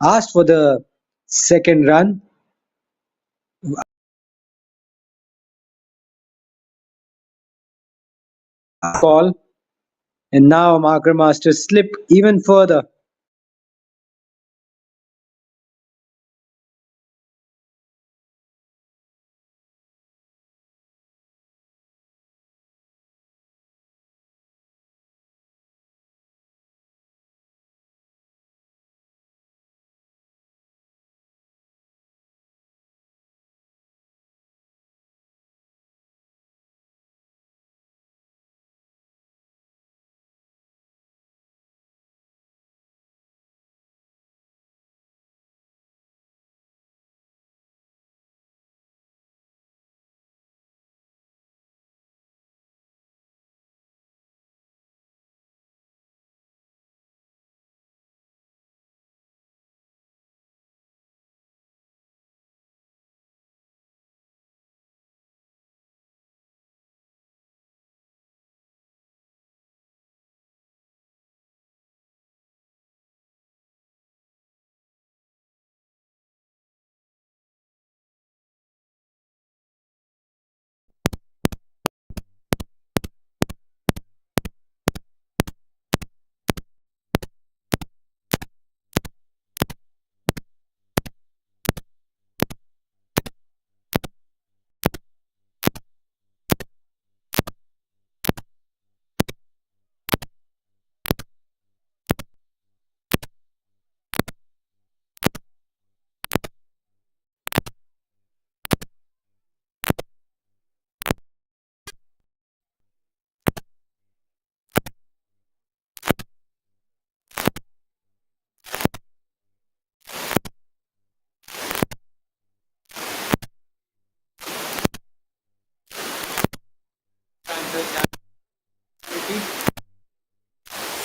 asked for the second run. Call, and now Marker Masters slip even further.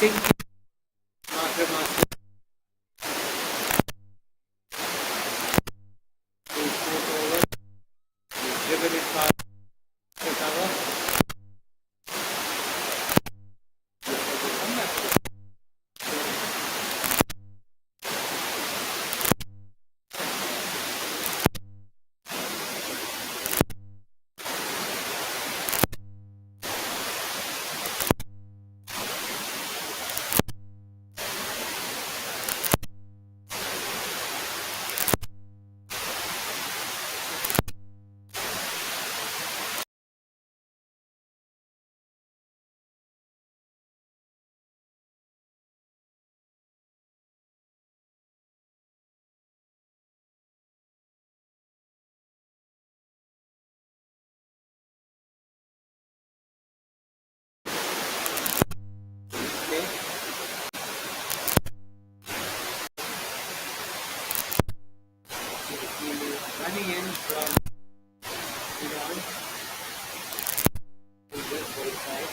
sinking Marker Master to fourth over. He's driven it past the cover. Okay. So the field is running in from Iran to this very side.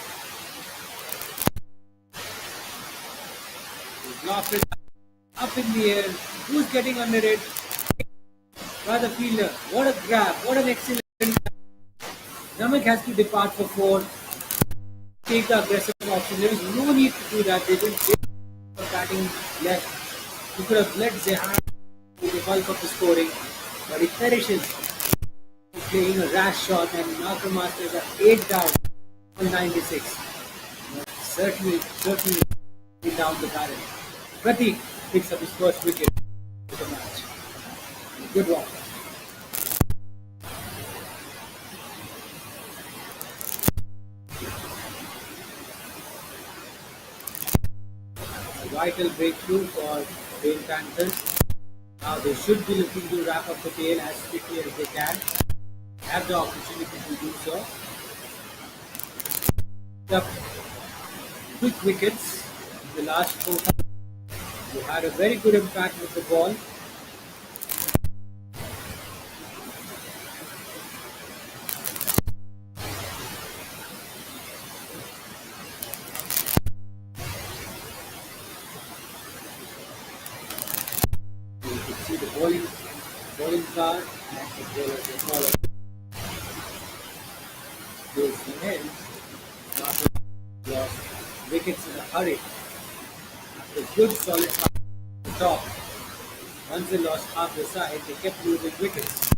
He's lost it up in the air. Who's getting under it? By the fielder. What a grab. What an excellent. Namak has to depart for four. Take the aggressive option. There is no need to do that. They didn't get batting left. He could have let Zehan do the bulk of the scoring, but he perishes playing a rash shot and Marker Masters are 8 down on 96. But certainly down the barrel. Pratik picks up his first wicket of the match. Good one. A vital breakthrough for the Panthers. Now they should be looking to wrap up the tail as quickly as they can. Have the opportunity to do so. Up quick wickets in the last 4 times. You had a very good impact with the ball. You can see the bowling card and as well as the collar. Goes ahead. Marker lost wickets in a hurry. After a good solid pass at the top. Once they lost half the side, they kept losing wickets.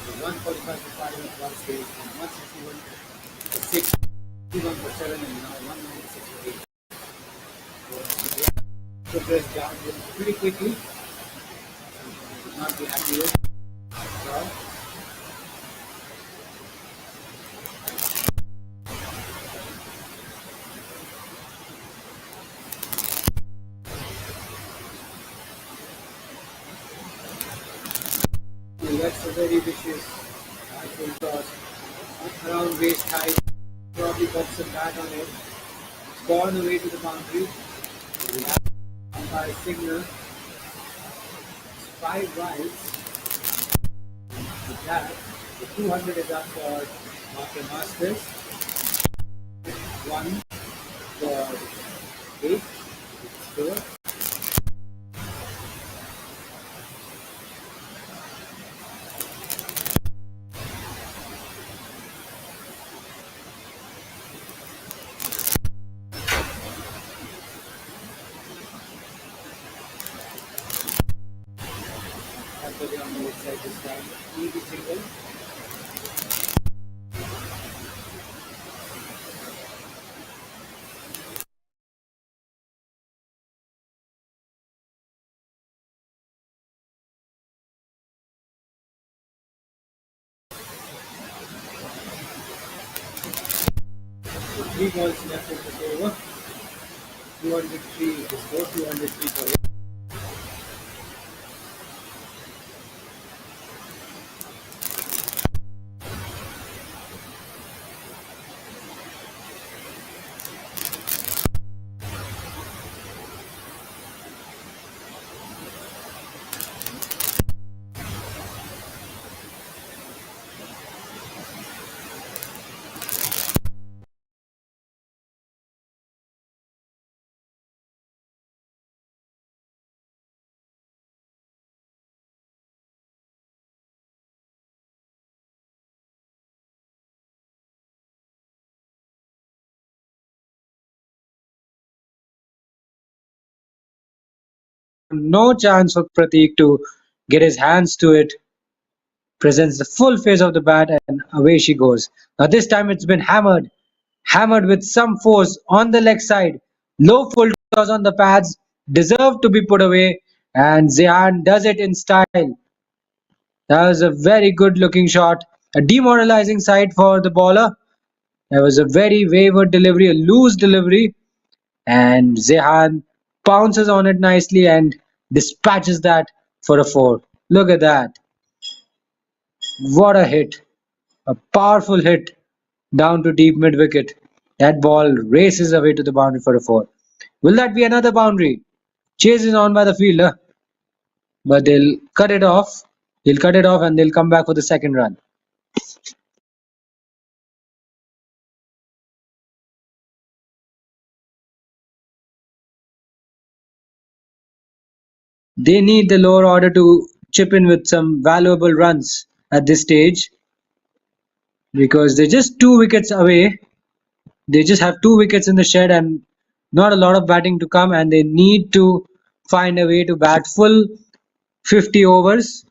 So 145 for 5 at one stage, and 161 for 6, 51 for 7, and now 196 for 8. So they progressed down pretty quickly. Would not be happy with. So, that's a very vicious full toss. Around waist height, probably got some bat on it. It's gone away to the boundary. We have umpire signal. It's 5 wides. With that, the 200 is up for Marker Masters. 1 for 8. Score. That's on the left side this time. Easy single. So 3 balls left in this over. 203 is the score. 203 for 8.
no chance for Pratik to get his hands to it. Presents the full face of the bat, and away she goes. Now this time it's been hammered with some force on the leg side. Low full toss on the pads, deserved to be put away, and Zihan does it in style. That was a very good looking shot. A demoralizing sight for the bowler. That was a very wayward delivery, a loose delivery, and Zehan pounces on it nicely and dispatches that for a four. Look at that. What a hit. A powerful hit down to deep mid wicket. That ball races away to the boundary for a four. Will that be another boundary? Chase is on by the fielder, but they'll cut it off. He'll cut it off and they'll come back for the second run. They need the lower order to chip in with some valuable runs at this stage because they're just 2 wickets away. They just have 2 wickets in the shed and not a lot of batting to come, and they need to find a way to bat full 50 overs.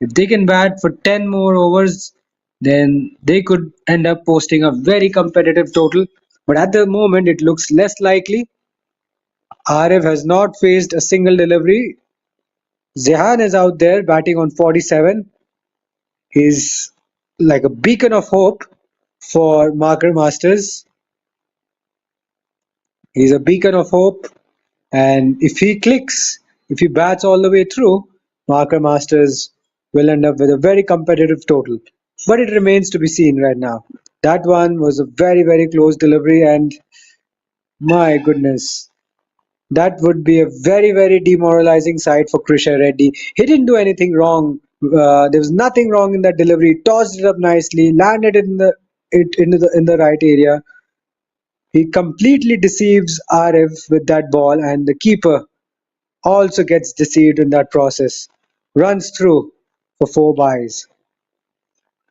If they can bat for 10 more overs, then they could end up posting a very competitive total. But at the moment, it looks less likely. Arif has not faced a single delivery. Zehan is out there batting on 47. He's like a beacon of hope for Marker Masters. He's a beacon of hope, and if he clicks, if he bats all the way through, Marker Masters will end up with a very competitive total. But it remains to be seen right now. That one was a very, very close delivery, and my goodness, that would be a very, very demoralizing sight for Krisha Reddy. He didn't do anything wrong. There was nothing wrong in that delivery. He tossed it up nicely, landed it in the right area. He completely deceives Arif with that ball, and the keeper also gets deceived in that process. Runs through for four byes,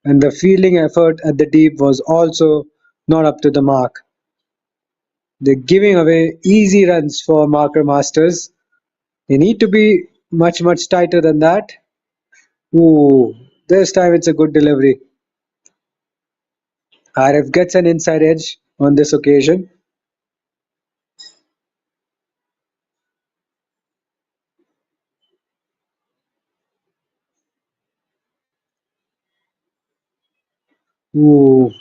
and the fielding effort at the deep was also not up to the mark. They're giving away easy runs for Marker Masters. They need to be much, much tighter than that. Ooh, this time it's a good delivery. Arif gets an inside edge on this occasion. Ooh,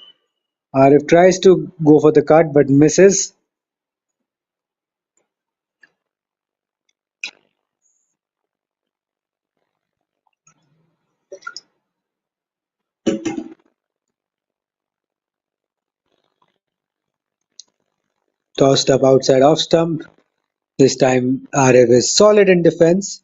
Arif tries to go for the cut but misses. Tossed up outside off stump. This time Arif is solid in defense.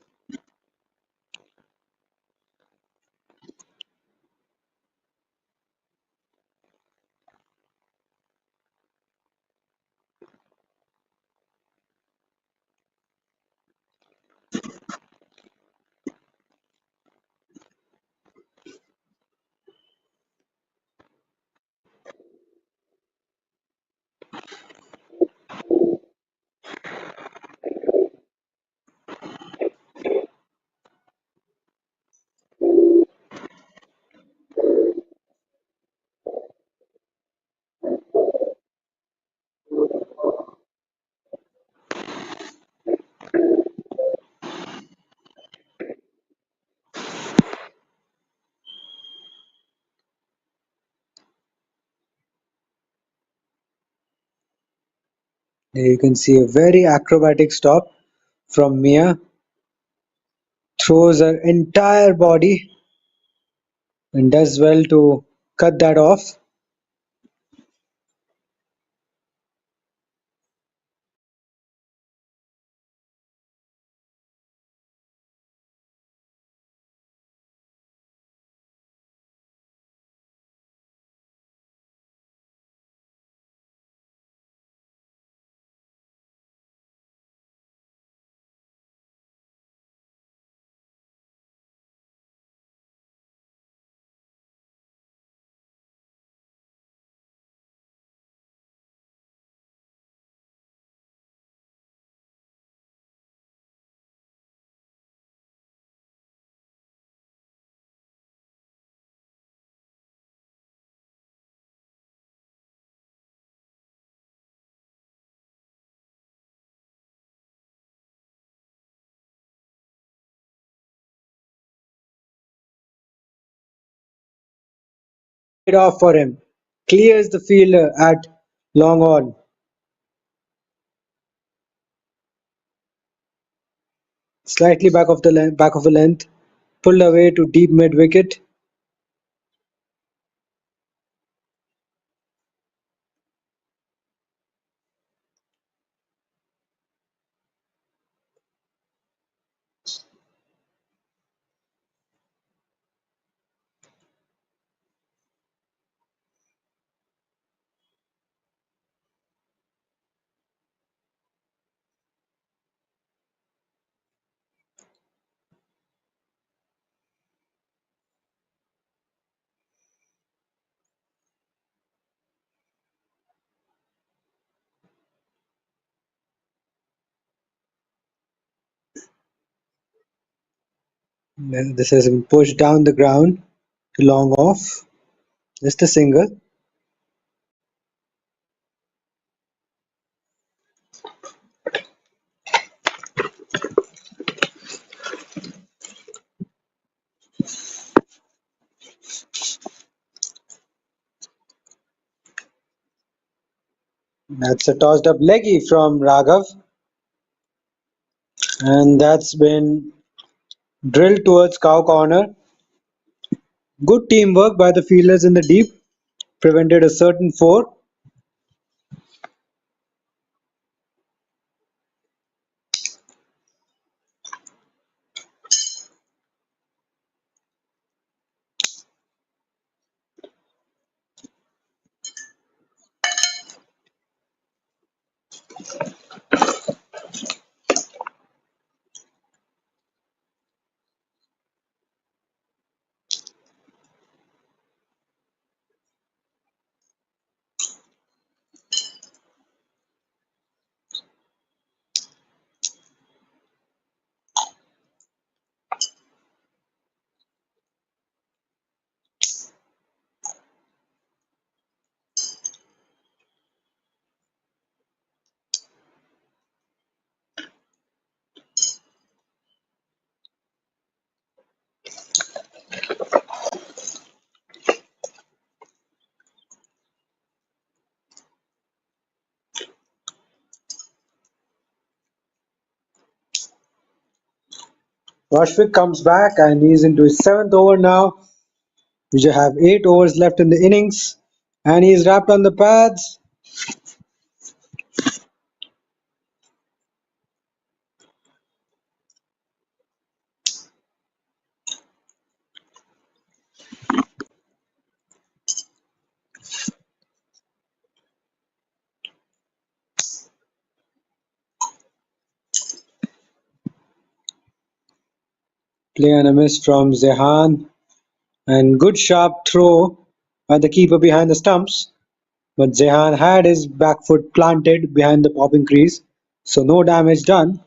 There you can see a very acrobatic stop from Mia. Throws her entire body and does well to cut that off. off for him. Clears the fielder at long on. Slightly back of the length. Pulled away to deep mid wicket. This has been pushed down the ground to long off. Just a single. That's a tossed up leggy from Raghav, and that's been drilled towards cow corner. Good teamwork by the fielders in the deep prevented a certain four. Rashvik comes back and he's into his seventh over now. We just have 8 overs left in the innings, and he's wrapped on the pads. Play and a miss from Zehan, and good sharp throw by the keeper behind the stumps. But Zehan had his back foot planted behind the popping crease, so no damage done.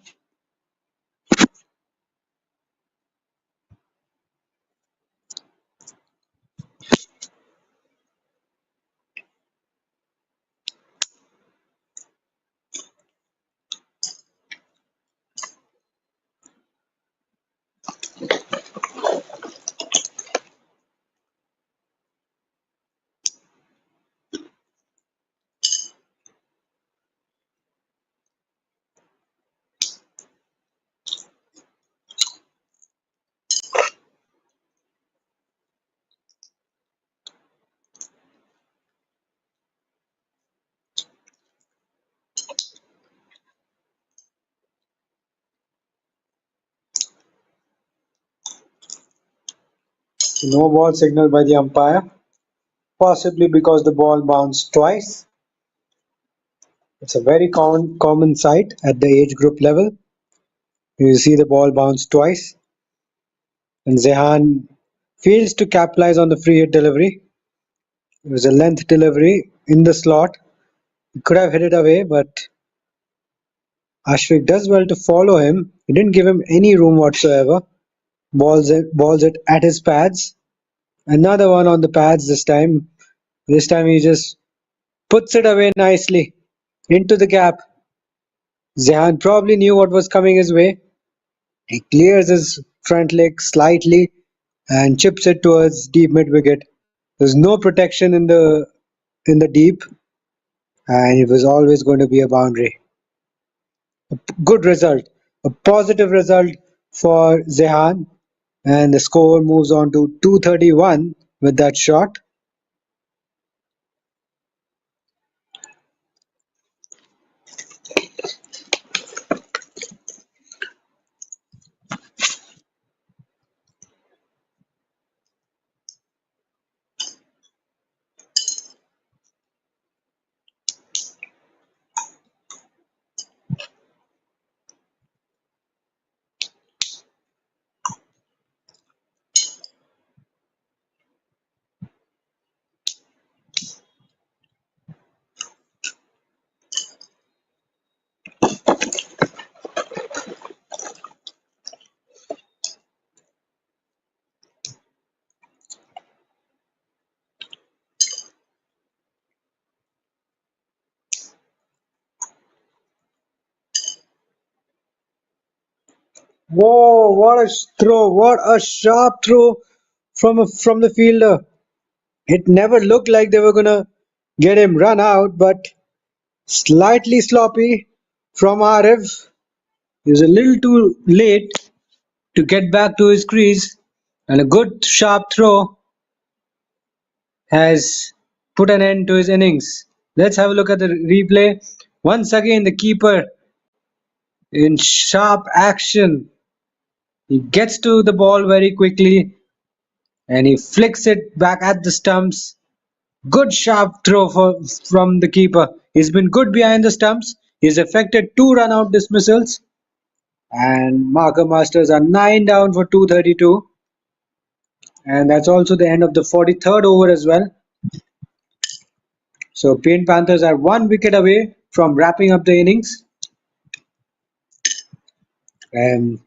No ball signal by the umpire, possibly because the ball bounced twice. It's a very common sight at the age group level. You see the ball bounce twice, and Zehan fails to capitalize on the free hit delivery. It was a length delivery in the slot. He could have hit it away, but Ashvik does well to follow him. He didn't give him any room whatsoever. Balls it at his pads. Another one on the pads this time. This time he just puts it away nicely into the gap. Zehan probably knew what was coming his way. He clears his front leg slightly and chips it towards deep mid wicket. There's no protection in the deep, and it was always going to be a boundary. Good result, a positive result for Zehan, and the score moves on to 231 with that shot. Whoa, what a throw! What a sharp throw from the fielder. It never looked like they were gonna get him run out, but slightly sloppy from Arif. He was a little too late to get back to his crease, and a good sharp throw has put an end to his innings. Let's have a look at the replay. Once again, the keeper in sharp action. He gets to the ball very quickly and he flicks it back at the stumps. Good sharp throw from the keeper. He's been good behind the stumps. He's affected two run out dismissals. And Marker Masters are 9 down for 232. And that's also the end of the 43rd over as well. So Paint Panthers are 1 wicket away from wrapping up the innings. And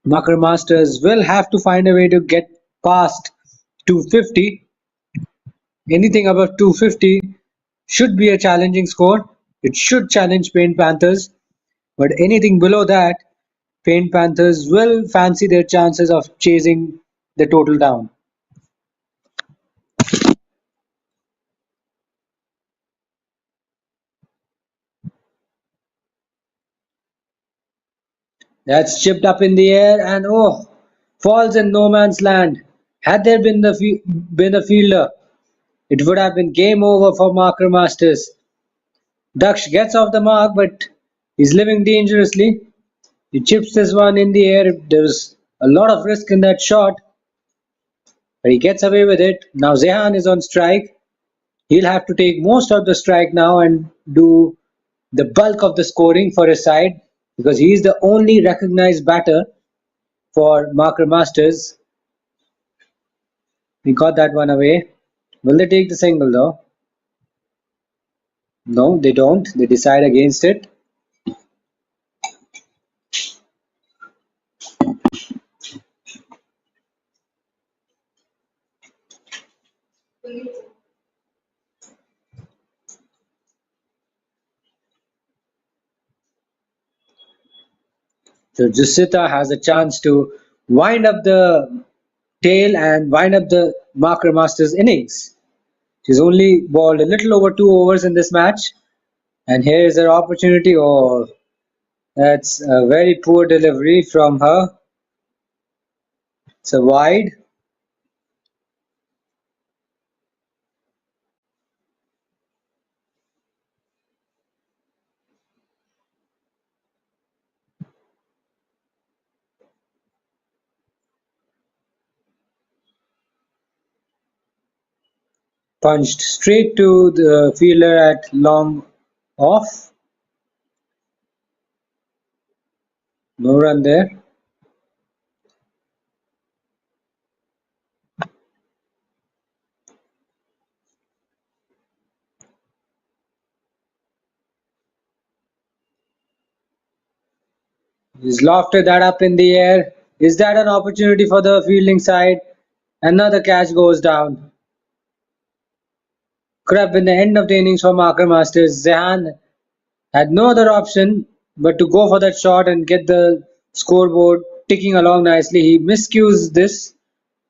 Marker Masters will have to find a way to get past 250. Anything above 250 should be a challenging score. It should challenge Paint Panthers. But anything below that, Paint Panthers will fancy their chances of chasing the total down. That's chipped up in the air and oh, falls in no man's land. Had there been been a fielder, it would have been game over for Marker Masters. Daksh gets off the mark, but he's living dangerously. He chips this one in the air. There's a lot of risk in that shot, but he gets away with it. Now Zehan is on strike. He'll have to take most of the strike now and do the bulk of the scoring for his side because he's the only recognized batter for Marker Masters. He got that one away. Will they take the single though? No, they don't. They decide against it. So Jusita has a chance to wind up the tail and wind up the Marker Masters innings. She's only balled a little over 2 overs in this match. And here is her opportunity. Oh, that's a very poor delivery from her. It's a wide. Punched straight to the fielder at long off. No run there. He's lofted that up in the air. Is that an opportunity for the fielding side? Another catch goes down. Could have been the end of the innings for Marker Masters. Zehan had no other option but to go for that shot and get the scoreboard ticking along nicely. He miscues this,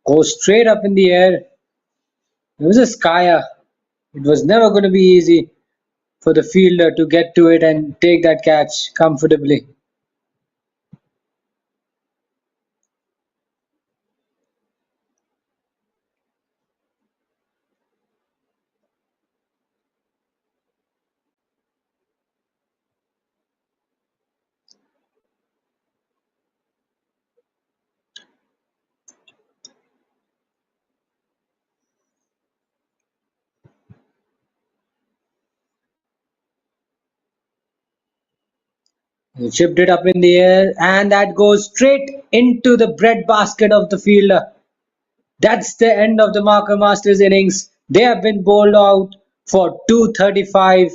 goes straight up in the air, It was a skyer. It was never going to be easy for the fielder to get to it and take that catch comfortably. He chipped it up in the air, and that goes straight into the breadbasket of the fielder. That's the end of the Marker Masters innings. They have been bowled out for 235,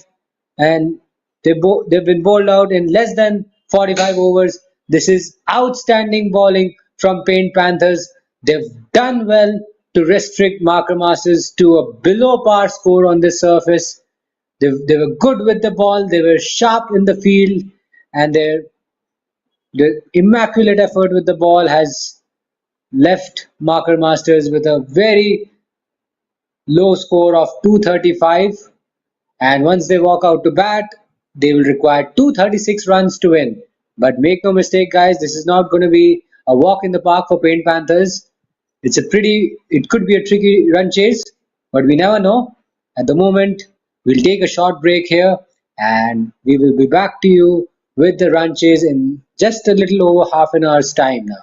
and they've been bowled out in less than 45 overs. This is outstanding bowling from Paint Panthers. They've done well to restrict Marker Masters to a below par score on this surface. They were good with the ball, they were sharp in the field, and their immaculate effort with the ball has left Marker Masters with a very low score of 235, and once they walk out to bat, they will require 236 runs to win. But make no mistake, guys, this is not going to be a walk in the park for Paint Panthers. It could be a tricky run chase, but we never know. At the moment, we'll take a short break here, and we will be back to you with the run chase in just a little over half an hour's time now.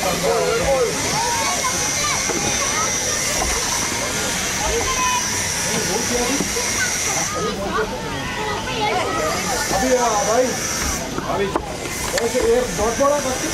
अभी भाई अभी ऐसे एक बहुत बड़ा बच्चे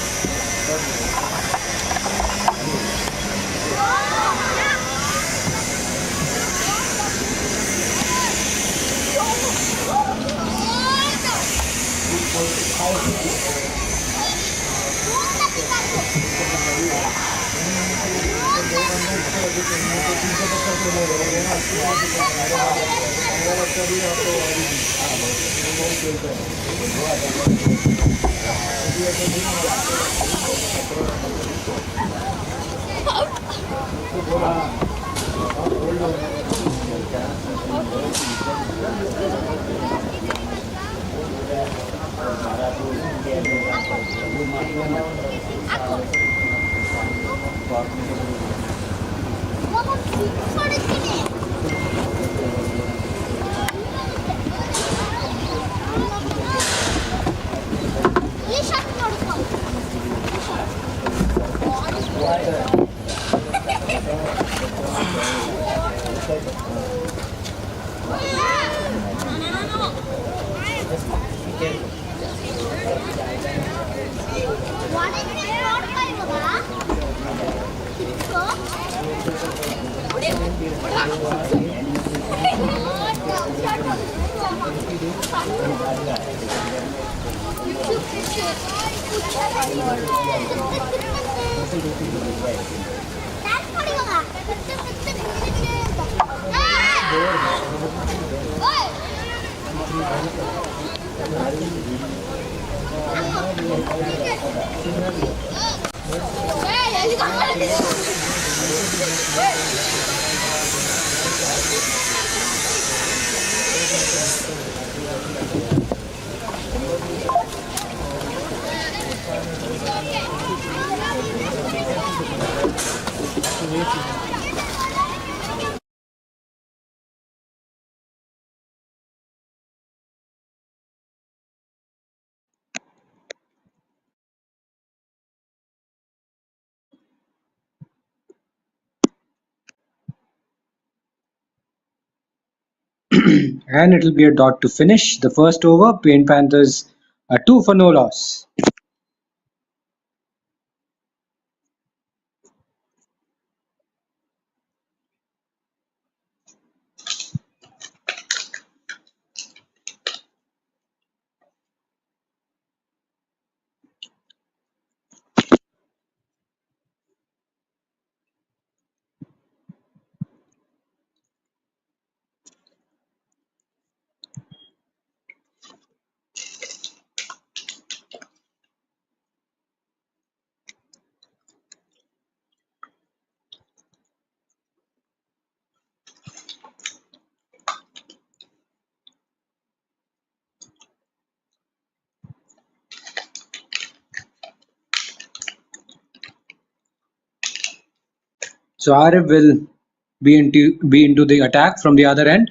And it'll be a dot to finish the first over. Paint Panthers are 2 for no loss. So Arif will be into the attack from the other end.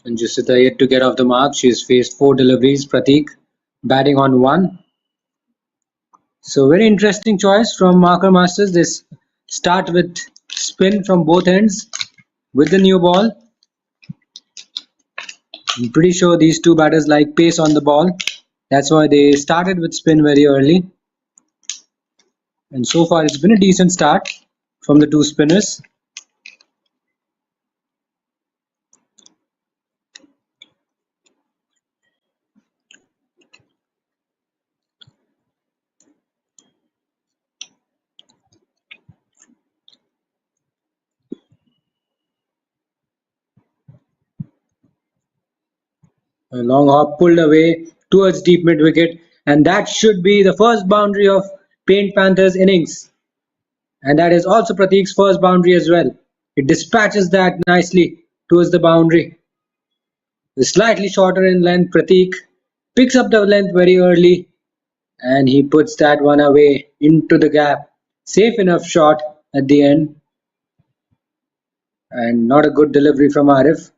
And Jusita yet to get off the mark. She's faced 4 deliveries. Pratik batting on 1. So very interesting choice from Marker Masters. This start with spin from both ends with the new ball. I'm pretty sure these two batters like pace on the ball. That's why they started with spin very early. And so far it's been a decent start from the two spinners. A long hop pulled away towards deep mid wicket, and that should be the first boundary of Paint Panthers innings. And that is also Pratik's first boundary as well. It dispatches that nicely towards the boundary. Slightly shorter in length, Pratik picks up the length very early and he puts that one away into the gap. Safe enough shot at the end and not a good delivery from Arif.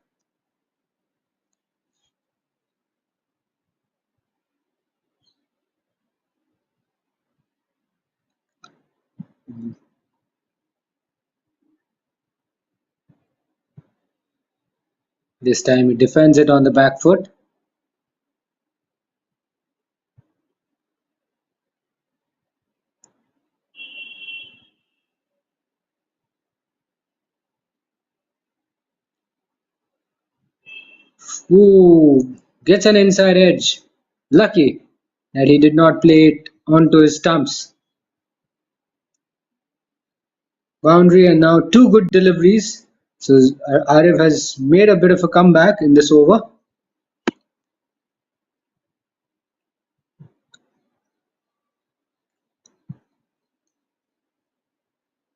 This time he defends it on the back foot. Ooh, gets an inside edge. Lucky that he did not play it onto his stumps. Boundary and now two good deliveries. So Arif has made a bit of a comeback in this over.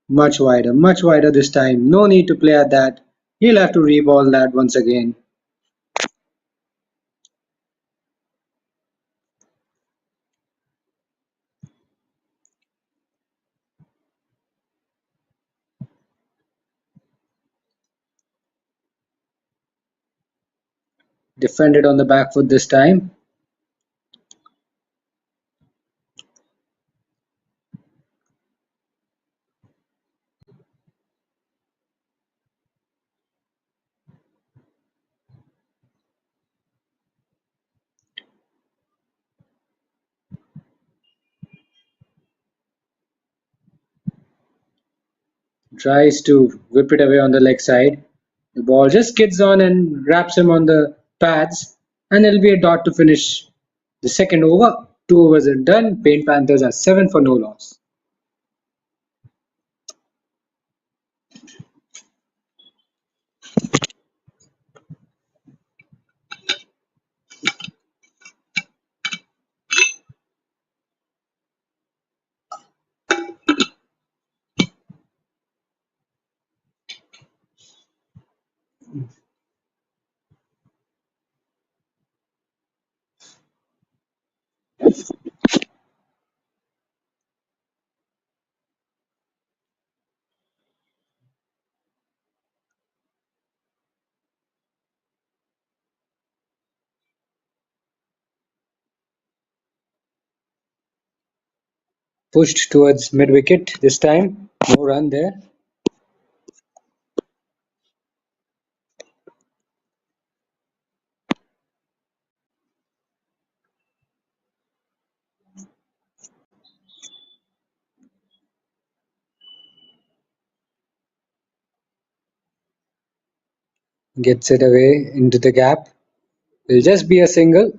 Much wider this time. No need to play at that. He'll have to reball that once again. Defended on the back foot this time. Tries to whip it away on the leg side. The ball just skids on and wraps him on the pads, and it'll be a dot to finish the second over. Two overs are done. Paint Panthers are 7 for no loss. Pushed towards mid wicket this time. No run there. Gets it away into the gap. It'll just be a single.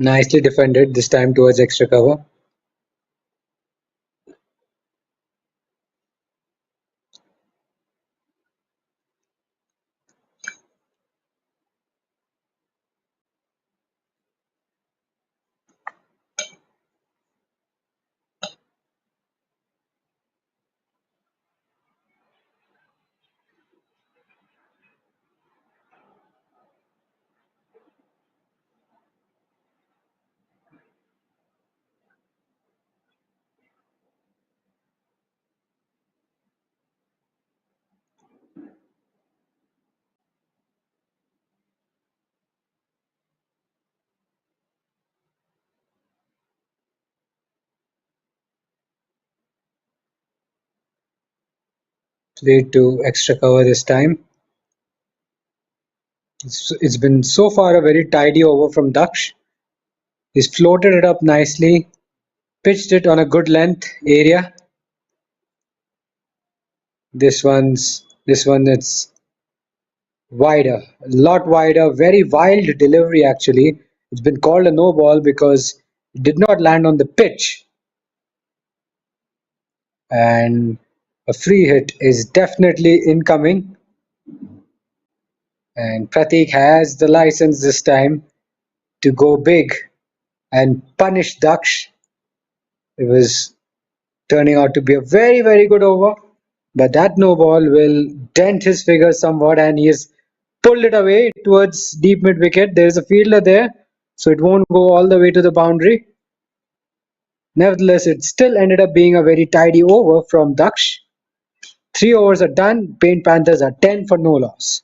Nicely defended this time towards extra cover. Played to extra cover this time. It's been so far a very tidy over from Daksh. He's floated it up nicely, pitched it on a good length area. This one it's wider, a lot wider, very wild delivery actually. It's been called a no ball because it did not land on the pitch. And a free hit is definitely incoming. And Pratik has the license this time to go big. and punish Daksh. It was turning out to be a very, very good over. But that no ball will dent his figures somewhat, and he has pulled it away towards deep mid wicket. There is a fielder there, so it won't go all the way to the boundary. Nevertheless, it still ended up being a very tidy over from Daksh. 3 overs are done. Paint Panthers are 10 for no loss.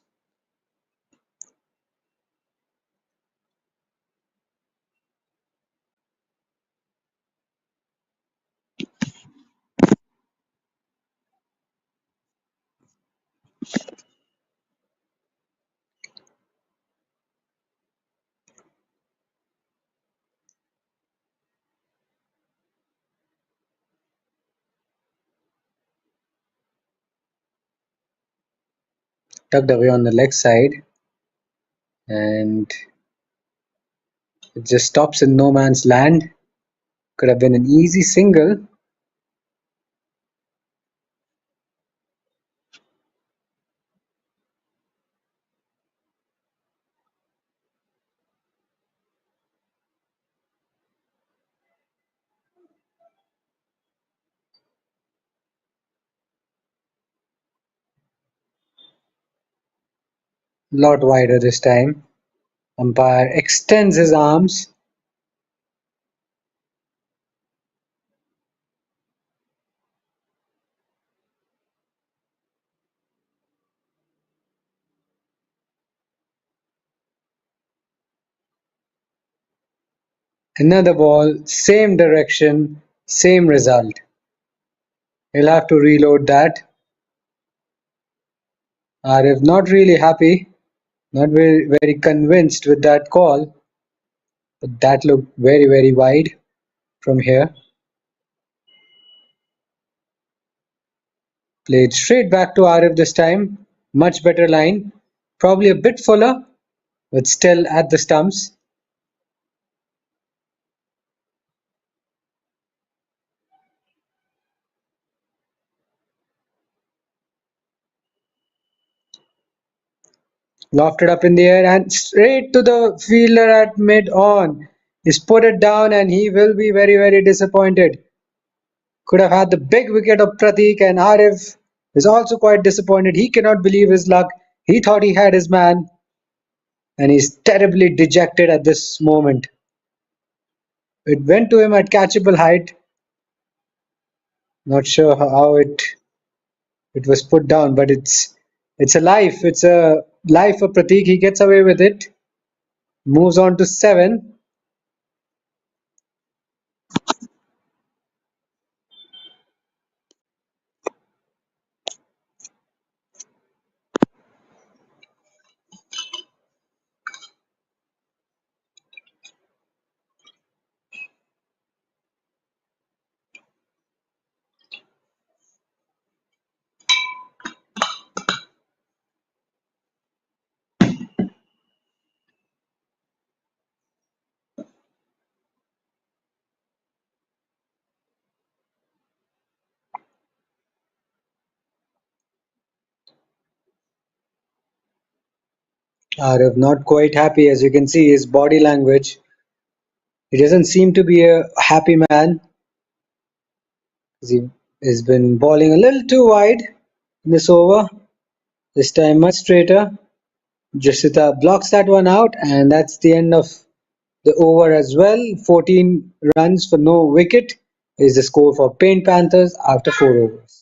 Tucked away on the leg side, and it just stops in no man's land. Could have been an easy single. Lot wider this time. Umpire extends his arms. Another ball, same direction, same result. He'll have to reload that. Arif not really happy, not very, very convinced with that call, but that looked very, very wide from here. Played straight back to Arif this time. Much better line. Probably a bit fuller, but still at the stumps. Lofted up in the air and straight to the fielder at mid on. He's put it down and he will be very, very disappointed. Could have had the big wicket of Pratik, and Arif is also quite disappointed. He cannot believe his luck. He thought he had his man, and he's terribly dejected at this moment. It went to him at catchable height. Not sure how it was put down, but it's a life. It's a life for Pratik. He gets away with it. Moves on to 7. Arif not quite happy, as you can see his body language. He doesn't seem to be a happy man. He has been bowling a little too wide in this over. This time much straighter. Jasita blocks that one out, and that's the end of the over as well. 14 runs for no wicket is the score for Paint Panthers after 4 overs.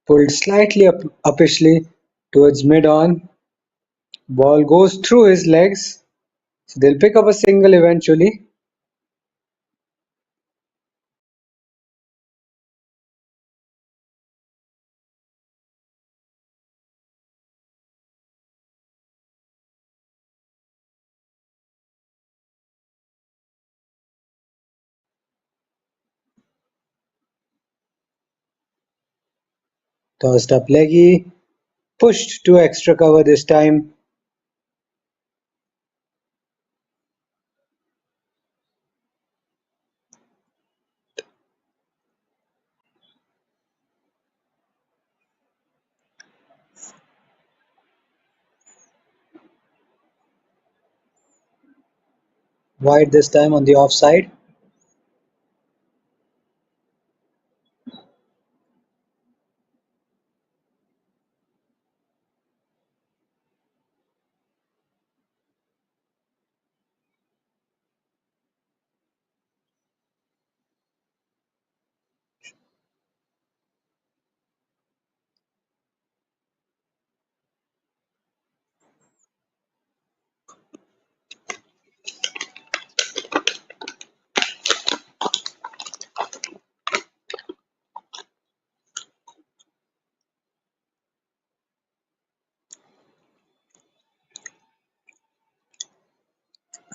Pulled slightly uppishly towards mid on. Ball goes through his legs, so they'll pick up a single eventually. Tossed up leggy, pushed to extra cover this time. Wide this time on the offside.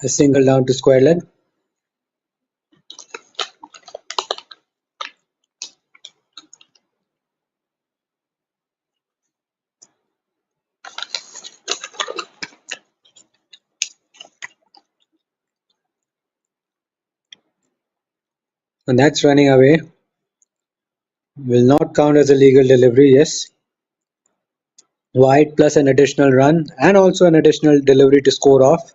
A single down to square leg. And that's running away. Will not count as a legal delivery, yes. Wide plus an additional run and also an additional delivery to score off.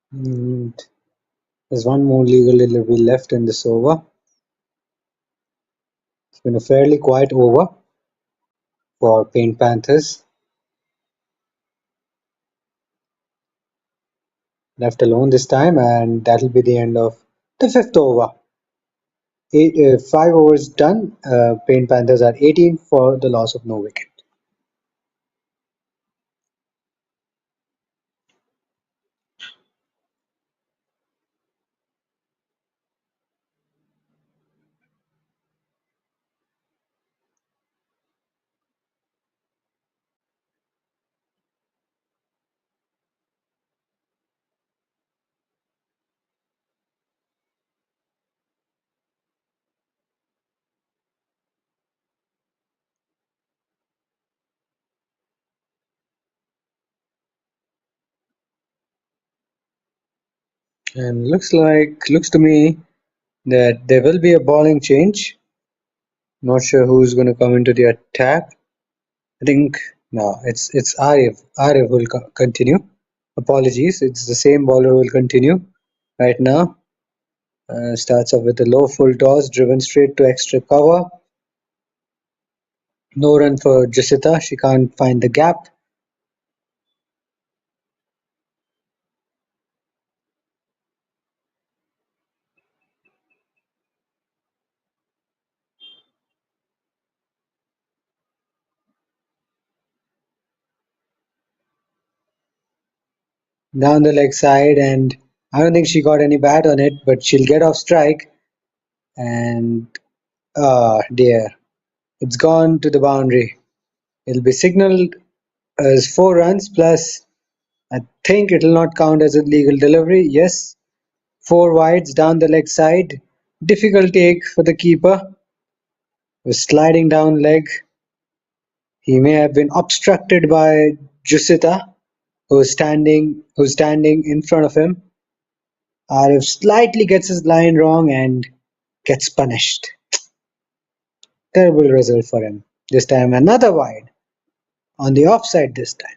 And there's one more legal delivery left in this over. It's been a fairly quiet over for Paint Panthers. Left alone this time, and that'll be the end of the fifth over. 5 overs done. Paint Panthers are 18 for the loss of no wicket. And looks to me that there will be a bowling change. Not sure who's going to come into the attack. I think no, it's Arif. Arif will continue. Apologies, it's the same bowler who will continue right now. Starts off with a low full toss, driven straight to extra cover. No run for Jasita. She can't find the gap. Down the leg side, and I don't think she got any bat on it, but she'll get off strike. And ah dear, it's gone to the boundary. It'll be signaled as 4 runs plus. I think it'll not count as a legal delivery. Yes, 4 wides down the leg side. Difficult take for the keeper. Was sliding down leg. He may have been obstructed by Jusita, who's standing in front of him. Arif slightly gets his line wrong and gets punished. Terrible result for him. This time another wide. On the offside this time.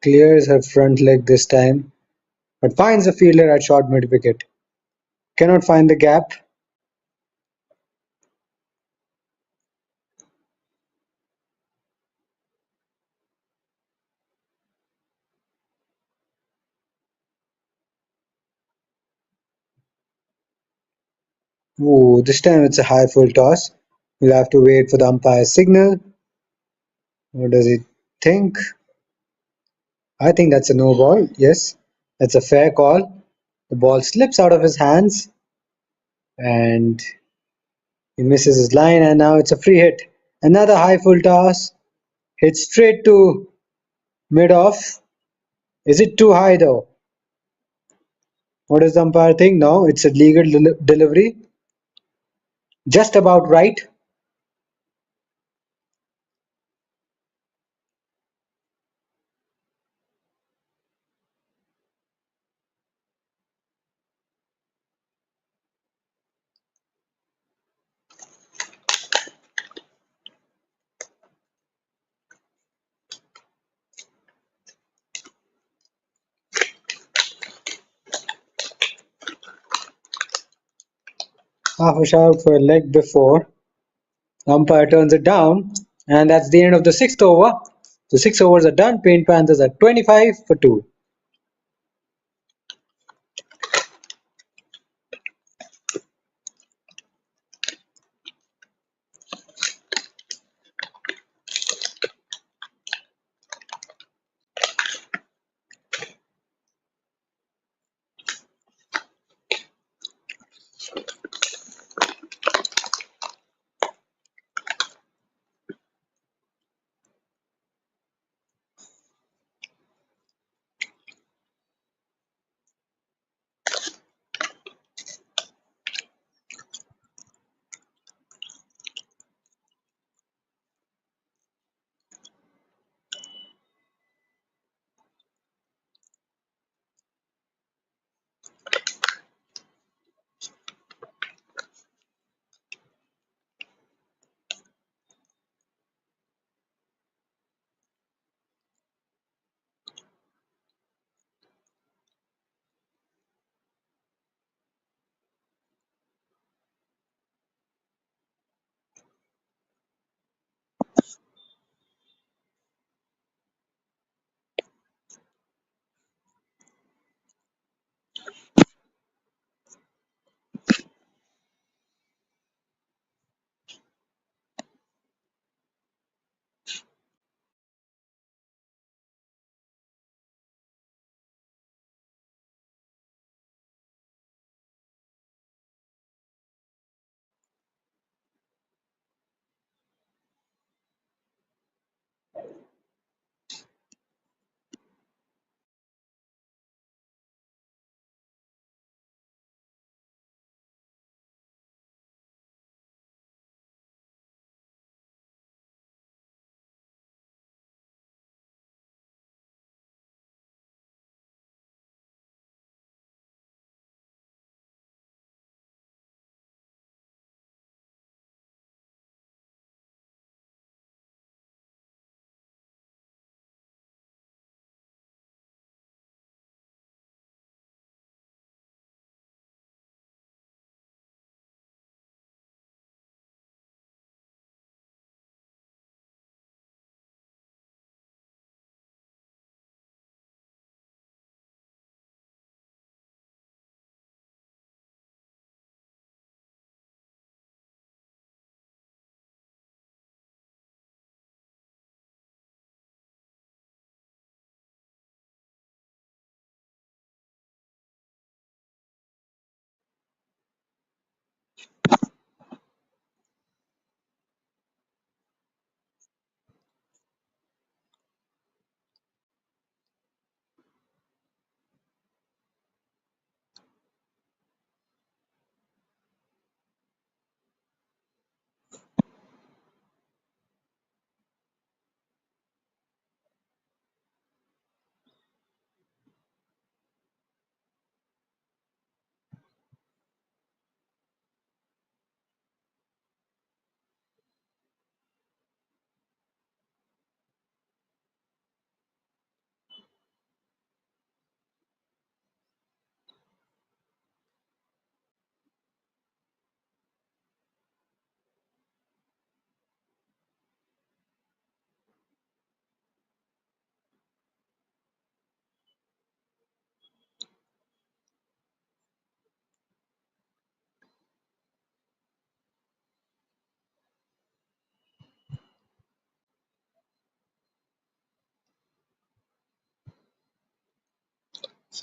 Clears her front leg this time, but finds the fielder at short mid wicket. Cannot find the gap. Ooh, this time it's a high full toss. We'll have to wait for the umpire's signal. What does he think? I think that's a no ball. Yes, that's a fair call. The ball slips out of his hands and he misses his line, and now it's a free hit. Another high full toss. Hit straight to mid off. Is it too high though? What does the umpire think? No, it's a legal delivery. Just about right. Half a shout for a leg before. Umpire turns it down, and that's the end of the sixth over. The 6 overs are done. Paint Panthers are 25 for 2.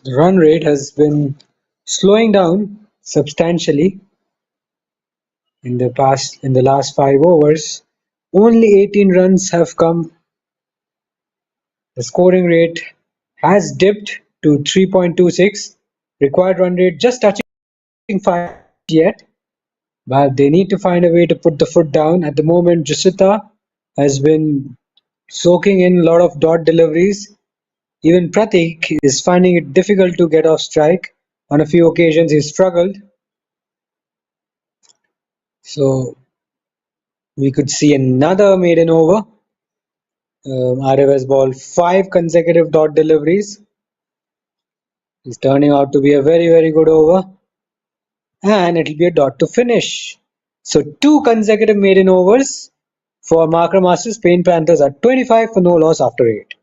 The run rate has been slowing down substantially in the last 5 overs. Only 18 runs have come. The scoring rate has dipped to 3.26. Required run rate just touching 5 yet, but they need to find a way to put the foot down. At the moment, Jasita has been soaking in a lot of dot deliveries. Even Pratik is finding it difficult to get off strike. On a few occasions, he struggled. So we could see another maiden over. RF has bowled 5 consecutive dot deliveries. It's turning out to be a very, very good over. And it'll be a dot to finish. So 2 consecutive maiden overs for Marker Masters. Spain Panthers are 25 for no loss after 8.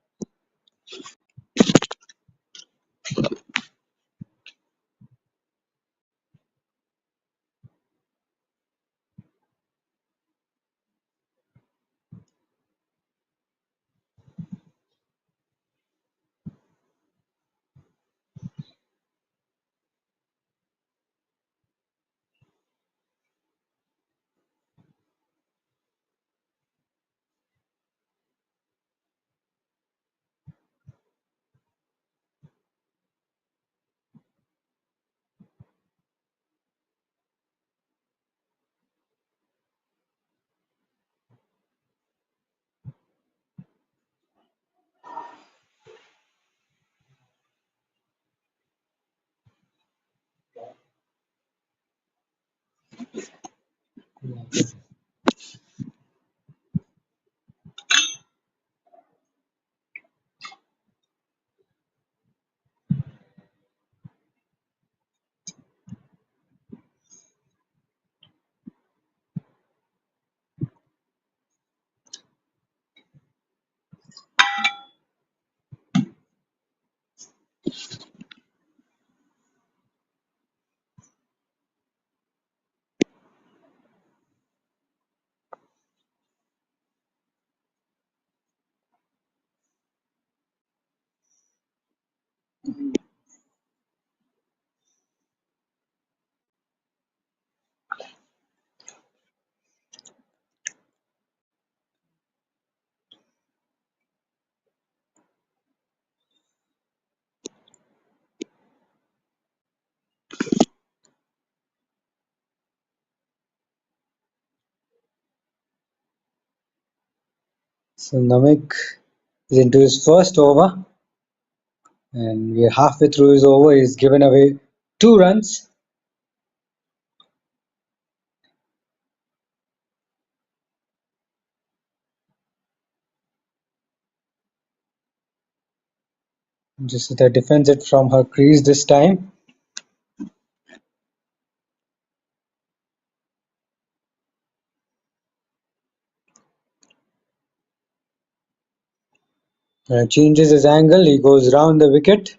So Namik is into his first over. And we're halfway through his over. He's given away 2 runs. Jasita defends it from her crease this time. Changes his angle. He goes round the wicket.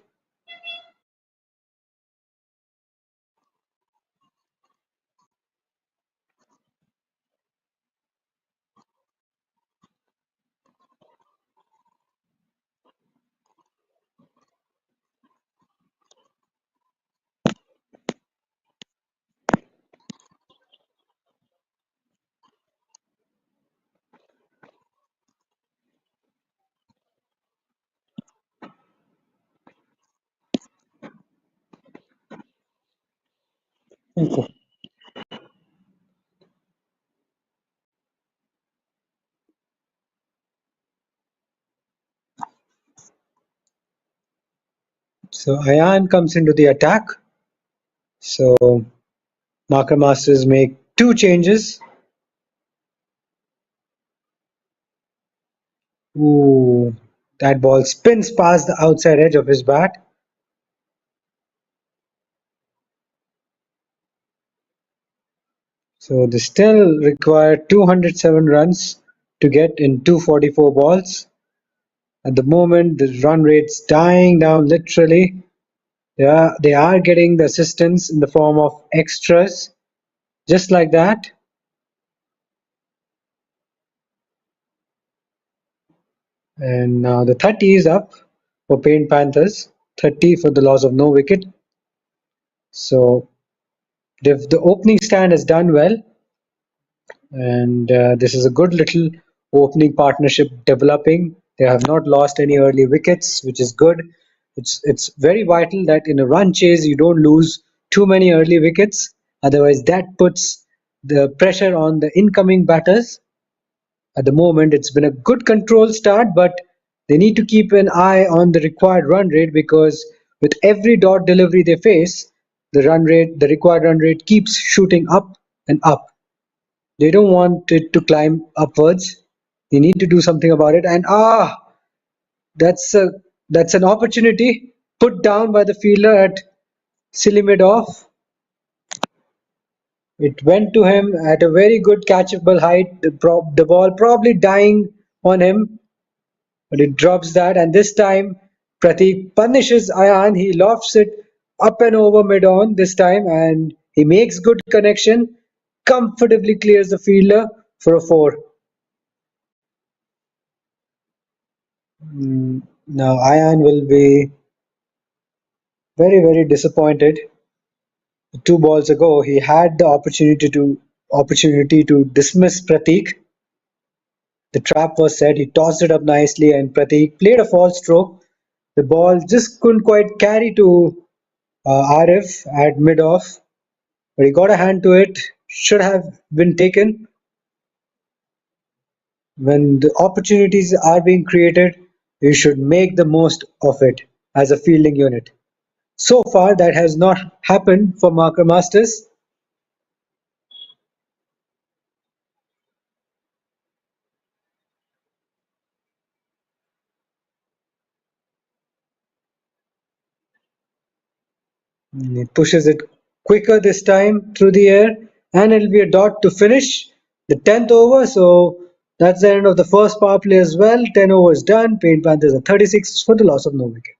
Okay. So Ayan comes into the attack. So Marker Masters make 2 changes. Ooh, that ball spins past the outside edge of his bat. So they still require 207 runs to get in 244 balls. At the moment, the run rate's dying down literally. They are getting the assistance in the form of extras, just like that. And now the 30 is up for Paint Panthers. 30 for the loss of no wicket. So the opening stand has done well, and this is a good little opening partnership developing. They have not lost any early wickets, which is good. It's very vital that in a run chase you don't lose too many early wickets. Otherwise, that puts the pressure on the incoming batters. At the moment, it's been a good control start, but they need to keep an eye on the required run rate because with every dot delivery they face, the required run rate keeps shooting up and up. They don't want it to climb upwards. They need to do something about it. And that's a that's an opportunity put down by the fielder at silly mid off. It went to him at a very good catchable height. The ball probably dying on him, but it drops that. And this time, Pratik punishes Ayan. He lofts it up and over mid on this time, and he makes good connection. Comfortably clears the fielder for a four. Now Ayan will be very disappointed. 2 balls ago, he had the opportunity to dismiss Pratik. The trap was set. He tossed it up nicely, and Pratik played a false stroke. The ball just couldn't quite carry to Arif at mid off, but he got a hand to it. Should have been taken. When the opportunities are being created, you should make the most of it as a fielding unit. So far, that has not happened for Marker Masters. He pushes it quicker this time through the air, and it'll be a dot to finish the 10th over. So that's the end of the first power play as well. 10 overs done. Paint Panthers are 36 for the loss of no wicket.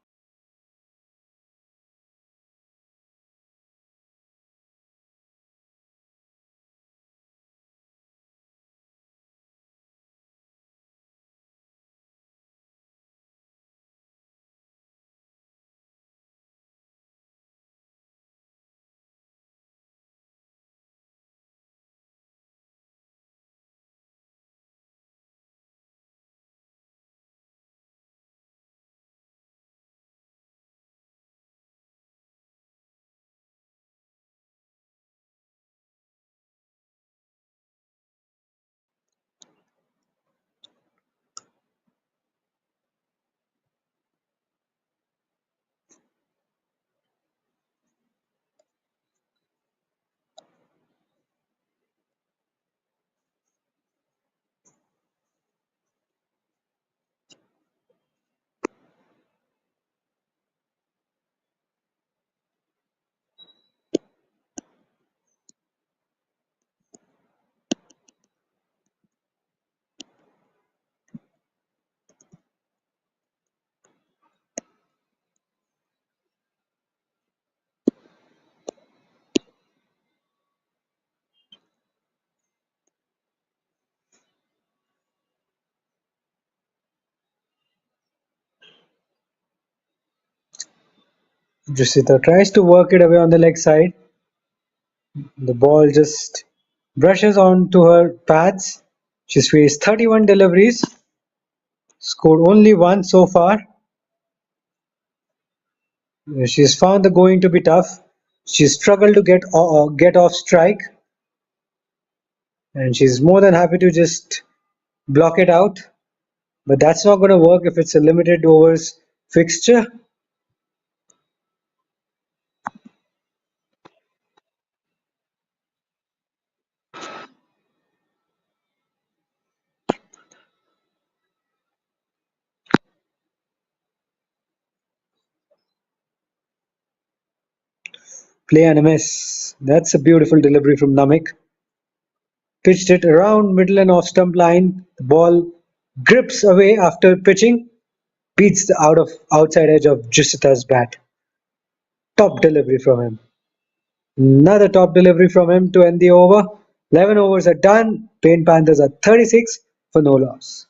Jusita tries to work it away on the leg side. The ball just brushes onto her pads. She's faced 31 deliveries, scored only one so far. She's found the going to be tough. She struggled to get off strike, and she's more than happy to just block it out. But that's not going to work if it's a limited overs fixture. Play and a miss. That's a beautiful delivery from Namik. Pitched it around middle and off stump line. The ball grips away after pitching, beats the outside edge of Jusita's bat. Top delivery from him. Another top delivery from him to end the over. 11 overs are done. Paint Panthers are 36 for no loss.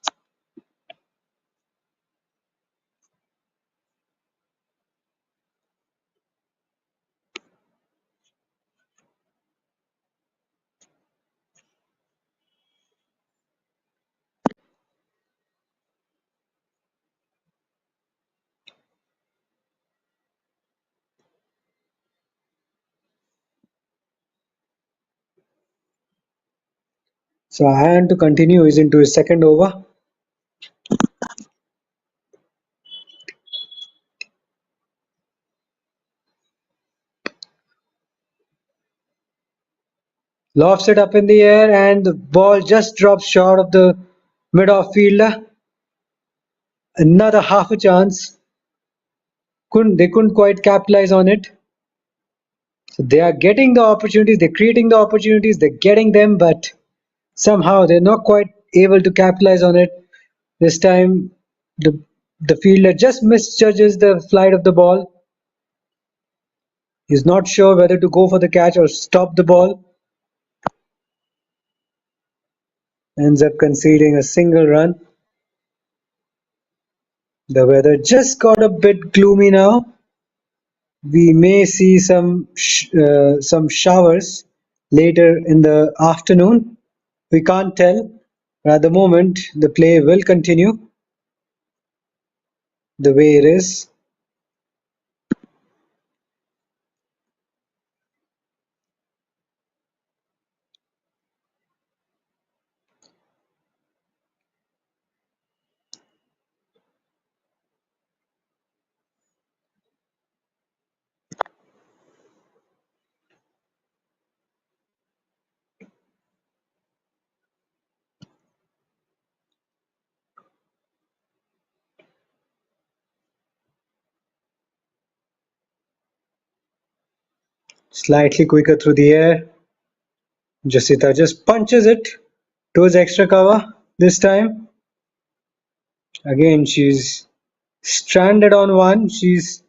So Ayan to continue is into his second over. Lofts it up in the air and the ball just drops short of the mid-off fielder. Another half a chance. They couldn't quite capitalize on it. So they are getting the opportunities, they're creating the opportunities, they're getting them, but somehow they're not quite able to capitalize on it. This time the the fielder just misjudges the flight of the ball. He's not sure whether to go for the catch or stop the ball. Ends up conceding a single run. The weather just got a bit gloomy now. We may see some showers later in the afternoon. We can't tell. But at the moment, the play will continue the way it is. Slightly quicker through the air. Jasita just punches it towards extra cover this time. Again, she's stranded on one. She's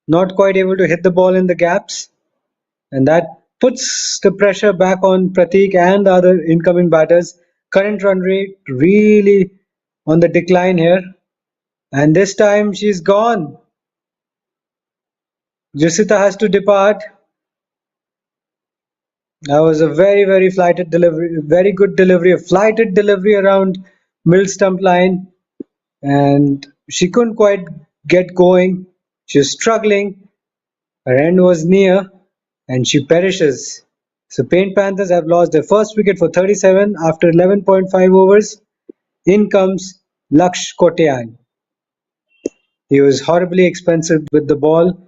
not quite able to hit the ball in the gaps. And that puts the pressure back on Pratik and the other incoming batters. Current run rate really on the decline here. And this time she's gone. Jusita has to depart. That was a very flighted delivery, very good delivery, a flighted delivery around middle stump line. And she couldn't quite get going. She was struggling. Her end was near and she perishes. So Paint Panthers have lost their first wicket for 37 after 11.5 overs. In comes Laksh Kotyang. He was horribly expensive with the ball,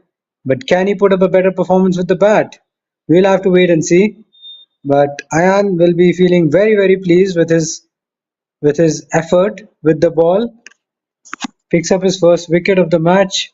but can he put up a better performance with the bat? We'll have to wait and see. But Ayan will be feeling very pleased with his effort with the ball. Picks up his first wicket of the match.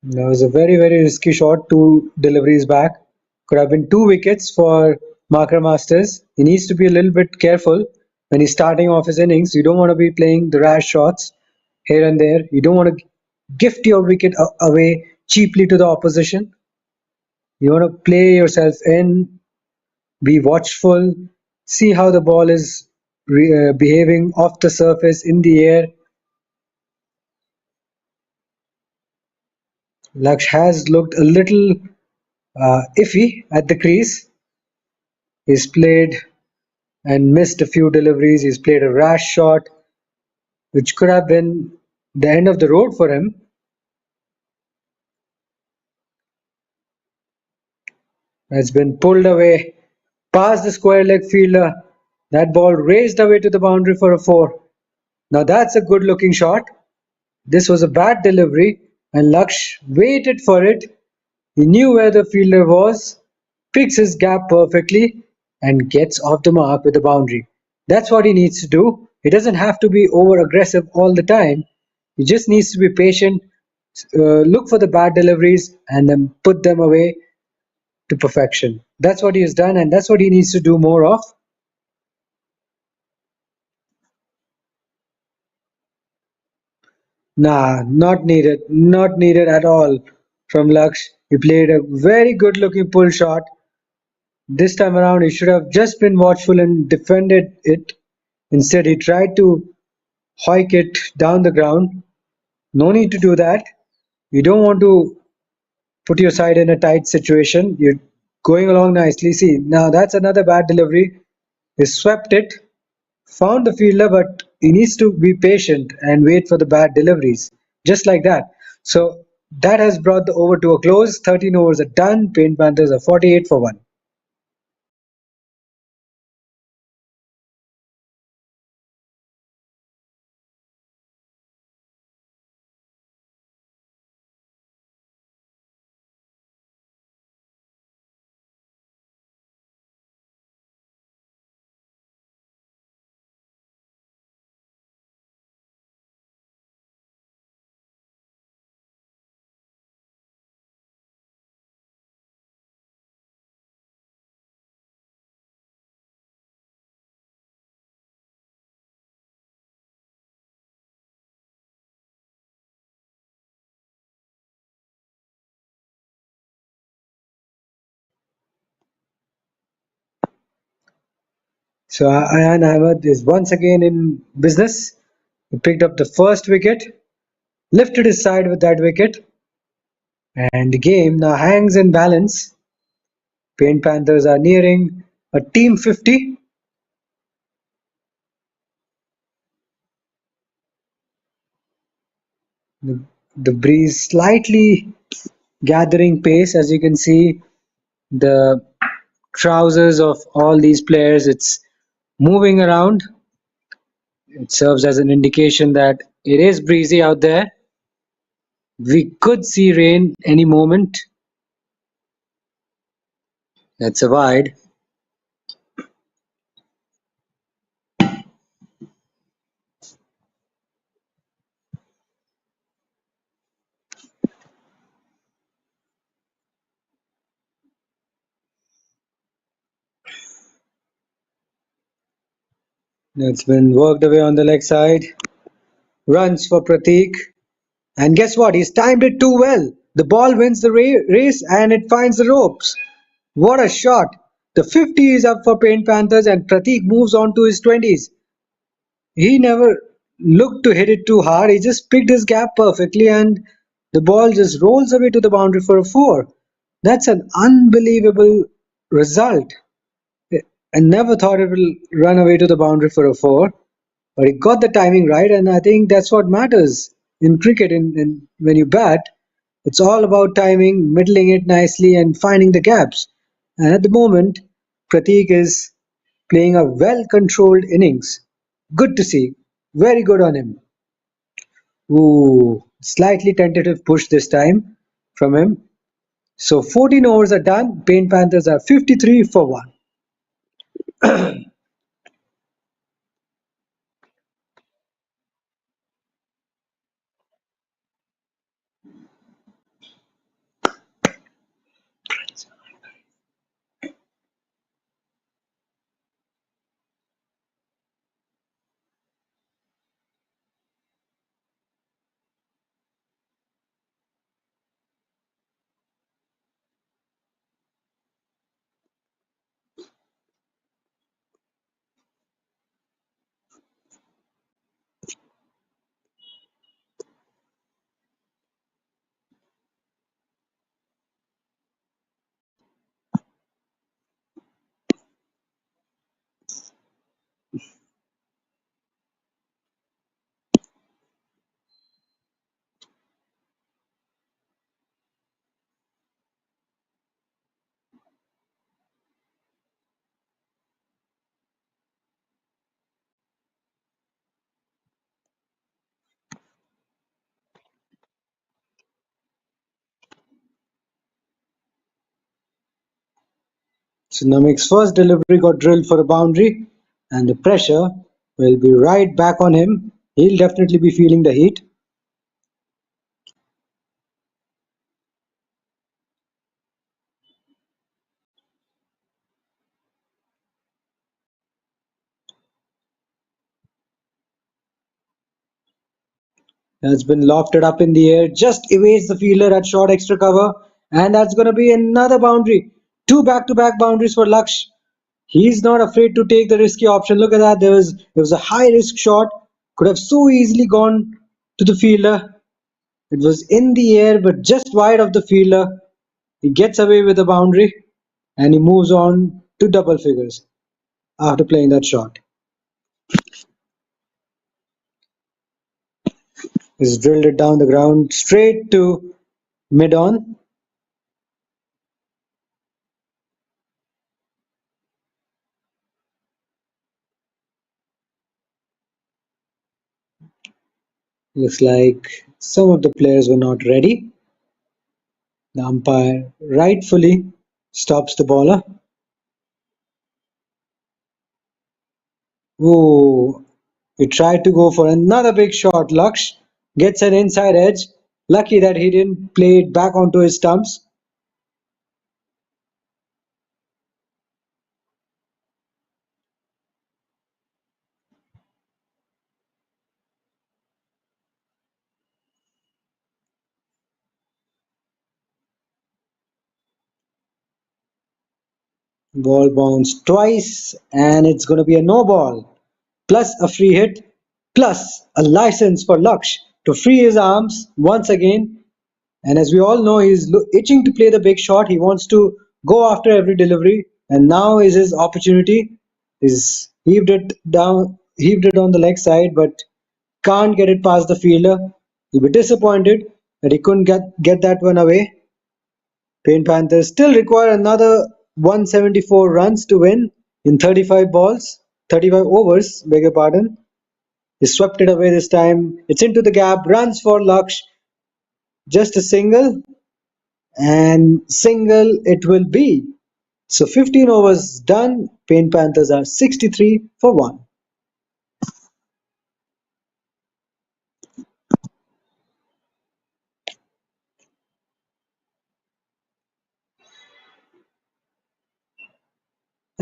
That was a very, very risky shot, two deliveries back. Could have been two wickets for Marker Masters. He needs to be a little bit careful when he's starting off his innings. You don't want to be playing the rash shots here and there. You don't want to gift your wicket away cheaply to the opposition. You want to play yourself in, be watchful, see how the ball is behaving off the surface, in the air. Laksh has looked a little iffy at the crease. He's played and missed a few deliveries. He's played a rash shot, which could have been the end of the road for him. It's been pulled away past the square leg fielder. That ball raced away to the boundary for a four. Now that's a good looking shot. This was a bad delivery, and Laksh waited for it. He knew where the fielder was, picks his gap perfectly, and gets off the mark with the boundary. That's what he needs to do. He doesn't have to be over aggressive all the time. He just needs to be patient, look for the bad deliveries, and then put them away to perfection. That's what he has done, and that's what he needs to do more of. Nah, not needed. Not needed at all from Laksh. He played a very good looking pull shot. This time around, he should have just been watchful and defended it. Instead, he tried to hoik it down the ground. No need to do that. You don't want to put your side in a tight situation. You're going along nicely. See, now that's another bad delivery. He swept it, found the fielder, but he needs to be patient and wait for the bad deliveries. Just like that. So that has brought the over to a close. 13 overs are done. Paint Panthers are 48 for 1. So Ayan Ahmed is once again in business. He picked up the first wicket, lifted his side with that wicket, and the game now hangs in balance. Paint Panthers are nearing a team 50. The, the breeze slightly gathering pace, as you can see. The trousers of all these players, it's moving around. It serves as an indication that it is breezy out there. We could see rain any moment. That's a wide. It's been worked away on the leg side. Runs for Pratik. And guess what? He's timed it too well. The ball wins the race and it finds the ropes. What a shot! The 50 is up for Paint Panthers and Pratik moves on to his 20s. He never looked to hit it too hard. He just picked his gap perfectly and the ball just rolls away to the boundary for a 4. That's an unbelievable result. I never thought it will run away to the boundary for a 4. But he got the timing right, and I think that's what matters in cricket. In when you bat, it's all about timing, middling it nicely, and finding the gaps. And at the moment, Pratik is playing a well-controlled innings. Good to see. Very good on him. Ooh, slightly tentative push this time from him. So 14 overs are done. Paint Panthers are 53 for 1. Tsunami's first delivery got drilled for a boundary, and the pressure will be right back on him. He'll definitely be feeling the heat. Has been lofted up in the air, just evades the fielder at short extra cover, and that's going to be another boundary. Two back-to-back boundaries for Laksh. He's not afraid to take the risky option. Look at that. There was a high risk shot. Could have so easily gone to the fielder. It was in the air, but just wide of the fielder. He gets away with the boundary, and he moves on to double figures after playing that shot. He's drilled it down the ground straight to mid on. Looks like some of the players were not ready. The umpire rightfully stops the bowler. Ooh, he tried to go for another big shot. Laksh gets an inside edge. Lucky that he didn't play it back onto his stumps. Ball bounced twice, and it's going to be a no ball. Plus a free hit, plus a license for Laksh to free his arms once again. And as we all know, he's itching to play the big shot. He wants to go after every delivery, and now is his opportunity. He's heaved it on the leg side, but can't get it past the fielder. He'll be disappointed that he couldn't get that one away. Paint Panthers still require another 174 runs to win in 35 overs, beg your pardon. He swept it away this time. It's into the gap, runs for Laksh, just a single, and single it will be. So 15 overs done. Paint Panthers are 63 for 1.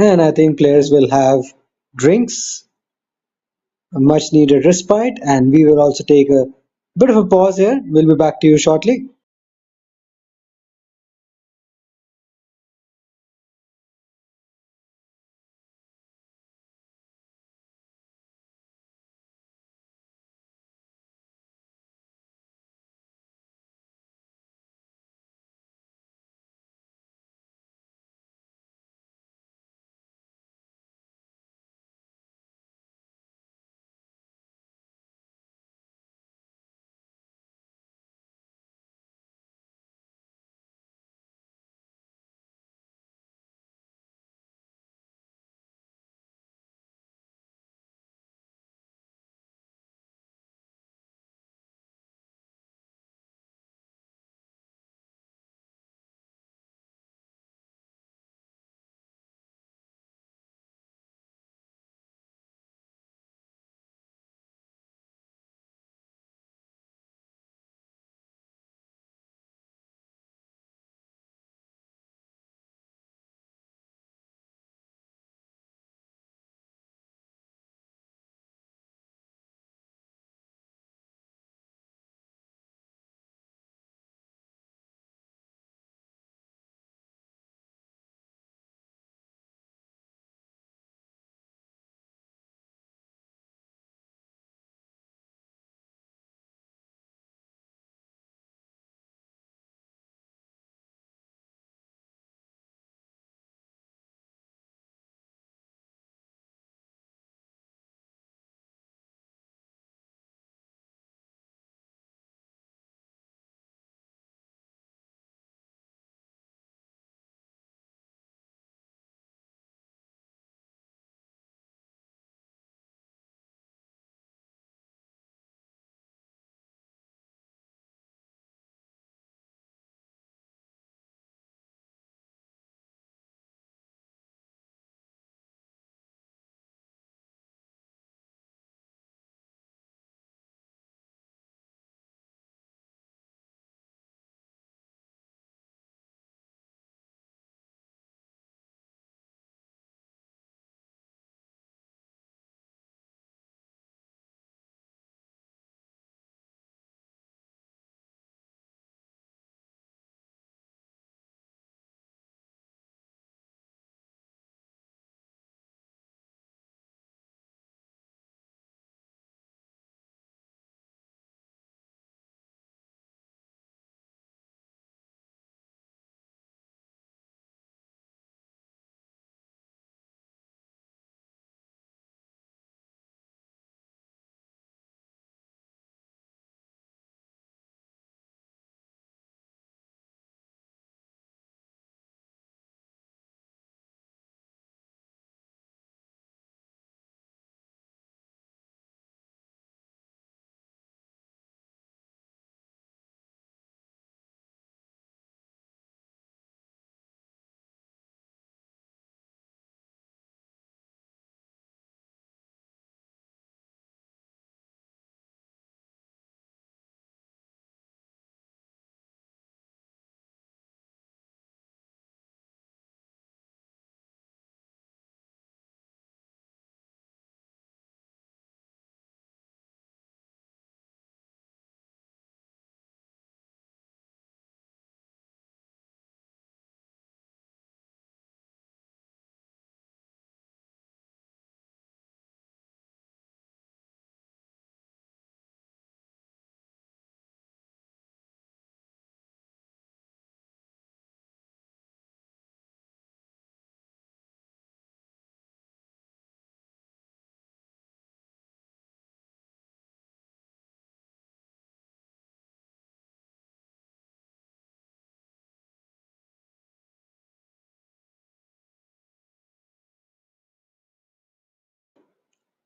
And I think players will have drinks, a much needed respite, and we will also take a bit of a pause here. We'll be back to you shortly.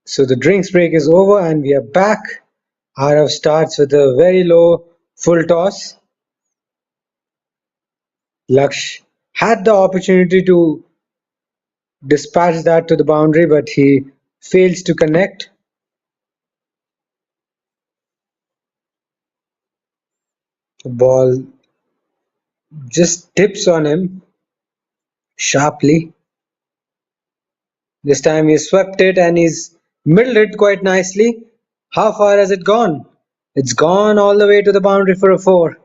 So the drinks break is over and we are back. Arav starts with a very low full toss. Laksh had the opportunity to dispatch that to the boundary, but he fails to connect. The ball just tips on him sharply. This time he swept it and he's middled it quite nicely. How far has it gone? It's gone all the way to the boundary for a 4.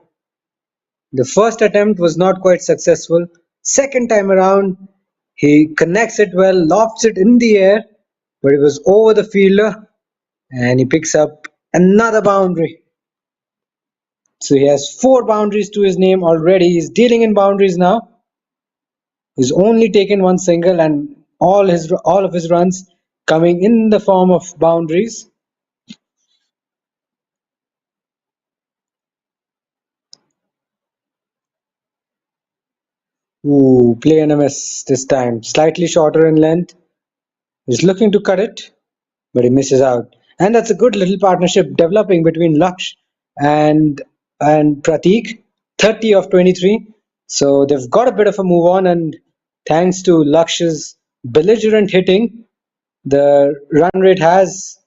The first attempt was not quite successful. Second time around, he connects it well, lofts it in the air, but it was over the fielder and he picks up another boundary. So he has 4 boundaries to his name already. He's dealing in boundaries now. He's only taken one single and all of his runs coming in the form of boundaries. Ooh, play and a miss this time. Slightly shorter in length. He's looking to cut it, but he misses out. And that's a good little partnership developing between Laksh and Prateek. 30 of 23. So they've got a bit of a move on, and thanks to Laksh's belligerent hitting, the run rate has,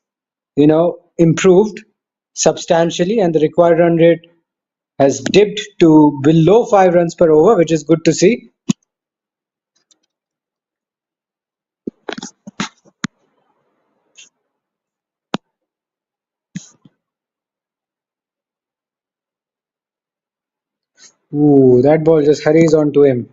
improved substantially, and the required run rate has dipped to below 5 runs per over, which is good to see. Ooh, that ball just hurries onto him.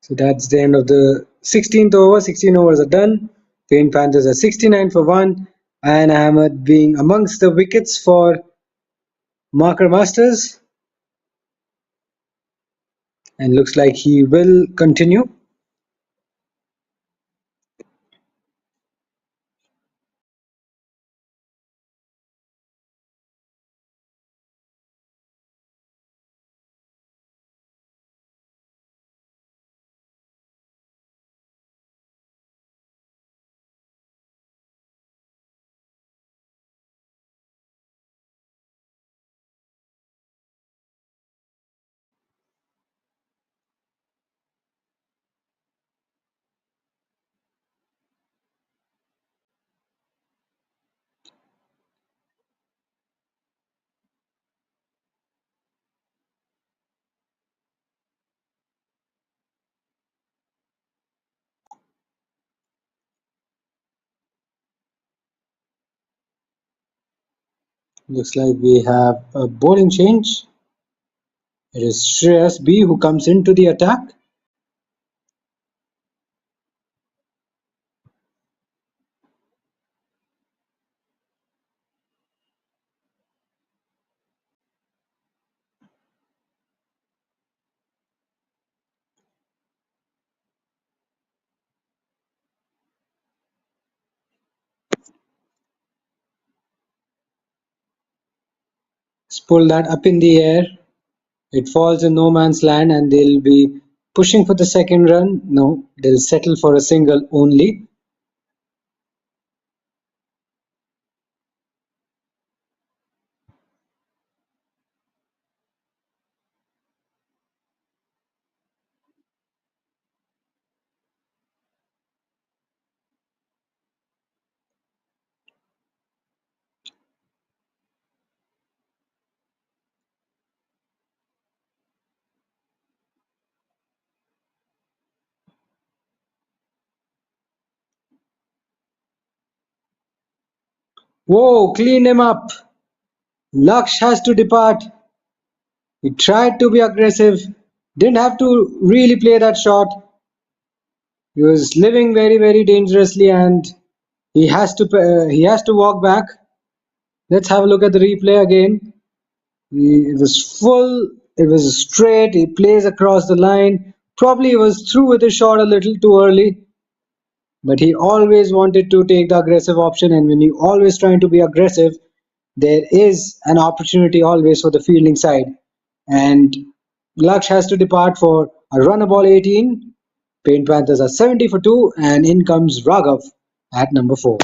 So that's the end of the 16th over. 16 overs are done. Paint Panthers are 69 for 1. And Ahmed being amongst the wickets for Marker Masters. And looks like he will continue. Looks like we have a bowling change. It is Shreyas B who comes into the attack. Let's pull that up in the air. It falls in no man's land and they'll be pushing for the second run. No, they'll settle for a single only. Whoa, clean him up. Laksh has to depart. He tried to be aggressive, didn't have to really play that shot. He was living very, very dangerously, and he has to walk back. Let's have a look at the replay again. It was full. It was straight. He plays across the line. Probably he was through with his shot a little too early, but he always wanted to take the aggressive option. And when you always trying to be aggressive, there is an opportunity always for the fielding side. And Laksh has to depart for a run ball 18. Paint Panthers are 70 for 2, and in comes Raghav at number 4.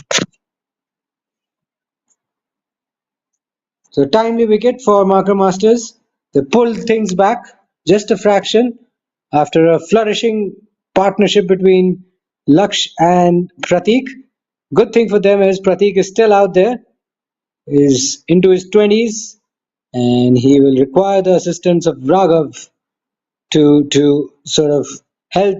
So timely wicket for Marker Masters. They pulled things back just a fraction after a flourishing partnership between Laksh and Pratik. Good thing for them is Pratik is still out there, is into his 20s, and he will require the assistance of Raghav to sort of help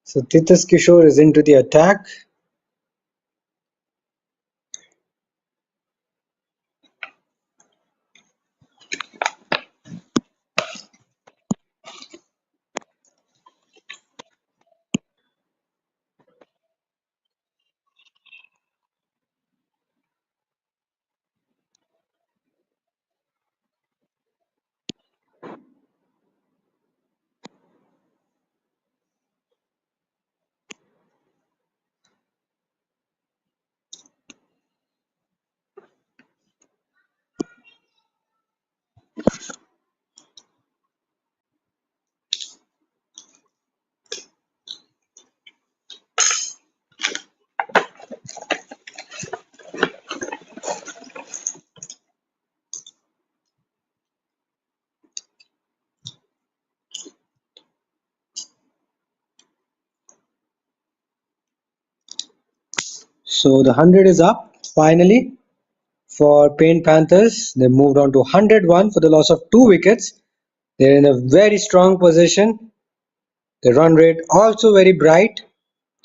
So Titus Kishore is into the attack. So the 100 is up finally for Paint Panthers. They moved on to 101 for the loss of 2 wickets. They're in a very strong position. The run rate also very bright,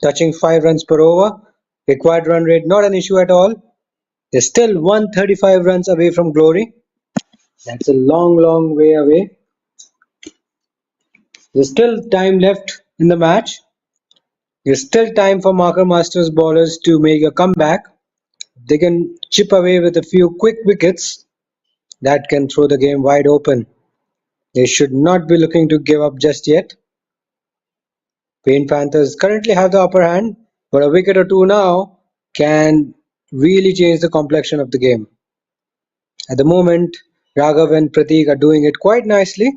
touching 5 runs per over. Required run rate not an issue at all. They're still 135 runs away from glory. That's a long, long way away. There's still time left in the match. There's still time for Marker Masters bowlers to make a comeback. They can chip away with a few quick wickets that can throw the game wide open. They should not be looking to give up just yet. Paint Panthers currently have the upper hand, but a wicket or two now can really change the complexion of the game. At the moment, Raghav and Prateek are doing it quite nicely.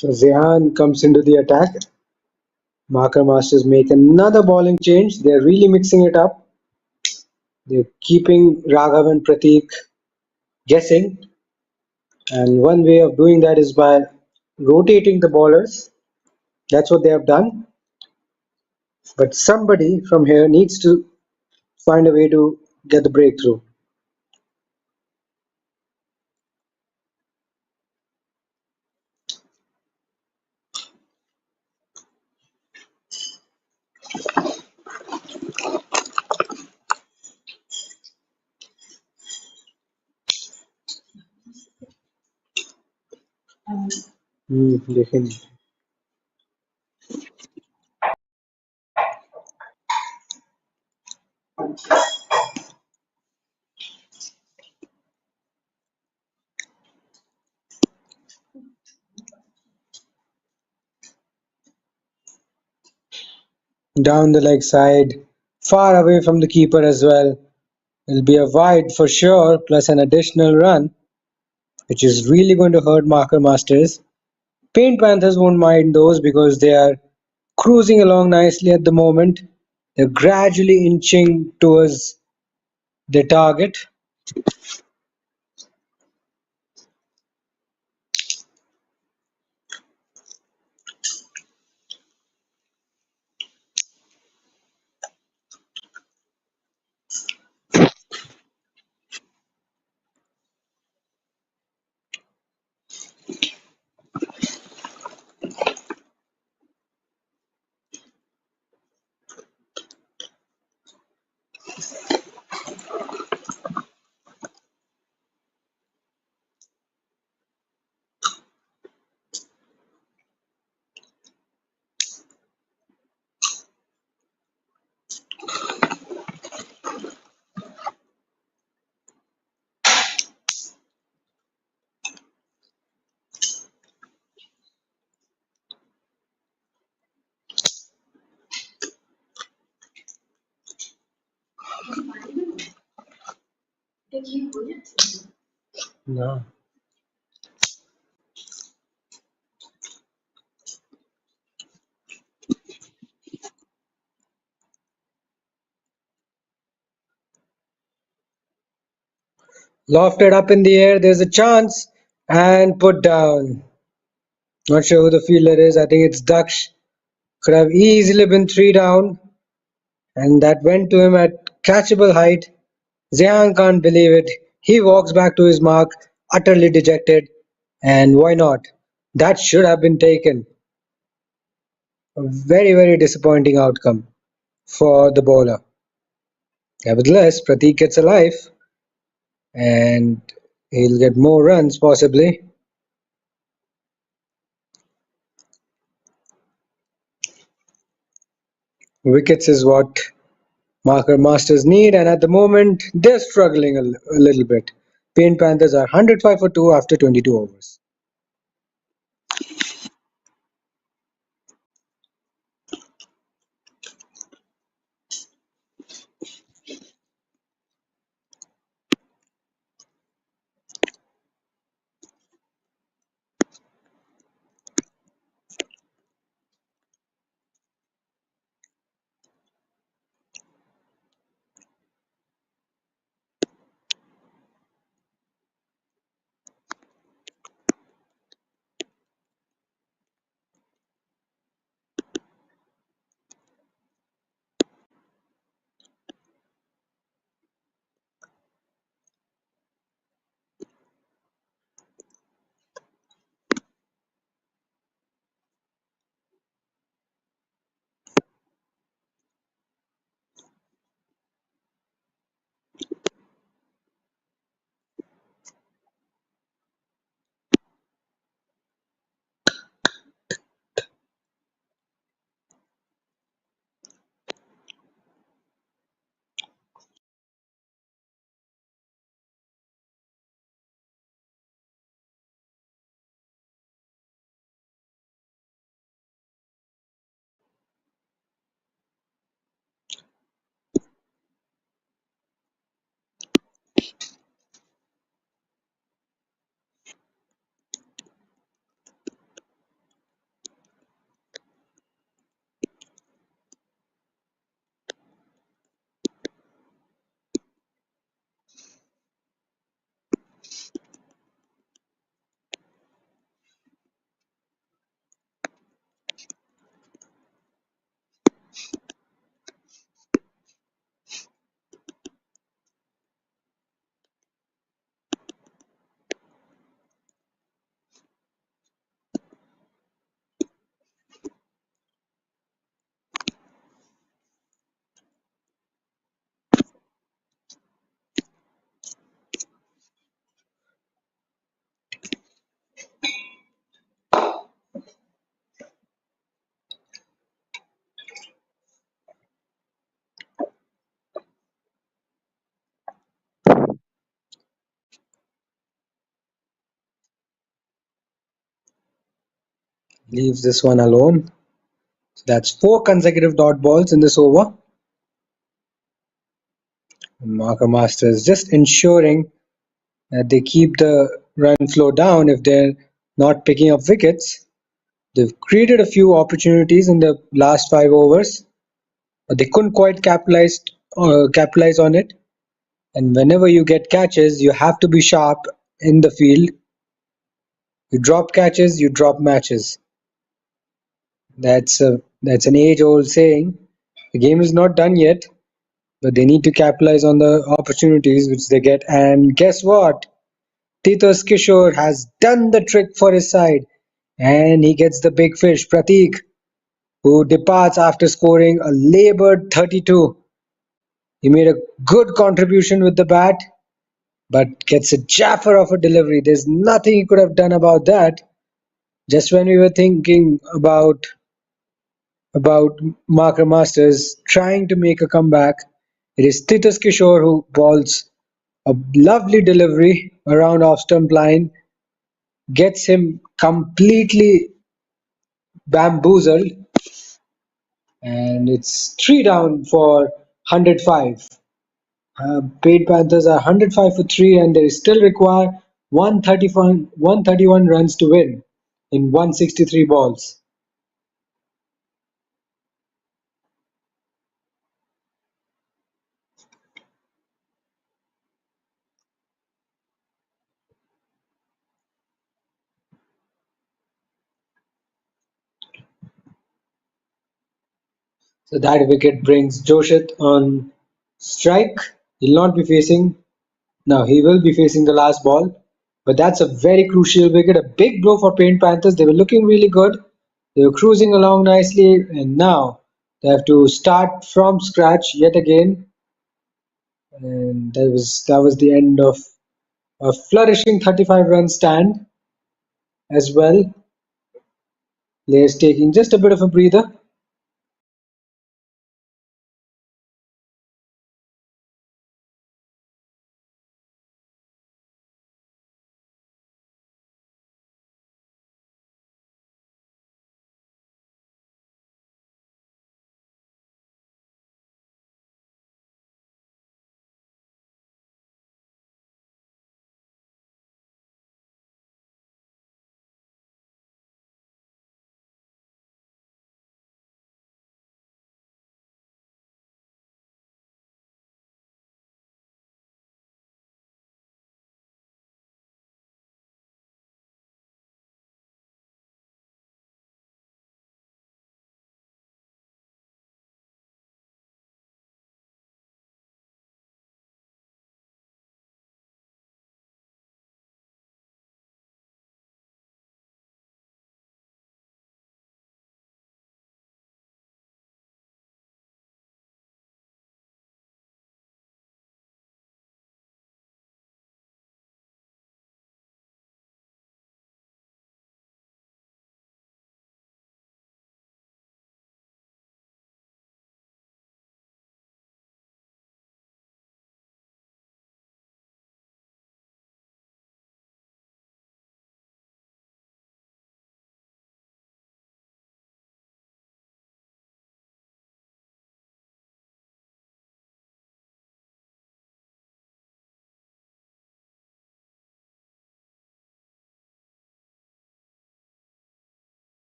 So Zehan comes into the attack. Marker Masters make another bowling change. They're really mixing it up. They're keeping Raghav and Pratik guessing, and one way of doing that is by rotating the bowlers. That's what they have done. But somebody from here needs to find a way to get the breakthrough. देखेंगे. Down the leg side, far away from the keeper as well. It'll be a wide for sure, plus an additional run, which is really going to hurt Marker Masters. Paint Panthers won't mind those because they are cruising along nicely at the moment. They're gradually inching towards their target. No. Lofted up in the air, there's a chance, and put down. Not sure who the fielder is. I think it's Daksh. Could have easily been three down, and that went to him at catchable height. Zehan can't believe it. He walks back to his mark, utterly dejected. And why not? That should have been taken. A very, very disappointing outcome for the bowler. Nevertheless, Pratik gets a life, and he'll get more runs possibly. Wickets is what Marker Masters need, and at the moment they're struggling a little bit. Paint Panthers are 105 for 2 after 22 overs. Leaves this one alone. So that's 4 consecutive dot balls in this over. And Marker Masters just ensuring that they keep the run flow down if they're not picking up wickets. They've created a few opportunities in the last 5 overs, but they couldn't quite capitalize on it. And whenever you get catches, you have to be sharp in the field. You drop catches, you drop matches. That's an age-old saying. The game is not done yet, but they need to capitalize on the opportunities which they get. And guess what? Titus Kishore has done the trick for his side, and he gets the big fish, Pratik, who departs after scoring a labored 32. He made a good contribution with the bat, but gets a jaffer of a delivery. There's nothing he could have done about that. Just when we were thinking about Marker Masters trying to make a comeback, it is Titus Kishore who balls a lovely delivery around off stump line, gets him completely bamboozled, and it's 3 down for 105. Paid Panthers are 105 for 3, and they still require 131 runs to win in 163 balls. So that wicket brings Joshit on strike. He'll not be facing. Now he will be facing the last ball, but that's a very crucial wicket. A big blow for Paint Panthers. They were looking really good. They were cruising along nicely, and now they have to start from scratch yet again. And that was the end of a flourishing 35-run stand as well. Players taking just a bit of a breather.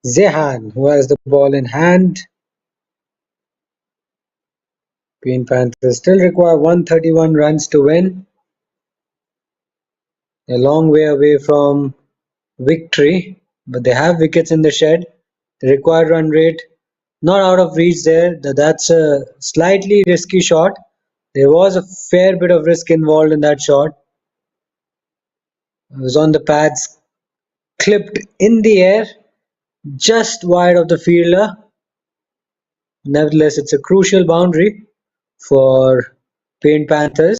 Zehan, who has the ball in hand. Green Panthers still require 131 runs to win. A long way away from victory, but they have wickets in the shed. The required run rate not out of reach there. That's a slightly risky shot. There was a fair bit of risk involved in that shot. It was on the pads, clipped in the air, just wide of the fielder. Nevertheless, it's a crucial boundary for Paint Panthers,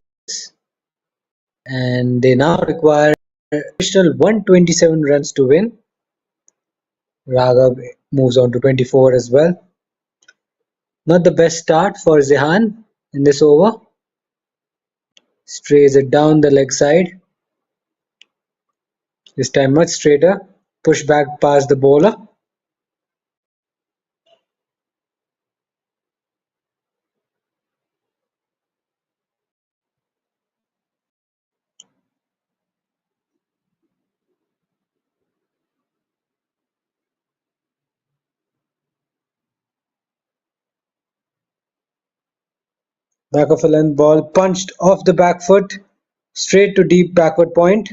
and they now require additional 127 runs to win. Raghav moves on to 24 as well. Not the best start for Zehan in this over. Strays it down the leg side. This time much straighter. Push back past the bowler. Back of a length ball punched off the back foot. Straight to deep backward point.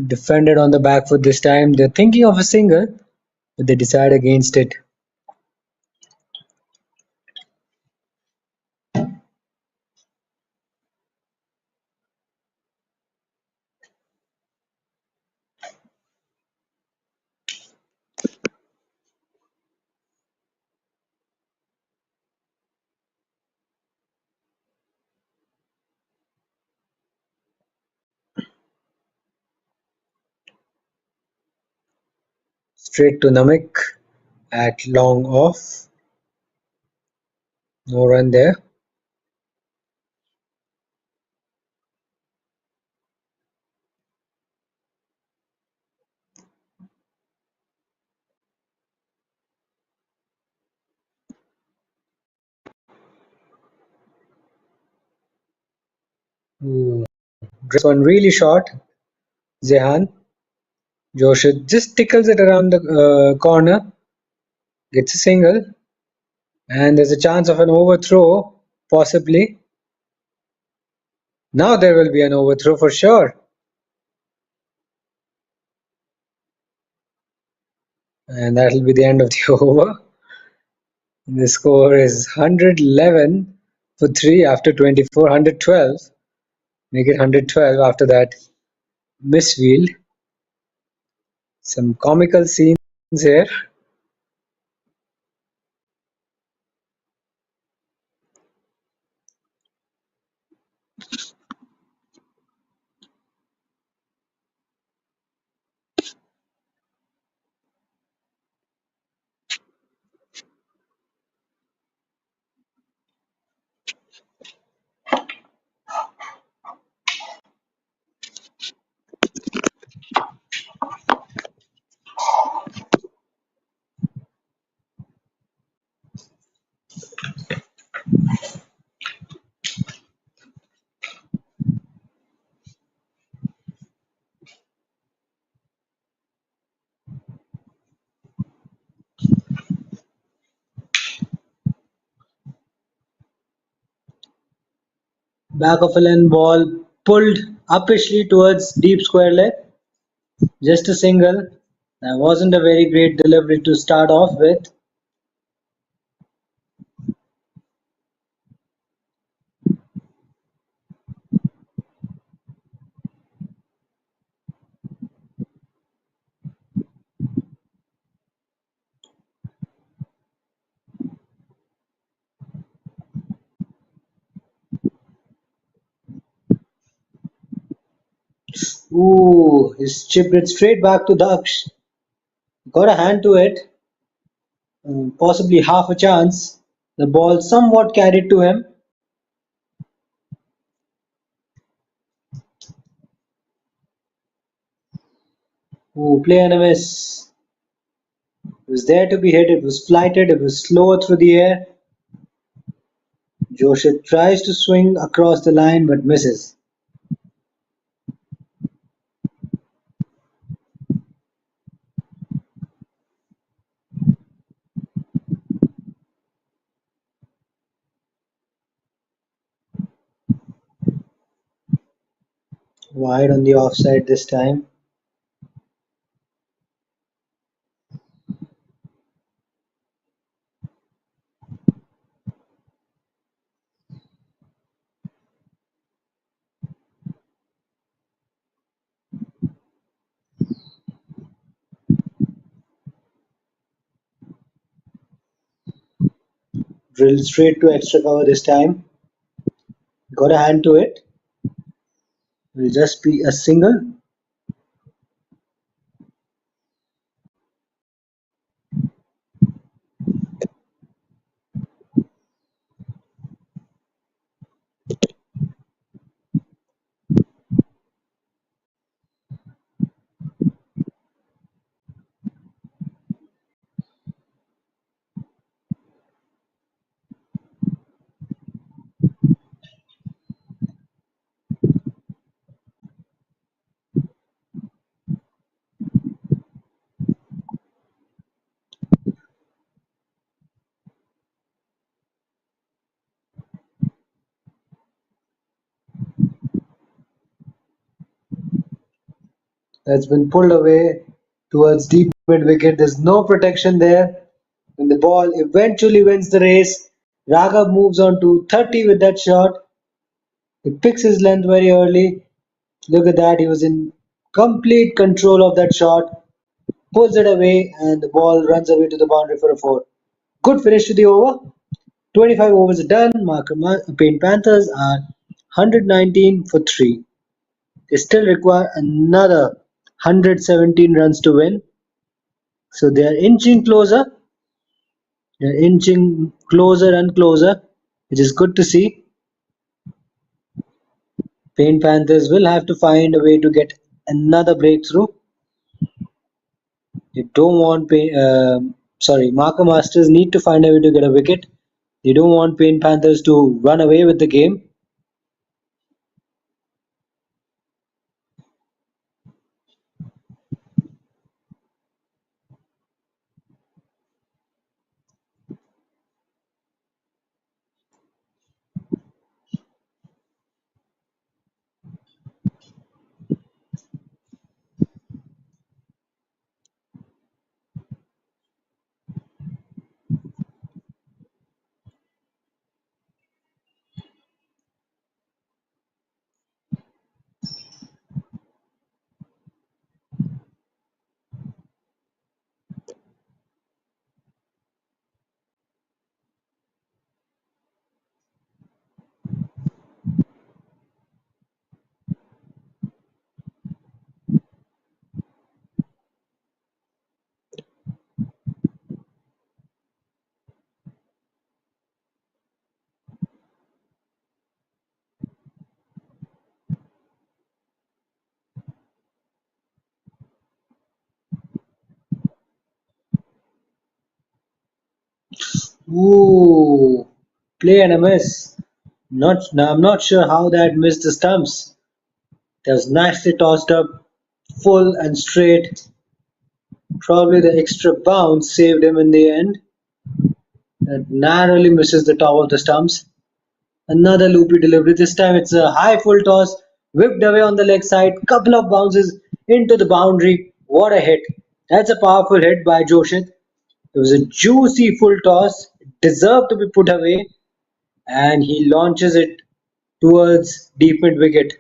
Defended on the back foot this time. They're thinking of a single, but they decide against it. Straight to Namik at long off. No run there. Ooh, this one really short. Zehan. Joshua just tickles it around the corner. Gets a single. And there's a chance of an overthrow, possibly. Now there will be an overthrow for sure. And that'll be the end of the over. The score is 111 for 3 after 24, 112. Make it 112 after that misfield. Some comical scenes here. Back of a lane ball pulled uppishly towards deep square leg. Just a single. That wasn't a very great delivery to start off with. Ooh, he's chipped it straight back to Daksh. Got a hand to it, possibly half a chance. The ball somewhat carried to him. Ooh, play and a miss. It was there to be hit. It was flighted. It was slow through the air. Joshit tries to swing across the line but misses. Wide on the offside this time. Drilled straight to extra cover this time. Got a hand to it. Will just be a single. That's been pulled away towards deep mid wicket. There's no protection there. And the ball eventually wins the race. Raghav moves on to 30 with that shot. He picks his length very early. Look at that. He was in complete control of that shot. Pulls it away and the ball runs away to the boundary for a 4. Good finish to the over. 25 overs are done. Paint Panthers are 119 for 3. They still require another 117 runs to win. So they are inching closer. They're inching closer and closer, which is good to see. Paint Panthers will have to find a way to get another breakthrough. They don't want Marker Masters need to find a way to get a wicket. They don't want Paint Panthers to run away with the game. Ooh, play and a miss. I'm not sure how that missed the stumps. That was nicely tossed up, full and straight. Probably the extra bounce saved him in the end. That narrowly misses the top of the stumps. Another loopy delivery. This time it's a high full toss, whipped away on the leg side. Couple of bounces into the boundary. What a hit! That's a powerful hit by Joshit. It was a juicy full toss. It deserved to be put away, and he launches it towards deep mid wicket.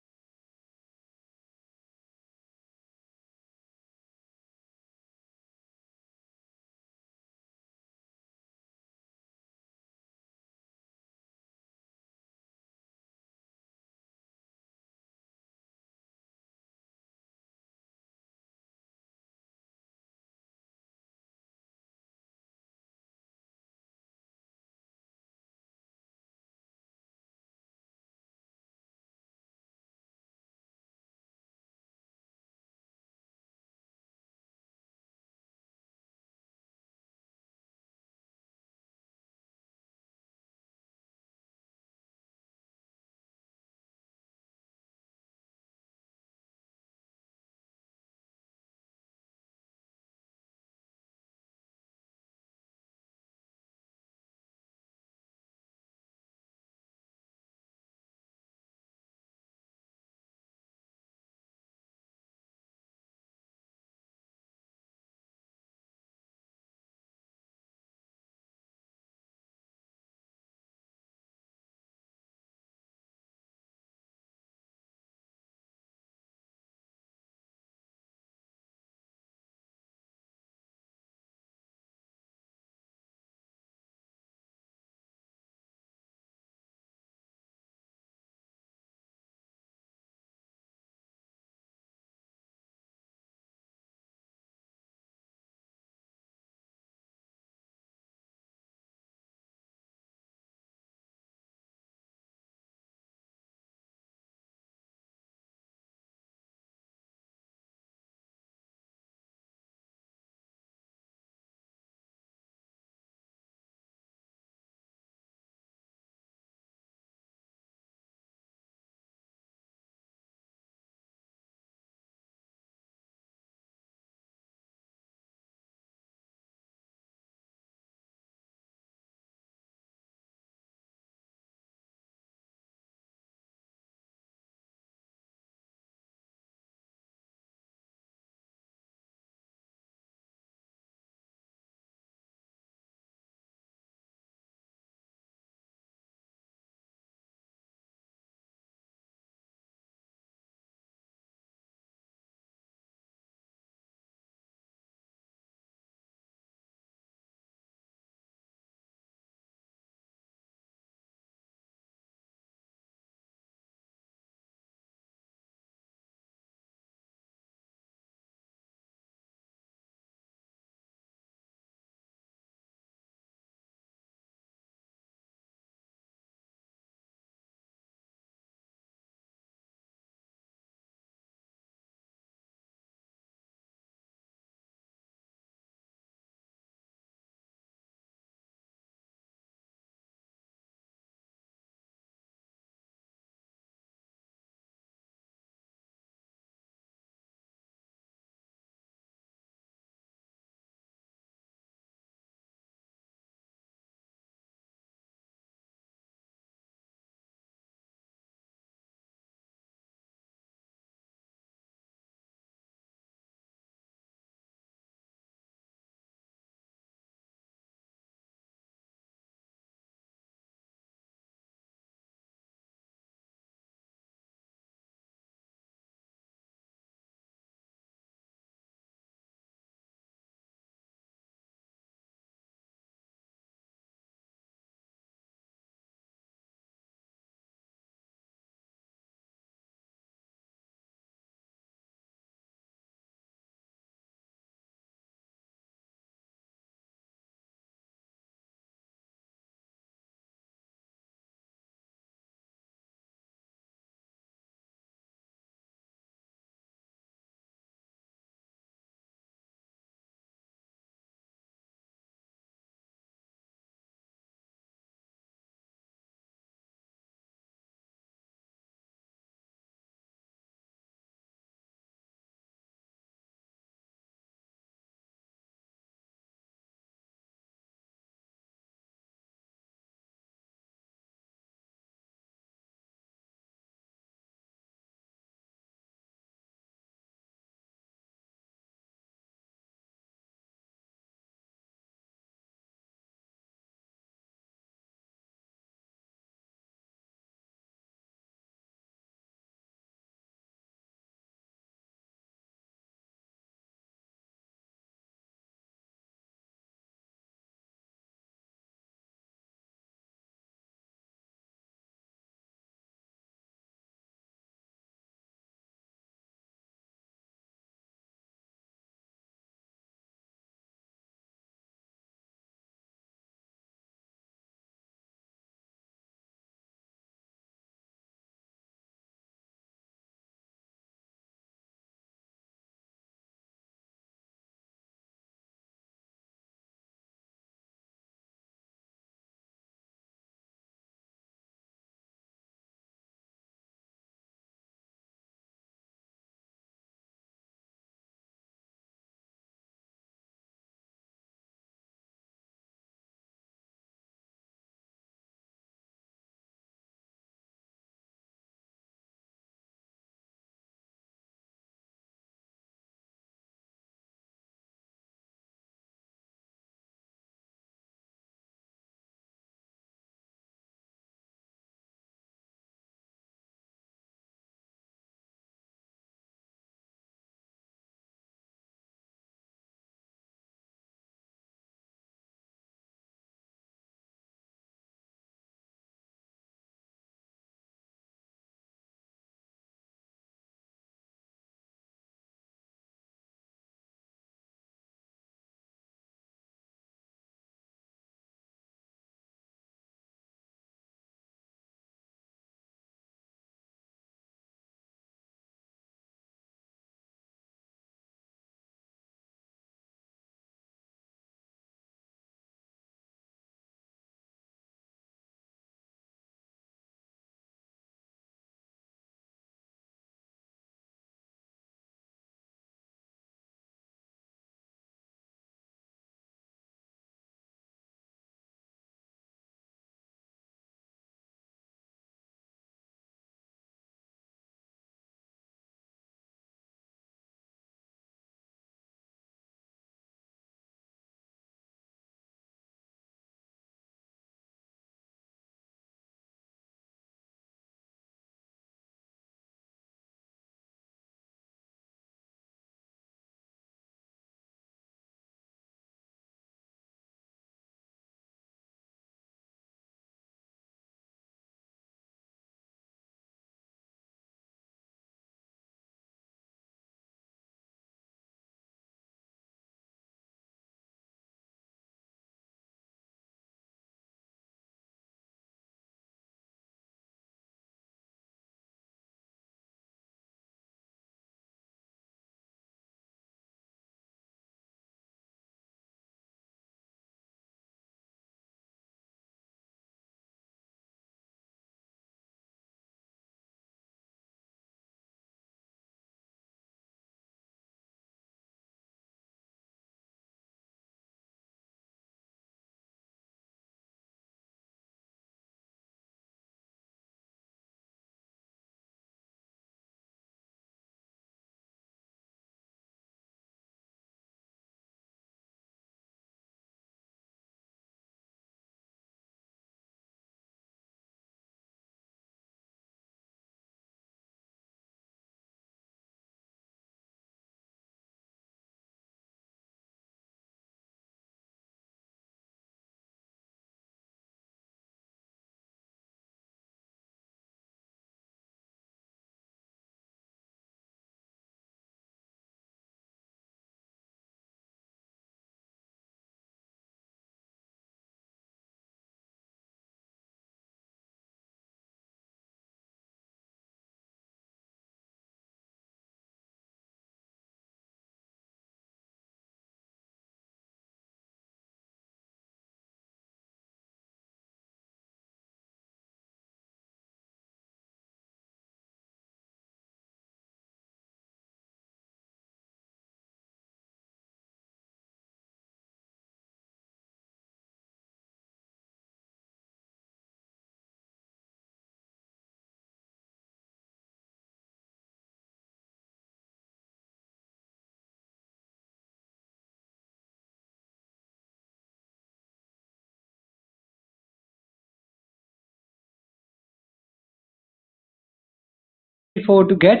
24 to get.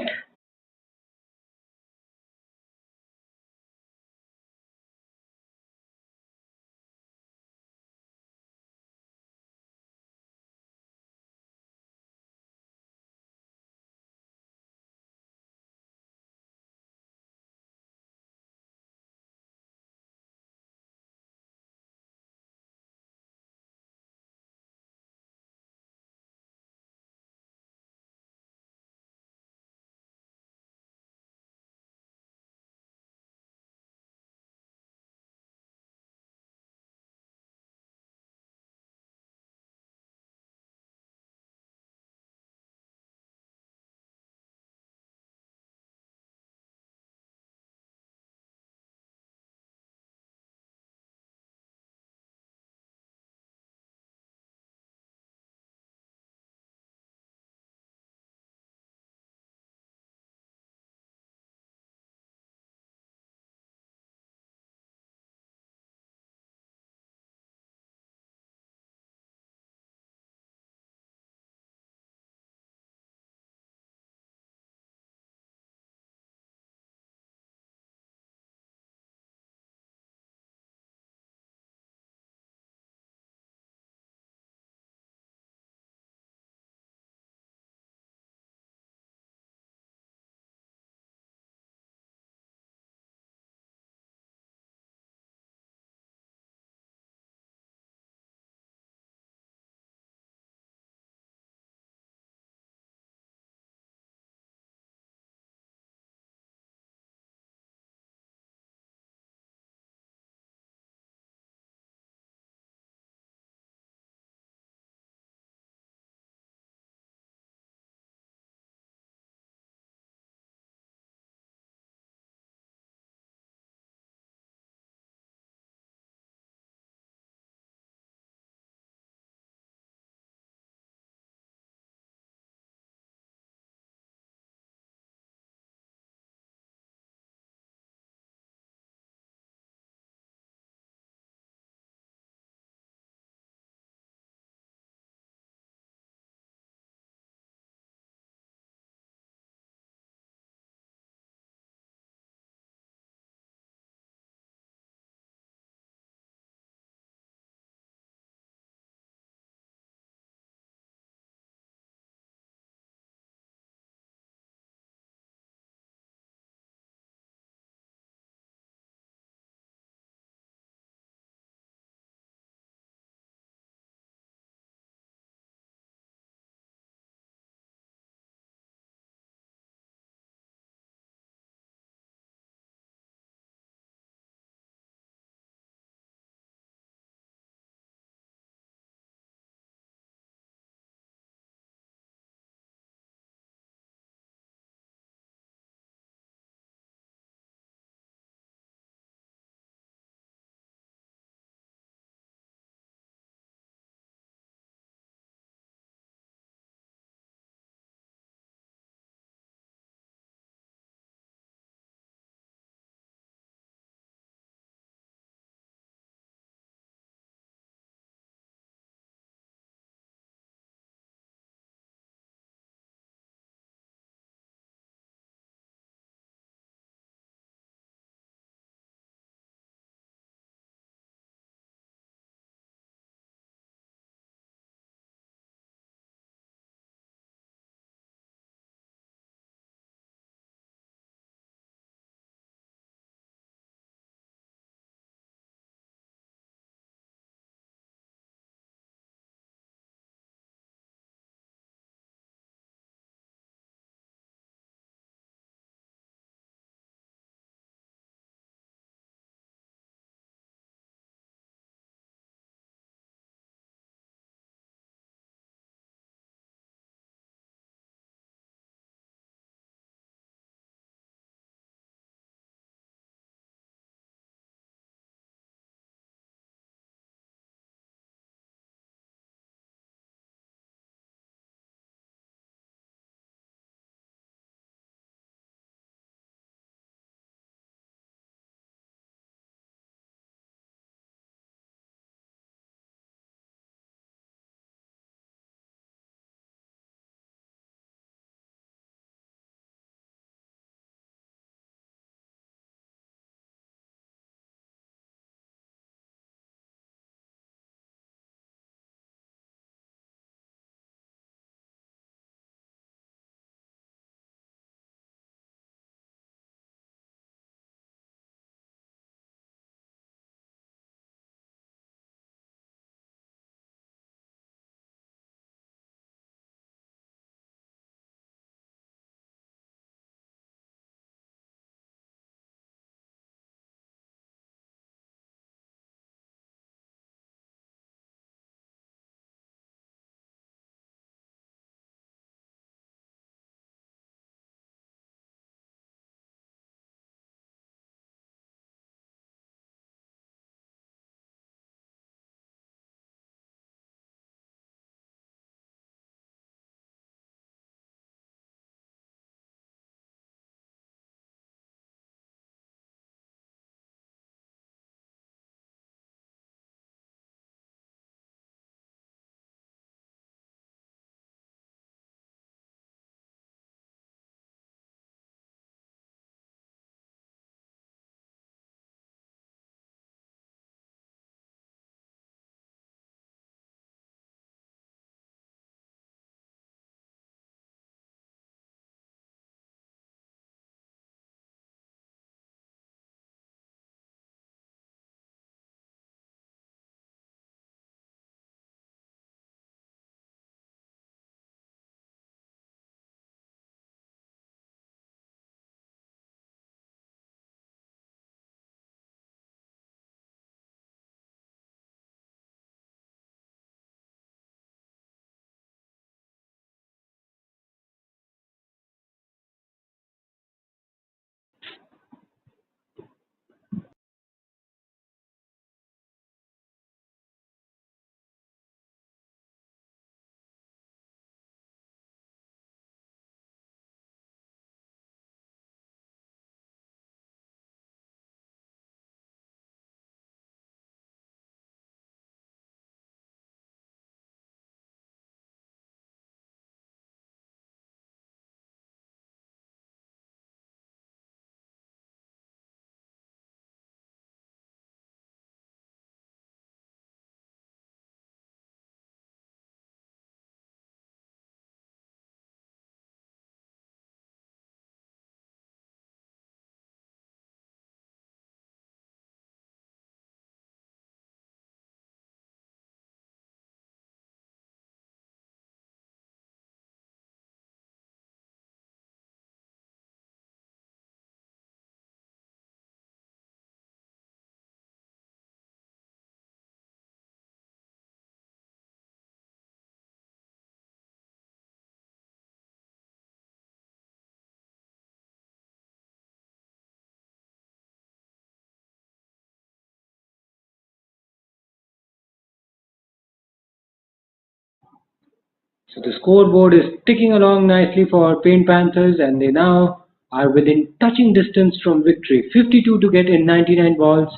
So the scoreboard is ticking along nicely for Paint Panthers, and they now are within touching distance from victory. 52 to get in 99 balls,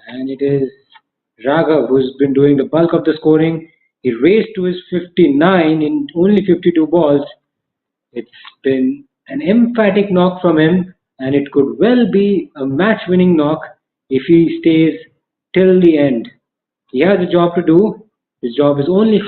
and it is Raghav who's been doing the bulk of the scoring. He raced to his 59 in only 52 balls. It's been an emphatic knock from him, and it could well be a match winning knock if he stays till the end. He has a job to do. His job is only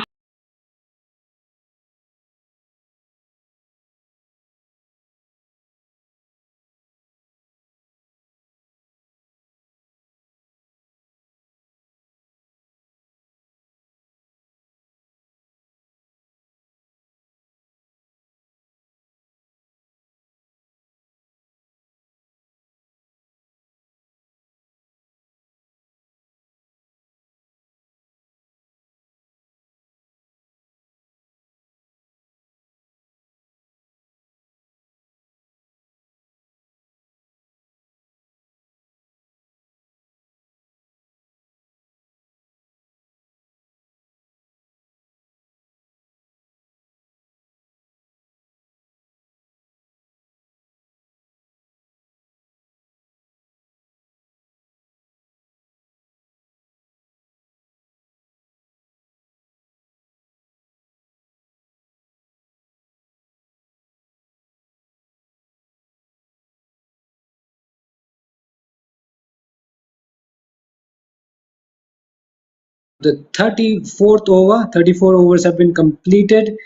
the 34th over. 34 overs have been completed.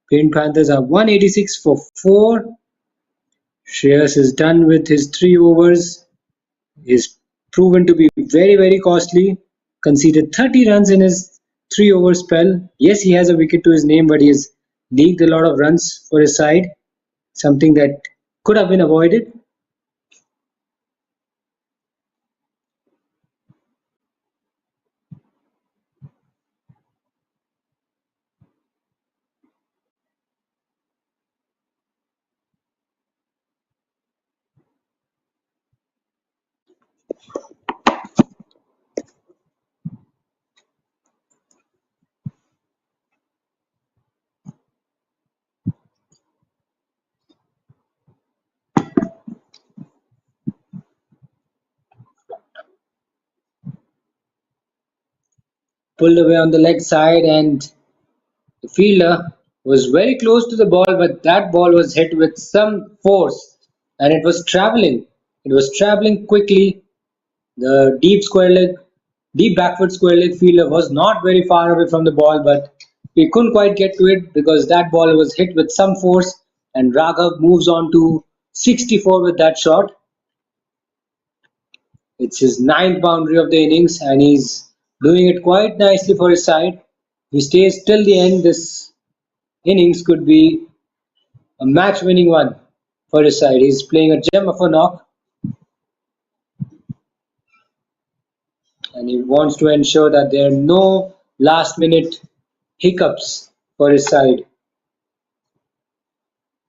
Paint Panthers are 186 for 4. Shreyas is done with his 3 overs. He's proven to be very, very costly. Conceded 30 runs in his 3 over spell. Yes, he has a wicket to his name, but he has leaked a lot of runs for his side. Something that could have been avoided. Pulled away on the leg side, and the fielder was very close to the ball, but that ball was hit with some force, and it was traveling. It was traveling quickly. The deep backward square leg fielder was not very far away from the ball, but he couldn't quite get to it because that ball was hit with some force, and Raghav moves on to 64 with that shot. It's his ninth boundary of the innings, and he's doing it quite nicely for his side. If he stays till the end, this innings could be a match-winning one for his side. He's playing a gem of a knock, and he wants to ensure that there are no last-minute hiccups for his side.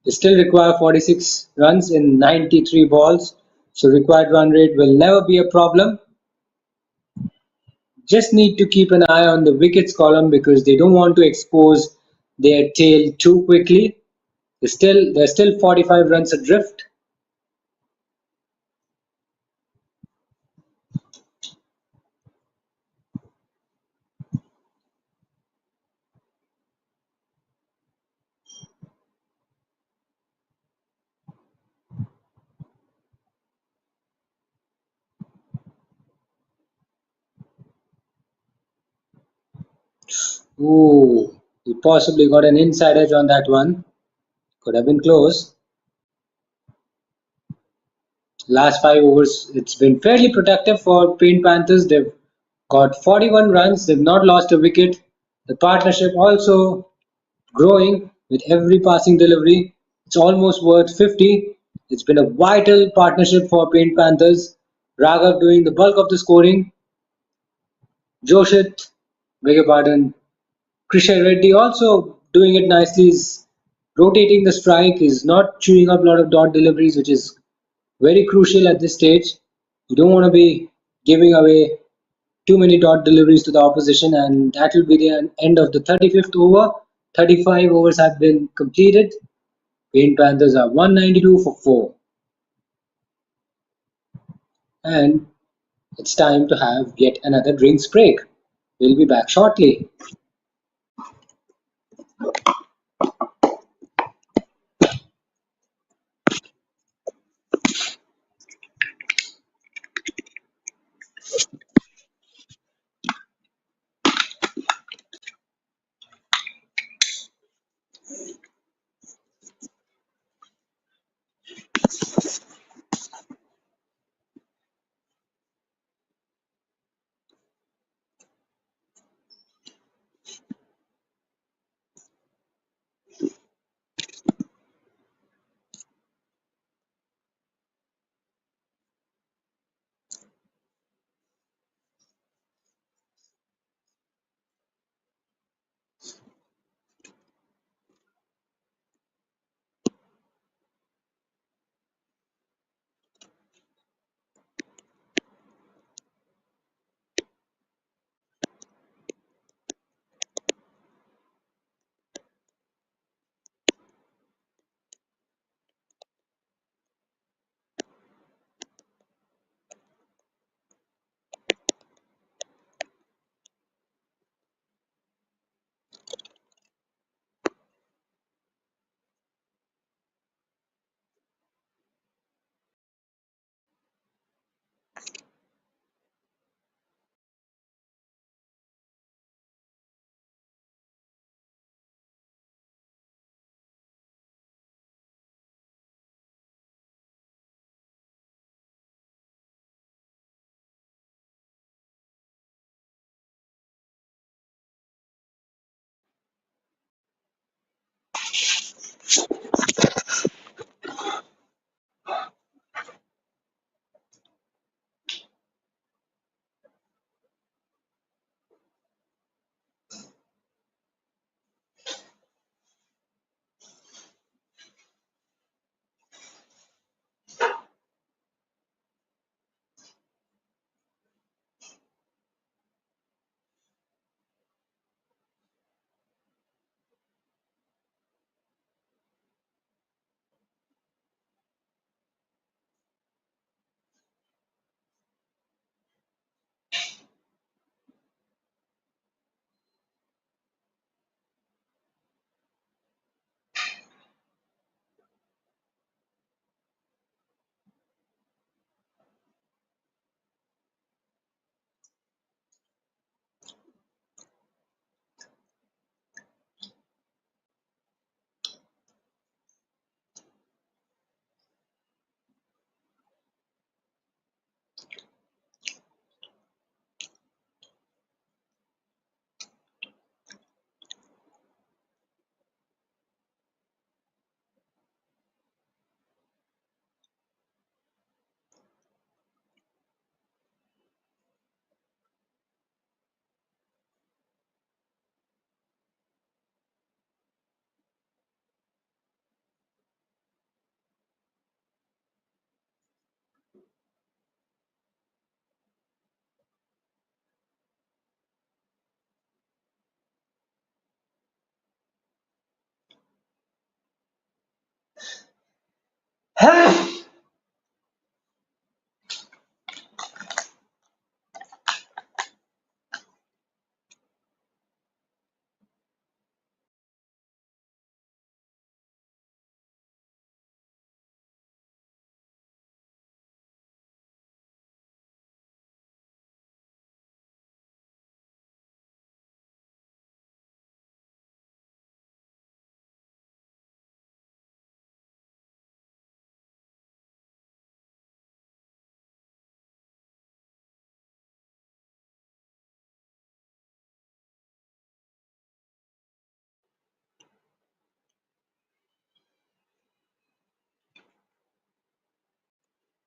They still require 46 runs in 93 balls, so required run rate will never be a problem. Just need to keep an eye on the wickets column because they don't want to expose their tail too quickly. They're still 45 runs adrift. Ooh, he possibly got an inside edge on that one. Could have been close. Last 5 overs, it's been fairly productive for Paint Panthers. They've got 41 runs. They've not lost a wicket. The partnership also growing with every passing delivery. It's almost worth 50. It's been a vital partnership for Paint Panthers. Raghav doing the bulk of the scoring. Joshit, beg your pardon, Krishan Reddy also doing it nicely. Is rotating the strike. Is not chewing up a lot of dot deliveries, which is very crucial at this stage. You don't want to be giving away too many dot deliveries to the opposition, and that will be the end of the 35th over. 35 overs have been completed. Green Panthers are 192 for 4. And it's time to have yet another drinks break. We'll be back shortly.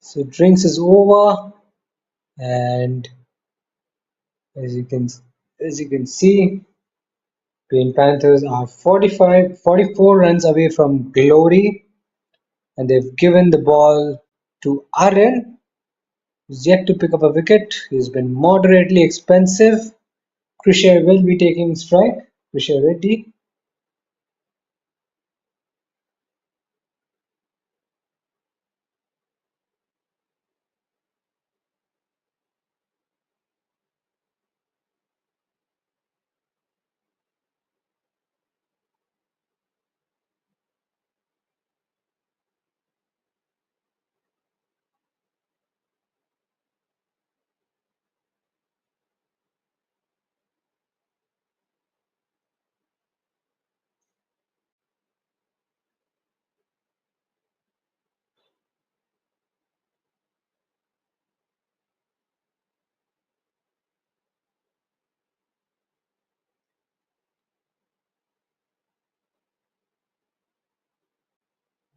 So drinks is over, and as you can as you can see, Green Panthers are 44 runs away from glory, and they've given the ball to Aaron, who's yet to pick up a wicket. He's been moderately expensive. Krisha will be taking strike. Krisha Reddy.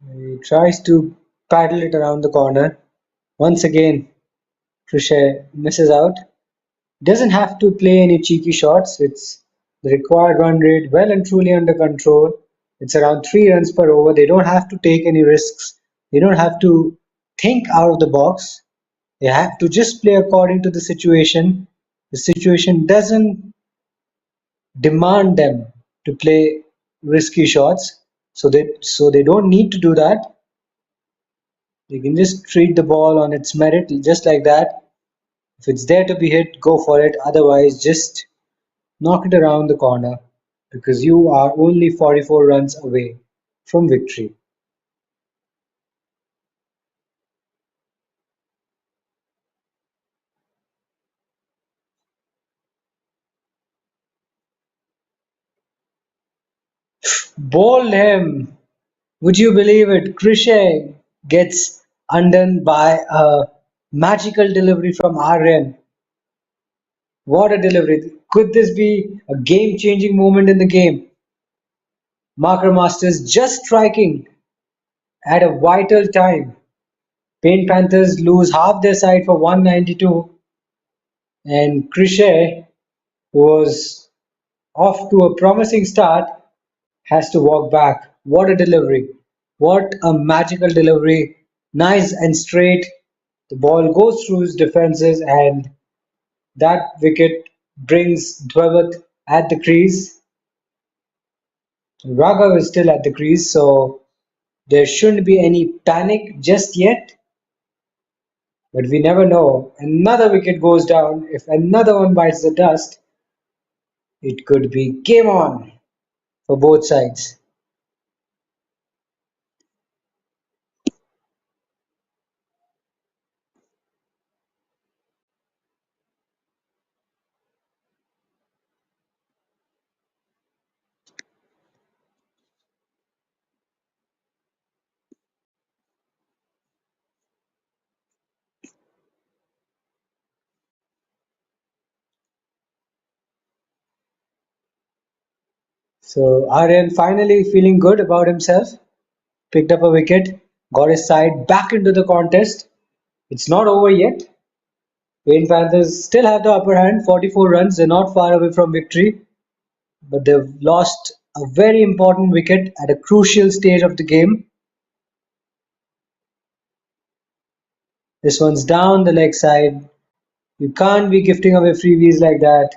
He tries to paddle it around the corner. Once again, Crochet misses out. Doesn't have to play any cheeky shots. It's the required run rate well and truly under control. It's around 3 runs per over. They don't have to take any risks. They don't have to think out of the box. They have to just play according to the situation. The situation doesn't demand them to play risky shots, so they don't need to do that. They can just treat the ball on its merit just like that. If it's there to be hit, go for it. Otherwise, just knock it around the corner because you are only 44 runs away from victory. Bowled him! Would you believe it? Krishay gets undone by a magical delivery from Aryan. What a delivery! Could this be a game-changing moment in the game? Marker Masters just striking at a vital time. Paint Panthers lose half their side for 192, and Krishay, who was off to a promising start, has to walk back. What a delivery! What a magical delivery! Nice and straight. The ball goes through his defenses, and that wicket brings Dweveth at the crease. Raghav is still at the crease, so there shouldn't be any panic just yet. But we never know. Another wicket goes down. If another one bites the dust, it could be game on for both sides. So Aryan finally feeling good about himself, picked up a wicket, got his side back into the contest. It's not over yet. Paint Panthers still have the upper hand, 44 runs. They're not far away from victory, but they've lost a very important wicket at a crucial stage of the game. This one's down the leg side. You can't be gifting away freebies like that.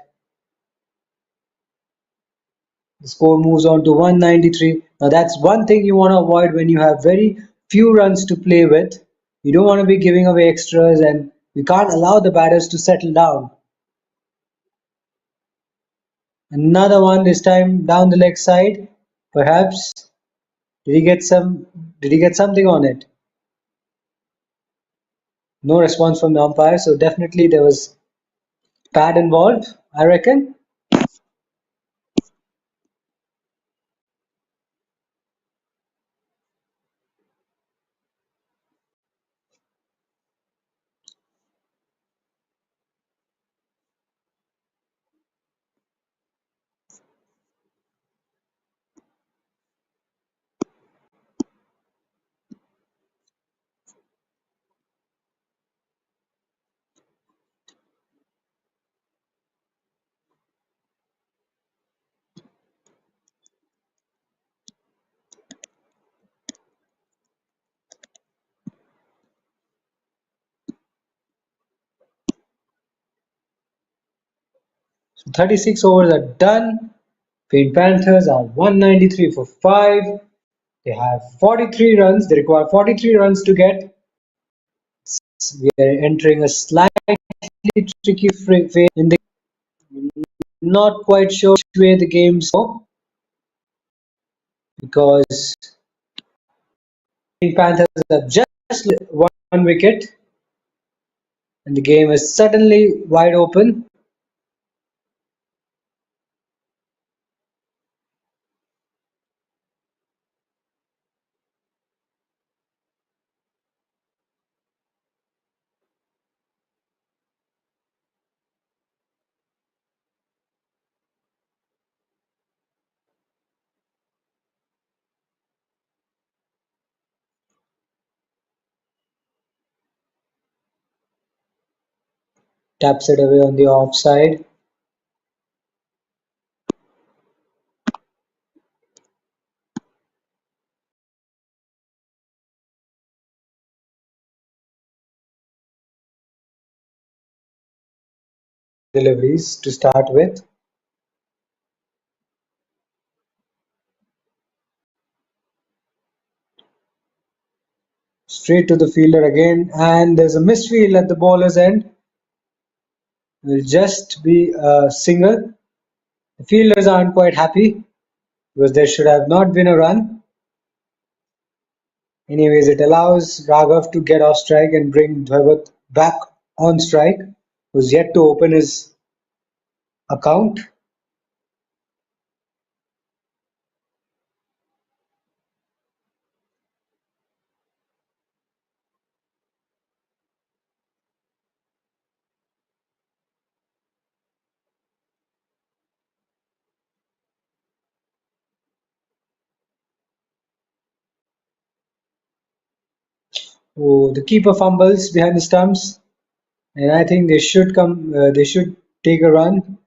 The score moves on to 193. Now that's one thing you want to avoid when you have very few runs to play with. You don't want to be giving away extras, and you can't allow the batters to settle down. Another one, this time down the leg side. Perhaps did he get some did he get something on it? No response from the umpire, so definitely there was pad involved, I reckon. So 36 overs are done. Paint Panthers are 193 for 5. They have 43 runs. They require 43 runs to get. We are entering a slightly tricky phase in the not quite sure which way the game's go because Panthers have just one wicket and the game is suddenly wide open. Taps it away on the offside. Deliveries to start with. Straight to the fielder again, and there's a misfield at the bowler's end. Will just be a single. The fielders aren't quite happy because there should have not been a run. Anyways, it allows Raghav to get off strike and bring Dhwayvat back on strike, who's yet to open his account. Oh, the keeper fumbles behind the stumps, and I think they should come. They should take a run.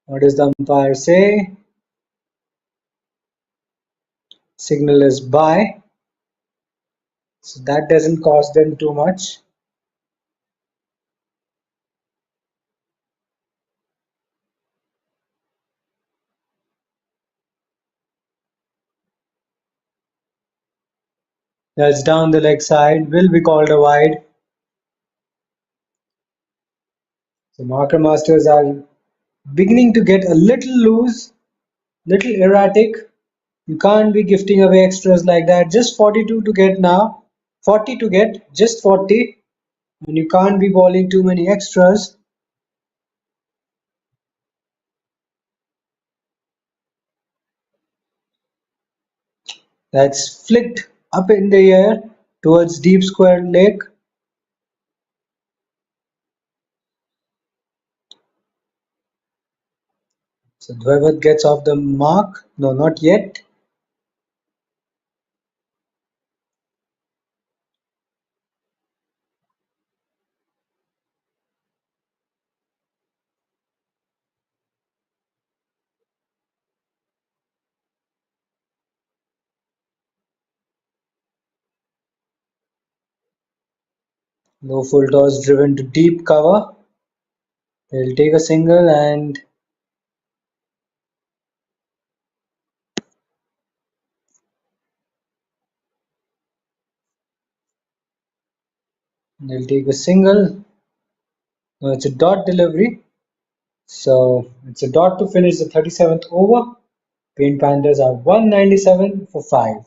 What does the umpire say? Signal is by, so that doesn't cost them too much. That's down the leg side. Will be called a wide. So marker masters are beginning to get a little loose, little erratic. You can't be gifting away extras like that. Just 42 to get now. 40 to get, just 40. And you can't be bowling too many extras. That's flicked up in the air towards deep square leg. So Dhwayvat gets off the mark. No, not yet. No full toss driven to deep cover. They'll take a single and they'll take a single. No, it's a dot delivery. So it's a dot to finish the 37th over. Paint Panthers are 197 for 5.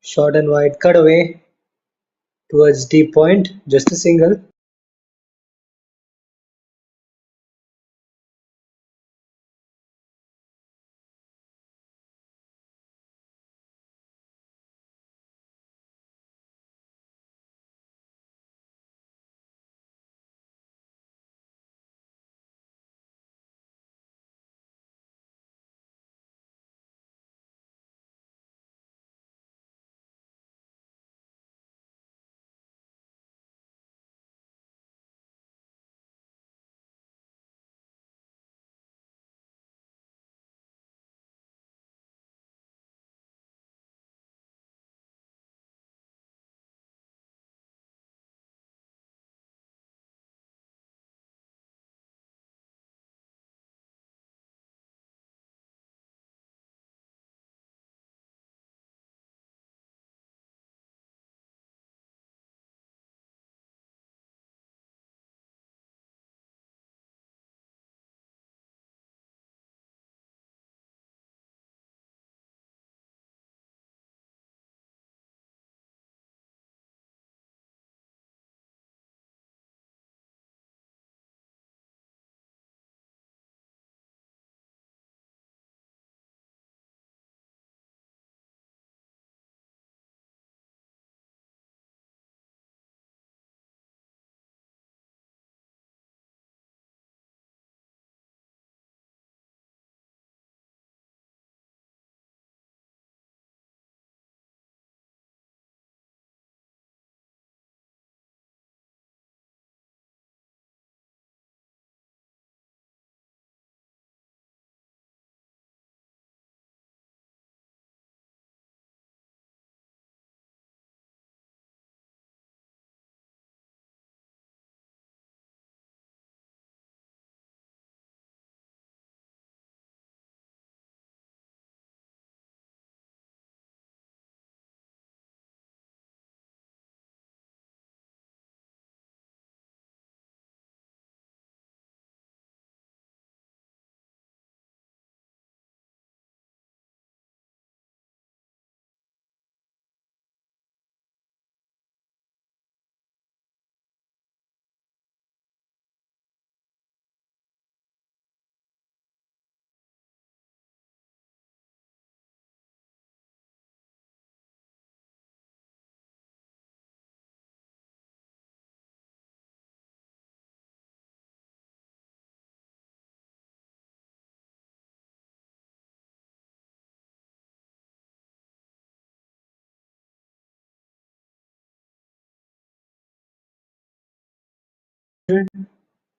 Short and wide cutaway towards deep point, just a single.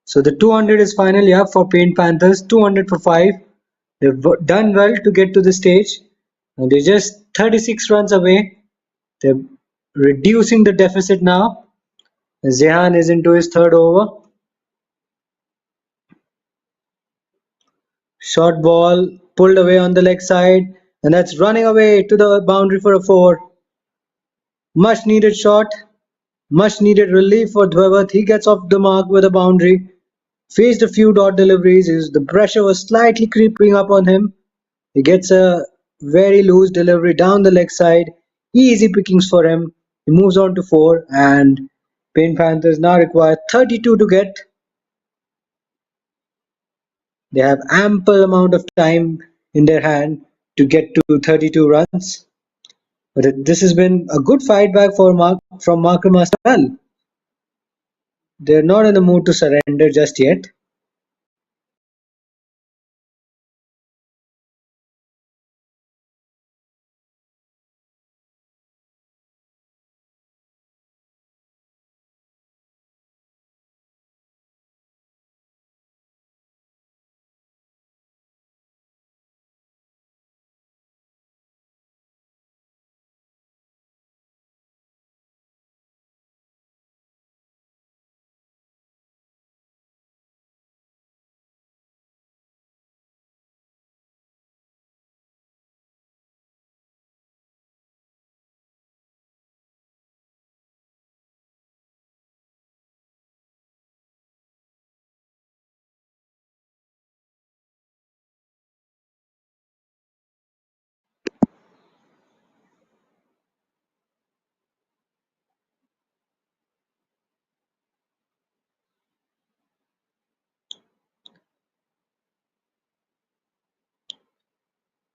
So the 200 is finally up for Paint Panthers. 200 for 5. They've done well to get to the stage. And they're just 36 runs away. They're reducing the deficit now. Zehan is into his third over. Short ball pulled away on the leg side. And that's running away to the boundary for a 4. Much needed shot. Much needed relief for Dhwavath. He gets off the mark with a boundary. Faced a few dot deliveries. The pressure was slightly creeping up on him. He gets a very loose delivery down the leg side. Easy pickings for him. He moves on to 4 and Paint Panthers now require 32 to get. They have ample amount of time in their hand to get to 32 runs. But this has been a good fight back from Markham as well. They're not in the mood to surrender just yet.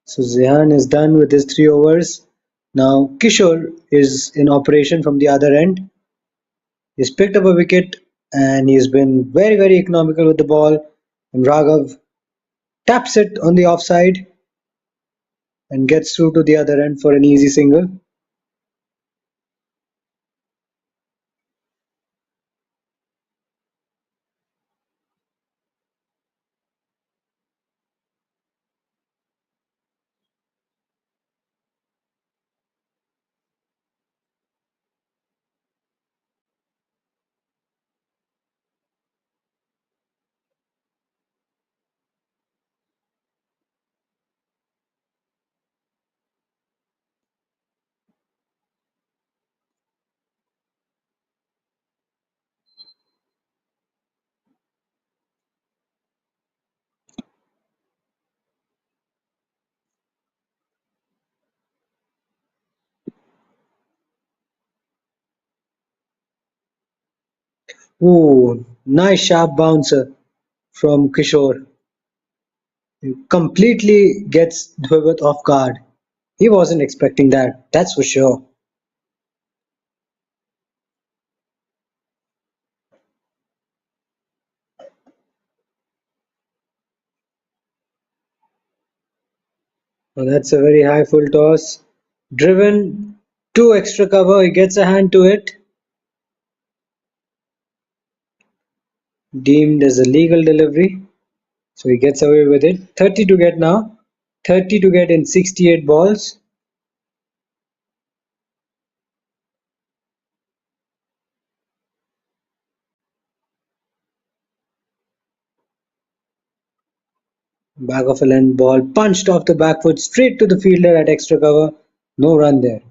So Zehan is done with his 3 overs. Now Kishore is in operation from the other end. He's picked up a wicket and he's been very, very economical with the ball. And Raghav taps it on the offside and gets through to the other end for an easy single. Ooh, nice sharp bouncer from Kishore. He completely gets Dhwavath off guard. He wasn't expecting that, that's for sure. Well, that's a very high full toss. Driven to extra cover, he gets a hand to it. Deemed as a legal delivery. So he gets away with it. 30 to get now. 30 to get in 68 balls. Back of a length ball punched off the back foot straight to the fielder at extra cover. No run there.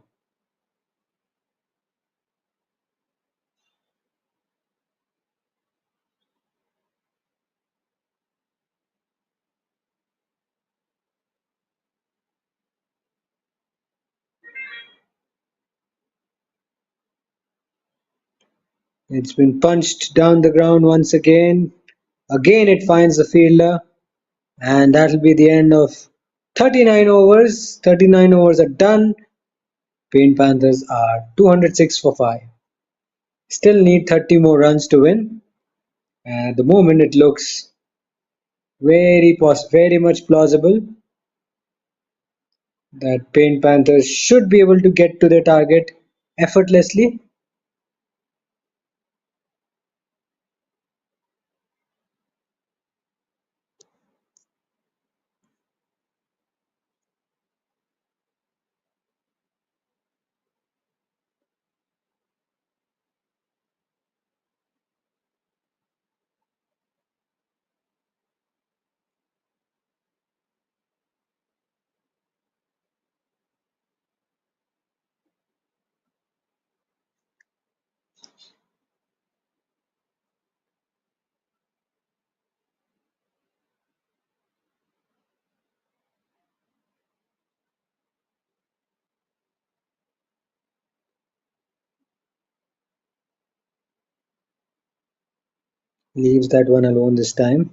It's been punched down the ground once again. Again it finds the fielder. And that'll be the end of 39 overs. 39 overs are done. Paint Panthers are 206 for 5. Still need 30 more runs to win. At the moment it looks very much plausible that Paint Panthers should be able to get to their target effortlessly. Leaves that one alone this time.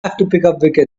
have to pick up wickets.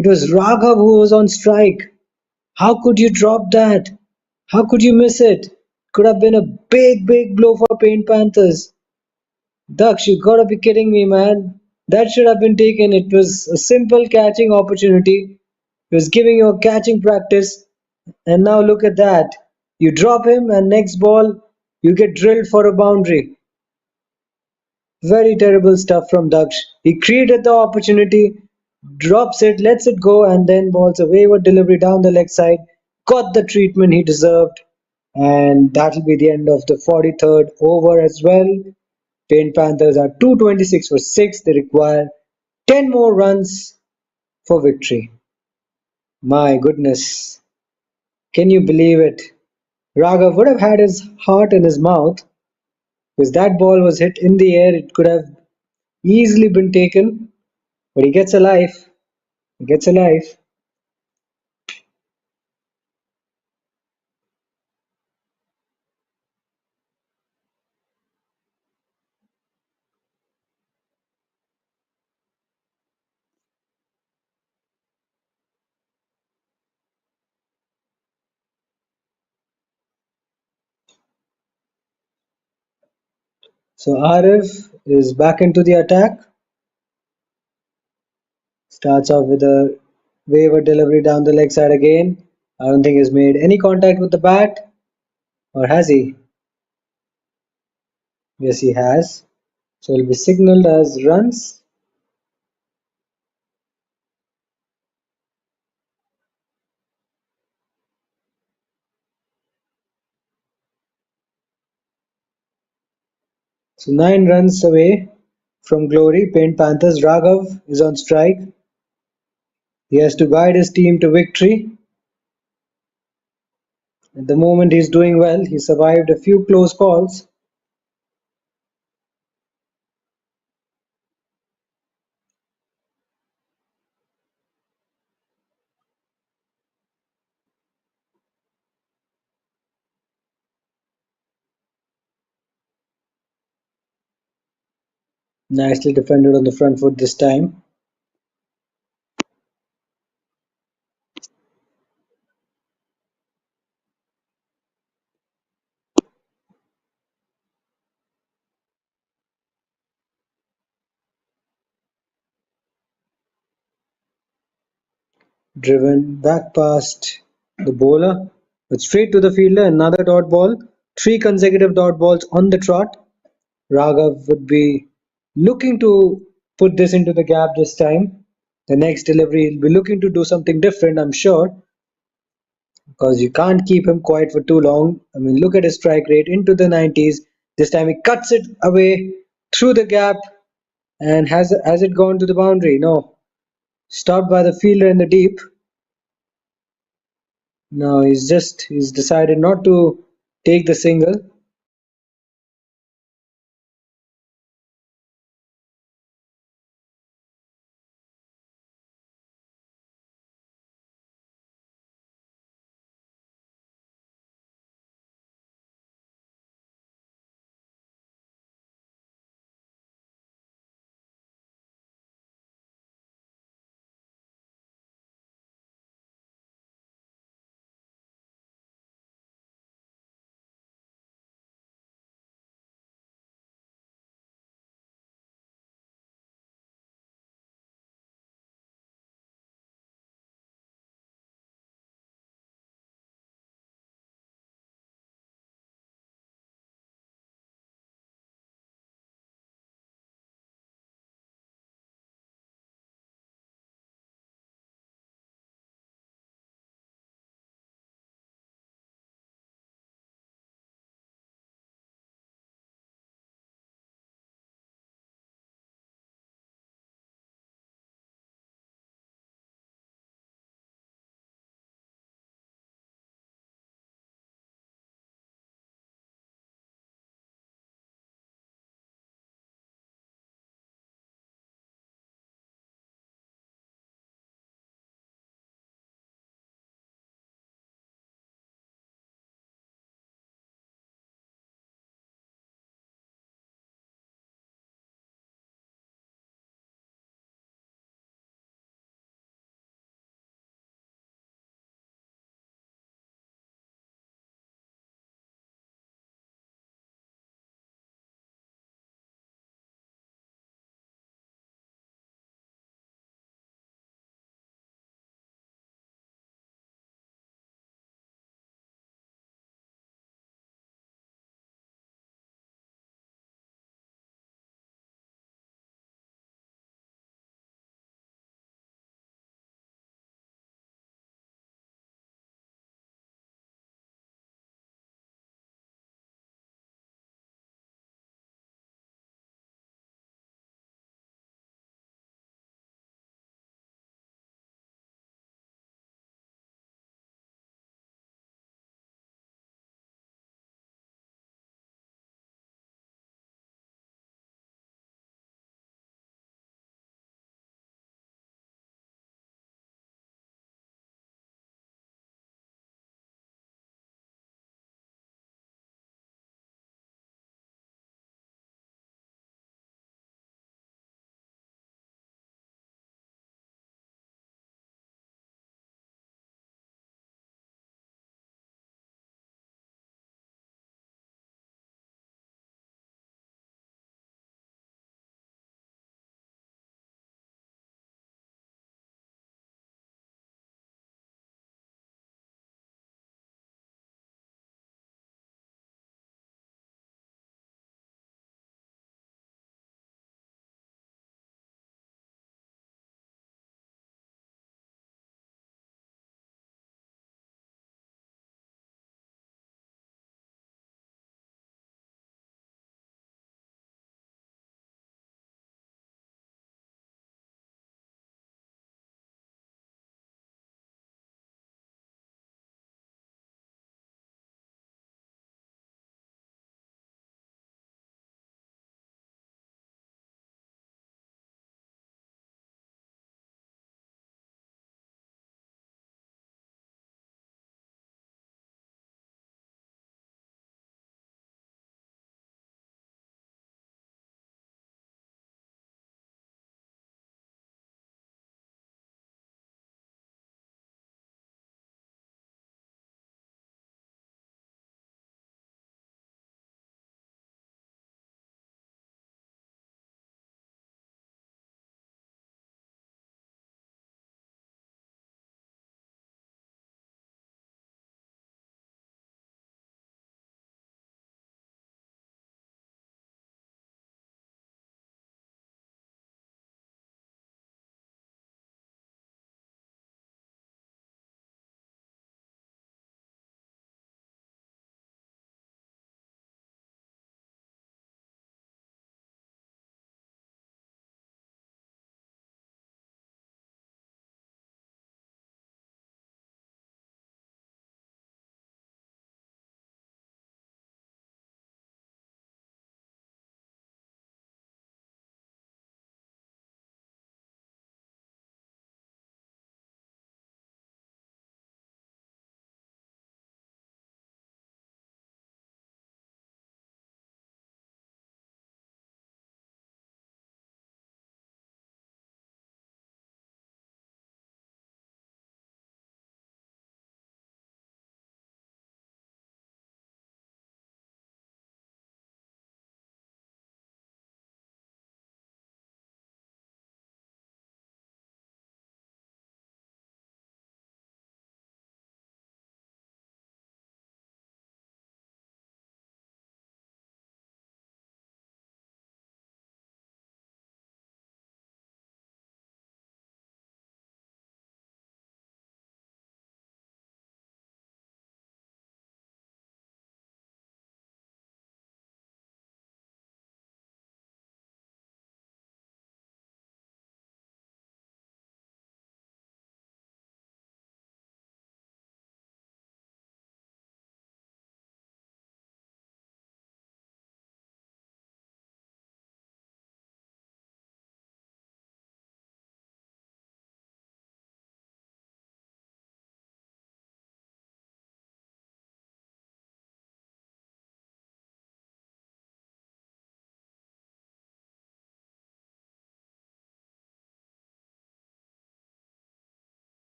It was Raghav who was on strike. How could you drop that? How could you miss it? Could have been a big, big blow for Paint Panthers. Daksh, you gotta be kidding me, man. That should have been taken. It was a simple catching opportunity. He was giving you a catching practice. And now look at that. You drop him, and next ball, you get drilled for a boundary. Very terrible stuff from Daksh. He created the opportunity, drops it, lets it go, and then balls a wayward delivery down the leg side. Got the treatment he deserved. And that'll be the end of the 43rd over as well. Paint Panthers are 226 for 6. They require 10 more runs for victory. My goodness. Can you believe it? Raghav would have had his heart in his mouth because that ball was hit in the air. It could have easily been taken, but he gets a life. He gets a life. So Arif is back into the attack. Starts off with a waiver delivery down the leg side again. I don't think he's made any contact with the bat. Or has he? Yes, he has. So he'll be signaled as runs. So 9 runs away from glory. Paint Panthers. Raghav is on strike. He has to guide his team to victory. At the moment, he's doing well. He survived a few close calls. Nicely defended on the front foot this time. Driven back past the bowler, but straight to the fielder. Another dot ball. 3 consecutive dot balls on the trot. Raghav would be looking to put this into the gap this time. The next delivery, he'll be looking to do something different, I'm sure, because you can't keep him quiet for too long. I mean, look at his strike rate into the 90s. This time he cuts it away through the gap, and has it gone to the boundary? No. Stopped by the fielder in the deep. No, he's decided not to take the single.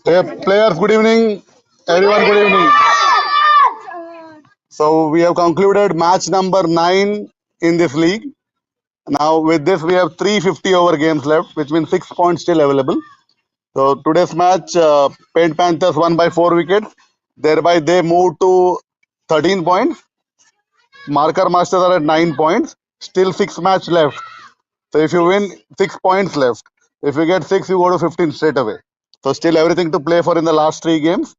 Hey, players, good evening. Everyone, good evening. So we have concluded match number 9 in this league. Now with this, we have 350 over games left, which means 6 points still available. So today's match, Paint Panthers won by 4 wickets. Thereby, they moved to 13 points. Marker Masters are at 9 points. Still 6 match left. So if you win, 6 points left. If you get 6, you go to 15 straight away. So still everything to play for in the last 3 games.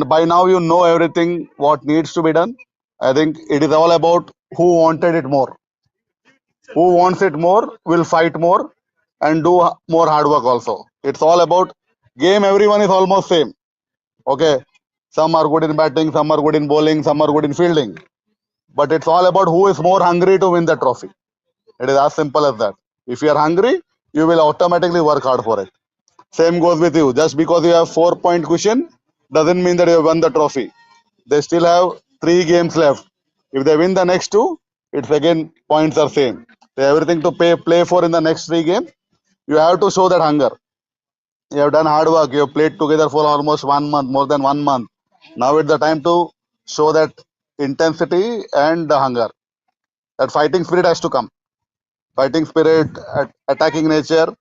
By now you know everything what needs to be done. I think it is all about who wanted it more. Who wants it more will fight more and do more hard work also. It's all about game. Everyone is almost same. Okay, some are good in batting, some are good in bowling, some are good in fielding. But it's all about who is more hungry to win the trophy. It is as simple as that. If you are hungry, you will automatically work hard for it. Same goes with you. Just because you have 4-point cushion doesn't mean that you have won the trophy. They still have 3 games left. If they win the next 2, it's again points are same. They have everything to play for in the next 3 games. You have to show that hunger. You have done hard work. You have played together for almost 1 month, more than 1 month. Now it's the time to show that intensity and the hunger. That fighting spirit has to come. Fighting spirit, attacking nature.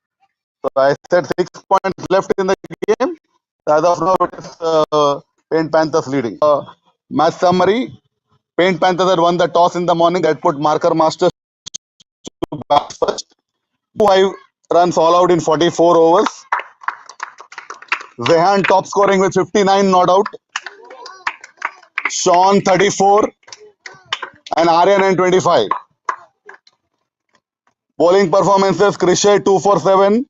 So I said 6 points left in the game. As of now, it is Paint Panthers leading. Match summary. Paint Panthers had won the toss in the morning. That put Marker Masters to bat first. 5 runs all out in 44 overs. Zehan top scoring with 59 not out. Sean 34 and Aryan 25. Bowling performances: Krishay 2 for 7,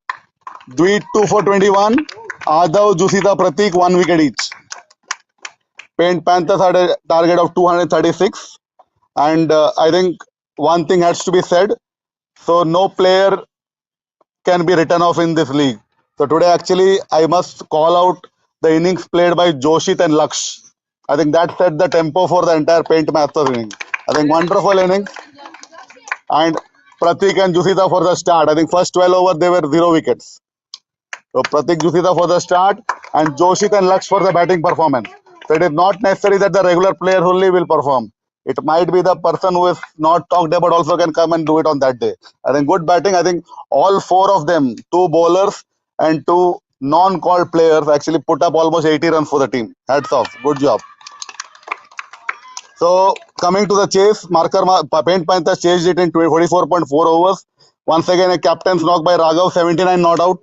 Dweet 2 for 21, Adav, Jusita, Pratik 1 wicket each. Paint Panthers had a target of 236, and I think one thing has to be said. So no player can be written off in this league. So today actually I must call out the innings played by Joshit and Laksh. I think that set the tempo for the entire Paint Masters inning. I think wonderful innings. And Pratik and Jusita for the start. I think first 12 overs they were 0 wickets. So Pratik, Jusita for the start and Joshit and Laksh for the batting performance. So it is not necessary that the regular player only will perform. It might be the person who is not talked about also can come and do it on that day. I think good batting. I think all 4 of them, 2 bowlers and 2 non-called players, actually put up almost 80 runs for the team. Hats off. Good job. So coming to the chase, Paint Panthers chased it in 44.4 overs. Once again, a captain's knock by Raghav, 79 not out.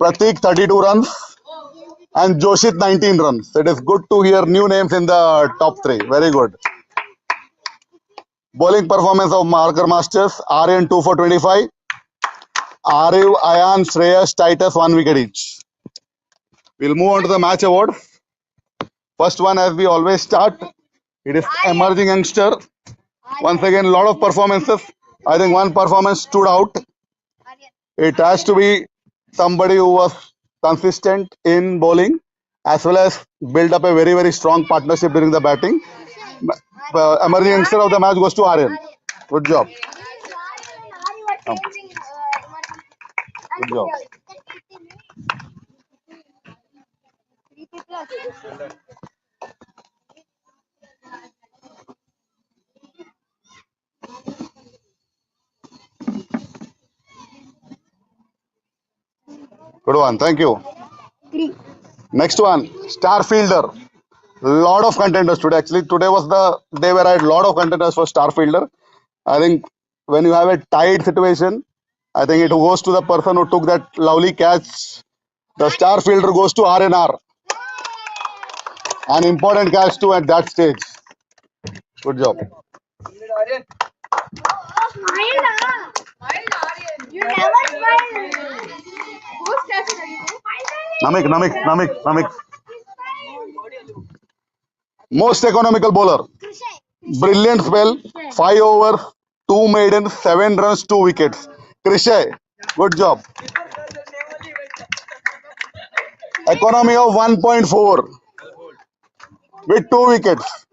Pratik 32 runs and Joshit 19 runs. It is good to hear new names in the top 3. Very good. Bowling performance of Marker Masters: Aryan 2 for 25, Ariv, Ayan, Shreyas, Titus 1 wicket each. We'll move on to the match award. First one, as we always start, it is emerging youngster. Once again, a lot of performances. I think one performance stood out. It has to be somebody who was consistent in bowling as well as build up a very, very strong partnership during the batting. Emerging youngster of the match goes to Aryan. Good job. Good job. Good one. Thank you. Next one, star fielder. Lot of contenders today. Actually, today was the day where I had lot of contenders for star fielder. I think when you have a tight situation, I think it goes to the person who took that lovely catch. The star fielder goes to RNR. An important catch too at that stage. Good job.
You never smile. Who's catching you?
Namik. Most economical bowler. Brilliant spell. 5 overs, 2 maidens, 7 runs, 2 wickets. Krishay, good job. Economy of 1.4 with 2 wickets.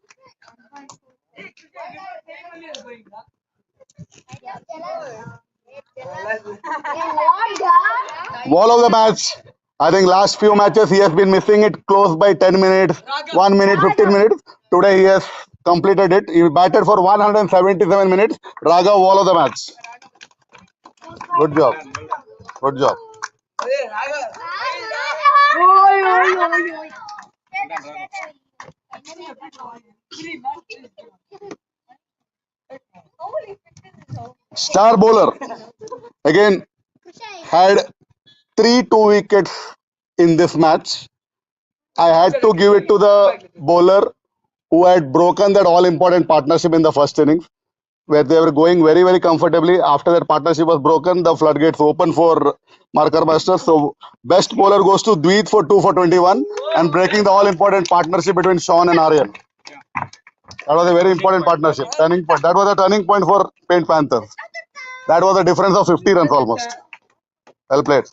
Wall of the match. I think last few matches he has been missing it close by 10 minutes, 1 minute, 15 minutes. Today he has completed it. He batted for 177 minutes. Raga, wall of the match. Good job. Good job. Star bowler. Again, had 3 2 wickets in this match. I had to give it to the bowler who had broken that all important partnership in the first innings, where they were going very, very comfortably. After that partnership was broken, the floodgates open for marker masters. So, best bowler goes to Dweet for 2 for 21 and breaking the all important partnership between Sean and Aryan. That was a very important partnership. Turning point. That was a turning point for Paint Panthers. That was a difference of 50 runs almost. Well played.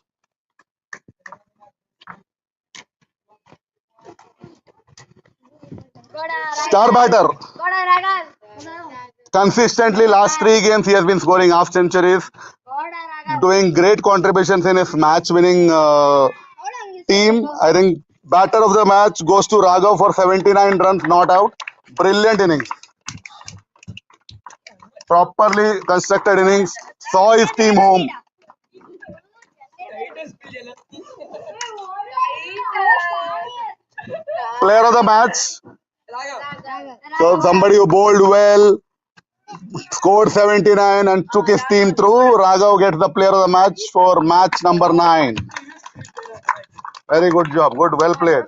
Star batter. Consistently last 3 games he has been scoring half centuries, doing great contributions in his match winning team. I think batter of the match goes to Raghav for 79 runs not out. Brilliant innings. Properly constructed innings. Saw his team home. Player of the match. So somebody who bowled well, scored 79 and took his team through. Raghav gets the player of the match for match number 9. Very good job. Good, well played.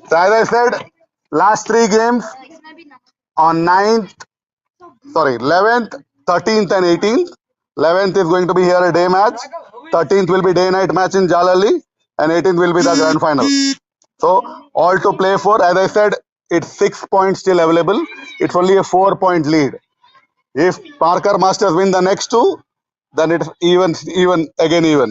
So as I said, last 3 games on 11th, 13th and 18th. 11th is going to be here a day match. 13th will be day-night match in Jalalli. And 18th will be the grand final. So all to play for. As I said, it's 6 points still available. It's only a 4-point lead. If Parker Masters win the next 2, then it's even.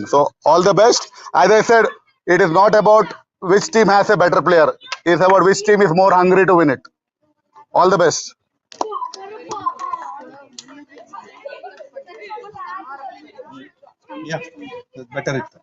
So all the best. As I said, it is not about which team has a better player. It's about which team is more hungry to win it. All the best.
Yeah, better it.